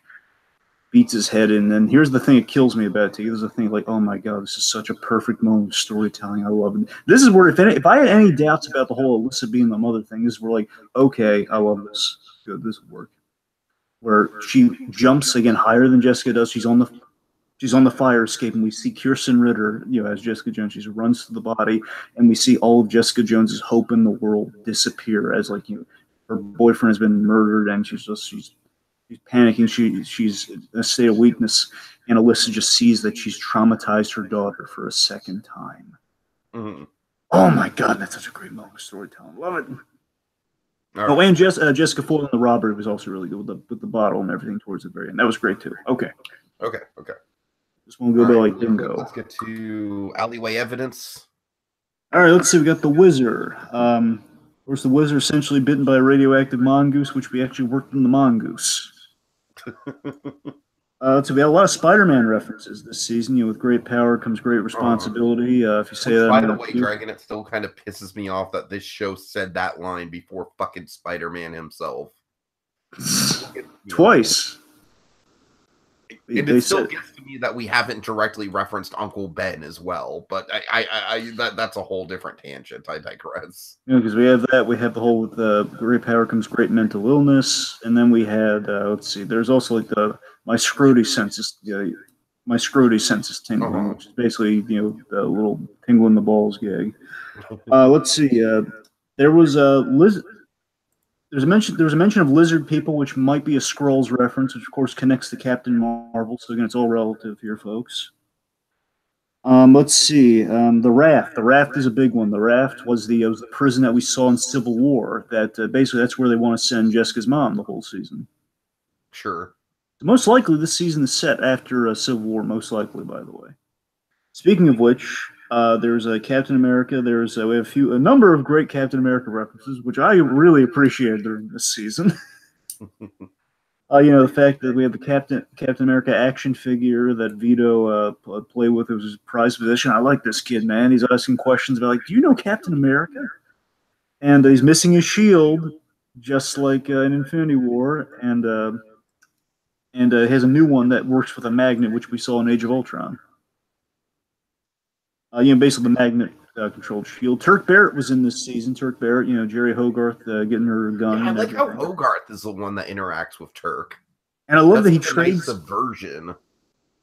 S2: beats his head in. And here's the thing that kills me about it. Here's the thing, like, oh my god, this is such a perfect moment of storytelling. I love it. This is where if I had any doubts about the whole Alyssa being the mother thing, this is where like, okay, I love this. Good, this will work. Where she jumps again higher than Jessica does. She's on the fire escape, and we see Kirsten Ritter, as Jessica Jones. She runs to the body, and we see all of Jessica Jones's hope in the world disappear as her boyfriend has been murdered, and she's panicking. She's in a state of weakness, and Alyssa just sees that she's traumatized her daughter for a second time.
S1: Mm-hmm.
S2: Oh my god, that's such a great moment of storytelling. Love it. Oh, and Jessica foiling the robbery was also really good with the bottle and everything towards the very end. That was great too. Okay. Just want to go like bingo.
S1: Let's get to alleyway evidence.
S2: All right, let's see. We got the wizard. Of course, the wizard essentially bitten by a radioactive mongoose, which we actually worked in the mongoose. So we had a lot of Spider-Man references this season. With great power comes great responsibility. If you say that,
S1: by the way, Dragon, it still kind of pisses me off that this show said that line before fucking Spider-Man himself.
S2: Twice.
S1: It still gets to me that we haven't directly referenced Uncle Ben as well, but that's a whole different tangent. I digress.
S2: Because we have that. We have the whole with great power comes great mental illness, and then we had let's see. There's also like my scroty senses tingling, which is basically the little tingle in the balls gag. Let's see. There was a lizard. There was a mention of lizard people, which might be a Skrulls reference, which of course connects to Captain Marvel. So again, it's all relative here, folks. Let's see. The Raft. The Raft is a big one. The Raft was the prison that we saw in Civil War. That basically that's where they want to send Jessica's mom the whole season.
S1: Sure.
S2: Most likely, this season is set after Civil War. Most likely, by the way. Speaking of which, there's Captain America. We have a number of great Captain America references, which I really appreciated during this season. The fact that we have the Captain America action figure that Vito played with. It was his prized possession. I like this kid, man. He's asking questions about do you know Captain America? And he's missing his shield, just like in Infinity War, and has a new one that works with a magnet, which we saw in Age of Ultron. Basically the magnet-controlled shield. Turk Barrett was in this season. Turk Barrett, Jerry Hogarth getting her gun.
S1: Yeah, I like how Hogarth is the one that interacts with Turk.
S2: And I love that he trades
S1: subversion.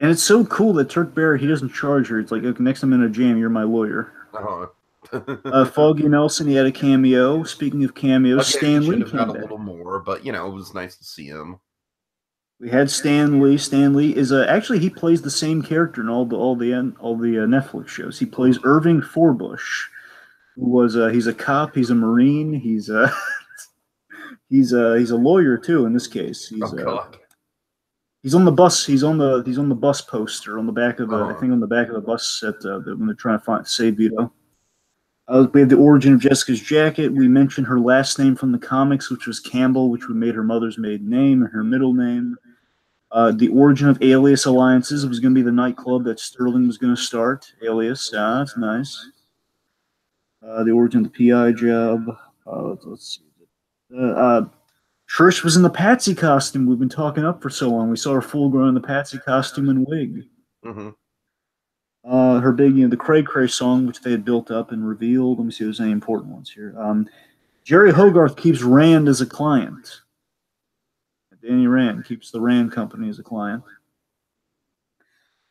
S2: And it's so cool that Turk Barrett, he doesn't charge her. It's like, okay, next time I'm in a jam, you're my lawyer. Foggy Nelson, he had a cameo. Speaking of cameos,
S1: Again,
S2: Stan
S1: he
S2: Lee
S1: should have
S2: came
S1: had a
S2: back.
S1: little more, but you know, it was nice to see him.
S2: We had Stan Lee. Stan Lee is actually he plays the same character in all the Netflix shows. He plays Irving Forbush, who was he's a cop, he's a Marine, he's he's a lawyer too. In this case,
S1: Oh God.
S2: he's on the bus. He's on the bus poster on the back of the I
S1: Uh-huh.
S2: think on the back of the bus at when they're trying to save Vito. We have the origin of Jessica's jacket. We mentioned her last name from the comics, which was Campbell, which would made her mother's maiden name and her middle name. The origin of Alias Alliances was going to be the nightclub that Sterling was going to start. Alias, that's nice. The origin of the PI job. Let's see. Trish was in the Patsy costume we've been talking up for so long. We saw her full grown in the Patsy costume and wig.
S1: Mm-hmm.
S2: Her big, the Cray Cray song, which they had built up and revealed. Let me see if there's any important ones here. Jerry Hogarth keeps Rand as a client. Danny Rand keeps the Rand Company as a client.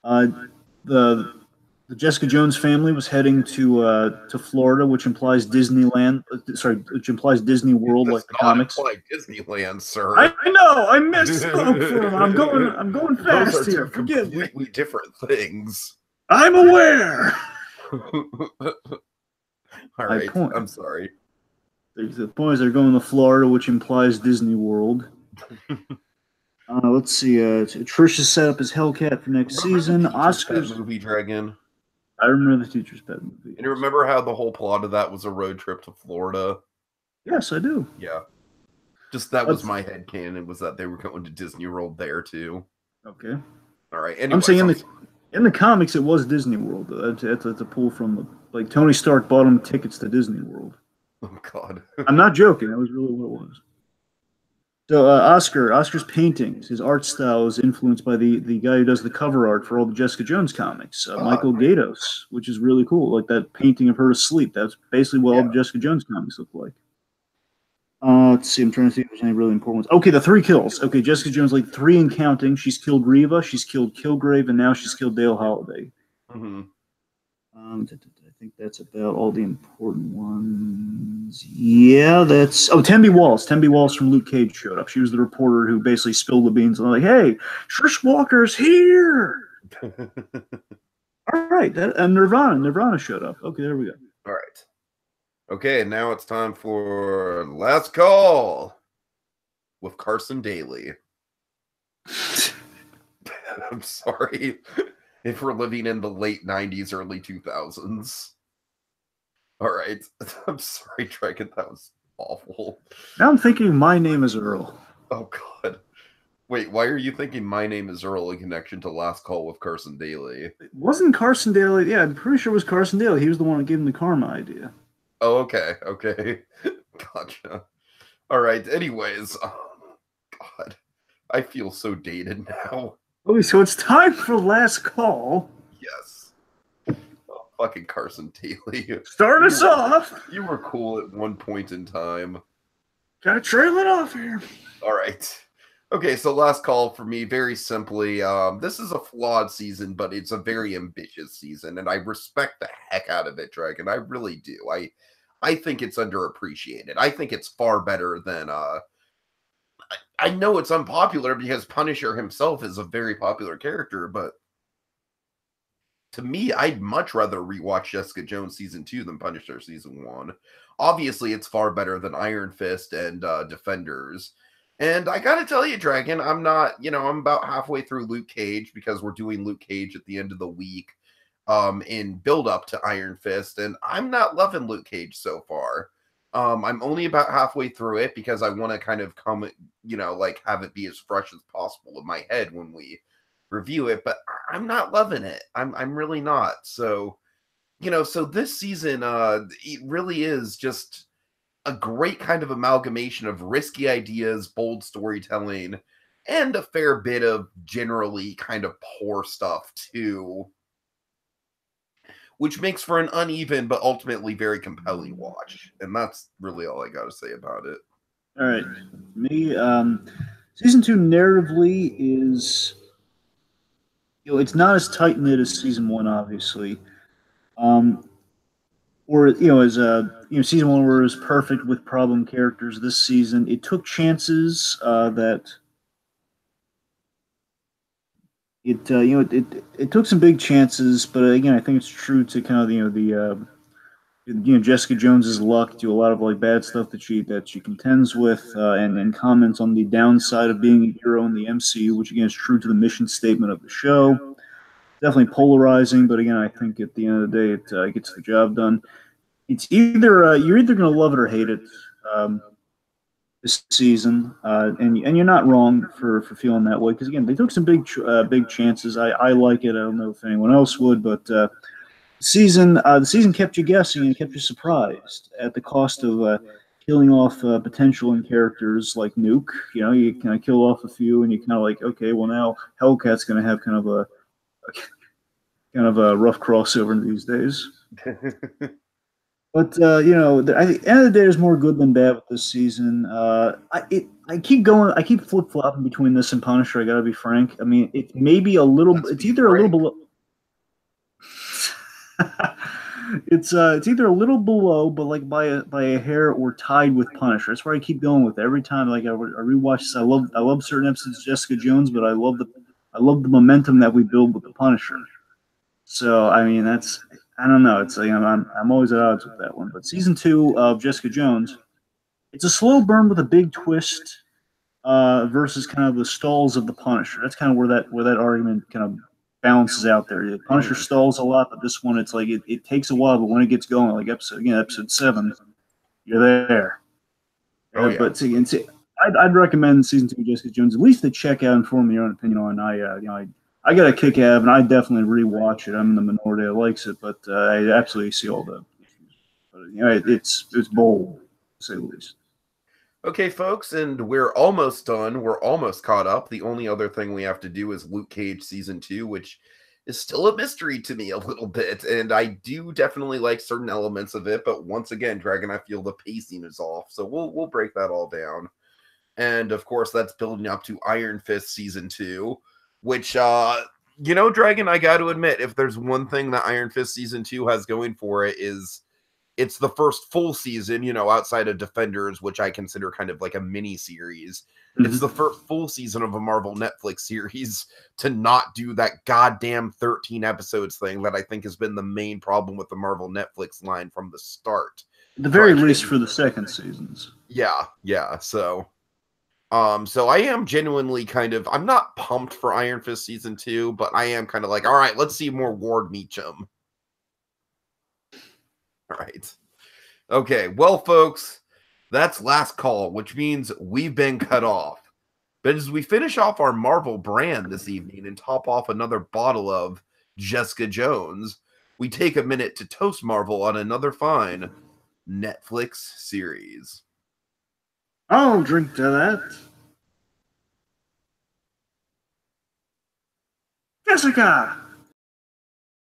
S2: The Jessica Jones family was heading to Florida, which implies Disneyland. Which implies Disney World, like the comics.
S1: Like Disneyland, sir.
S2: I know. I misspoke for him. I'm going fast
S1: Those are
S2: here.
S1: two
S2: Forgive me.
S1: completely different things.
S2: I'm aware.
S1: All right, I'm sorry.
S2: The point is they're going to Florida, which implies Disney World. Let's see. Trish is set up as Hellcat for next season. Oscars
S1: movie Dragon.
S2: I remember the Teacher's Pet movie.
S1: And you remember how the whole plot of that was a road trip to Florida?
S2: Yes, I do.
S1: Yeah. Just that was my headcanon, was that they were going to Disney World there too.
S2: Okay.
S1: All right.
S2: Anyways, I'm saying in the comics it was Disney World. That's a pull from like Tony Stark bought him tickets to Disney World.
S1: Oh God.
S2: I'm not joking. That was really what it was. So Oscar's paintings, his art style is influenced by the guy who does the cover art for all the Jessica Jones comics, Michael Gaydos, which is really cool. Like that painting of her asleep. That's basically what all the Jessica Jones comics look like. Let's see. I'm trying to see if there's any really important ones. Okay, the 3 kills. Okay, Jessica Jones, like 3 and counting. She's killed Reva, she's killed Kilgrave, and now she's killed Dale Holiday.
S1: Mm-hmm.
S2: I think that's about all the important ones. Yeah, that's... Oh, Tembi Walls. Tembi Walls from Luke Cage showed up. She was the reporter who basically spilled the beans and like, hey, Trish Walker's here! All right, and Nirvana showed up. Okay, there we go.
S1: All right. Okay, now it's time for Last Call with Carson Daly. I'm sorry if we're living in the late 90s, early 2000s. All right. I'm sorry, Dragon. That was awful.
S2: Now I'm thinking My Name is Earl.
S1: Oh, God. Wait, why are you thinking My Name is Earl in connection to Last Call with Carson Daly?
S2: It wasn't Carson Daly. Yeah, I'm pretty sure it was Carson Daly. He was the one that gave him the karma idea.
S1: Oh, okay. Gotcha. All right. Anyways, God, I feel so dated now.
S2: Okay, so it's time for Last Call.
S1: Yes. Oh, fucking Carson Daly.
S2: Start us off.
S1: You were cool at one point in time.
S2: Gotta trail it off here.
S1: All right. Okay, so Last Call for me, very simply, this is a flawed season, but it's a very ambitious season, and I respect the heck out of it, Dragon. I really do. I think it's underappreciated. I think it's far better than I know it's unpopular because Punisher himself is a very popular character, but to me, I'd much rather rewatch Jessica Jones season 2 than Punisher season 1. Obviously, it's far better than Iron Fist and Defenders. And I gotta tell you, Dragon, I'm not, I'm about halfway through Luke Cage because we're doing Luke Cage at the end of the week in build up to Iron Fist, and I'm not loving Luke Cage so far. I'm only about halfway through it because I want to kind of come, like have it be as fresh as possible in my head when we review it, but I'm not loving it. I'm really not. So, so this season, it really is just a great kind of amalgamation of risky ideas, bold storytelling, and a fair bit of generally kind of poor stuff too, which makes for an uneven but ultimately very compelling watch. And that's really all I got to say about it.
S2: All right. Me, season 2 narratively is, it's not as tight-knit as season 1, obviously. or as season 1 was perfect with problem characters. This season, it took chances that it took some big chances, but again, I think it's true to kind of Jessica Jones's luck to a lot of like bad stuff that she contends with, and comments on the downside of being a hero in the MCU, which again is true to the mission statement of the show. Definitely polarizing, but again, I think at the end of the day, it gets the job done. It's either you're either going to love it or hate it this season, and you're not wrong for feeling that way, because again, they took some big chances. I like it. I don't know if anyone else would, but the season kept you guessing and kept you surprised at the cost of killing off potential and characters like Nuke. You kind of kill off a few, and you kind of like, okay, well now Hellcat's going to have kind of a rough crossover these days. But at the end of the day, there's more good than bad with this season. I keep going. I keep flip flopping between this and Punisher. I gotta be frank. I mean, it may be a little. It's either a little below. It's either a little below, but like by a hair, or tied with Punisher. That's where I keep going with it. Every time. Like I rewatch this. I love certain episodes of Jessica Jones, but I love the momentum that we build with the Punisher. So I mean, I don't know. It's like I'm always at odds with that one. But season 2 of Jessica Jones, it's a slow burn with a big twist versus kind of the stalls of the Punisher. That's kind of where that argument kind of balances out there. The Punisher stalls a lot, but this one, it's like it takes a while, but when it gets going, like episode 7, you're there.
S1: Oh, yeah.
S2: But I'd recommend season 2 of Jessica Jones at least to check out and form your own opinion on. I got a kick out of it, and I definitely rewatch it. I'm in the minority that likes it, but I absolutely see all the issues. But it's bold, to say the least.
S1: Okay, folks, and we're almost done. We're almost caught up. The only other thing we have to do is Luke Cage season 2, which is still a mystery to me a little bit, and I do definitely like certain elements of it. But once again, Dragon, I feel the pacing is off, so we'll break that all down. And of course, that's building up to Iron Fist season 2. Which, Dragon, I got to admit, if there's one thing that Iron Fist Season 2 has going for it, is it's the first full season, outside of Defenders, which I consider kind of like a mini-series. Mm-hmm. It's the first full season of a Marvel Netflix series to not do that goddamn 13 episodes thing that I think has been the main problem with the Marvel Netflix line from the start.
S2: At the very least for the second seasons.
S1: Yeah, so... So I am genuinely I'm not pumped for Iron Fist season 2, but I am kind of like, all right, let's see more Ward Meacham. All right. Okay, well, folks, that's last call, which means we've been cut off. But as we finish off our Marvel brand this evening and top off another bottle of Jessica Jones, we take a minute to toast Marvel on another fine Netflix series.
S2: I'll drink to that. Jessica!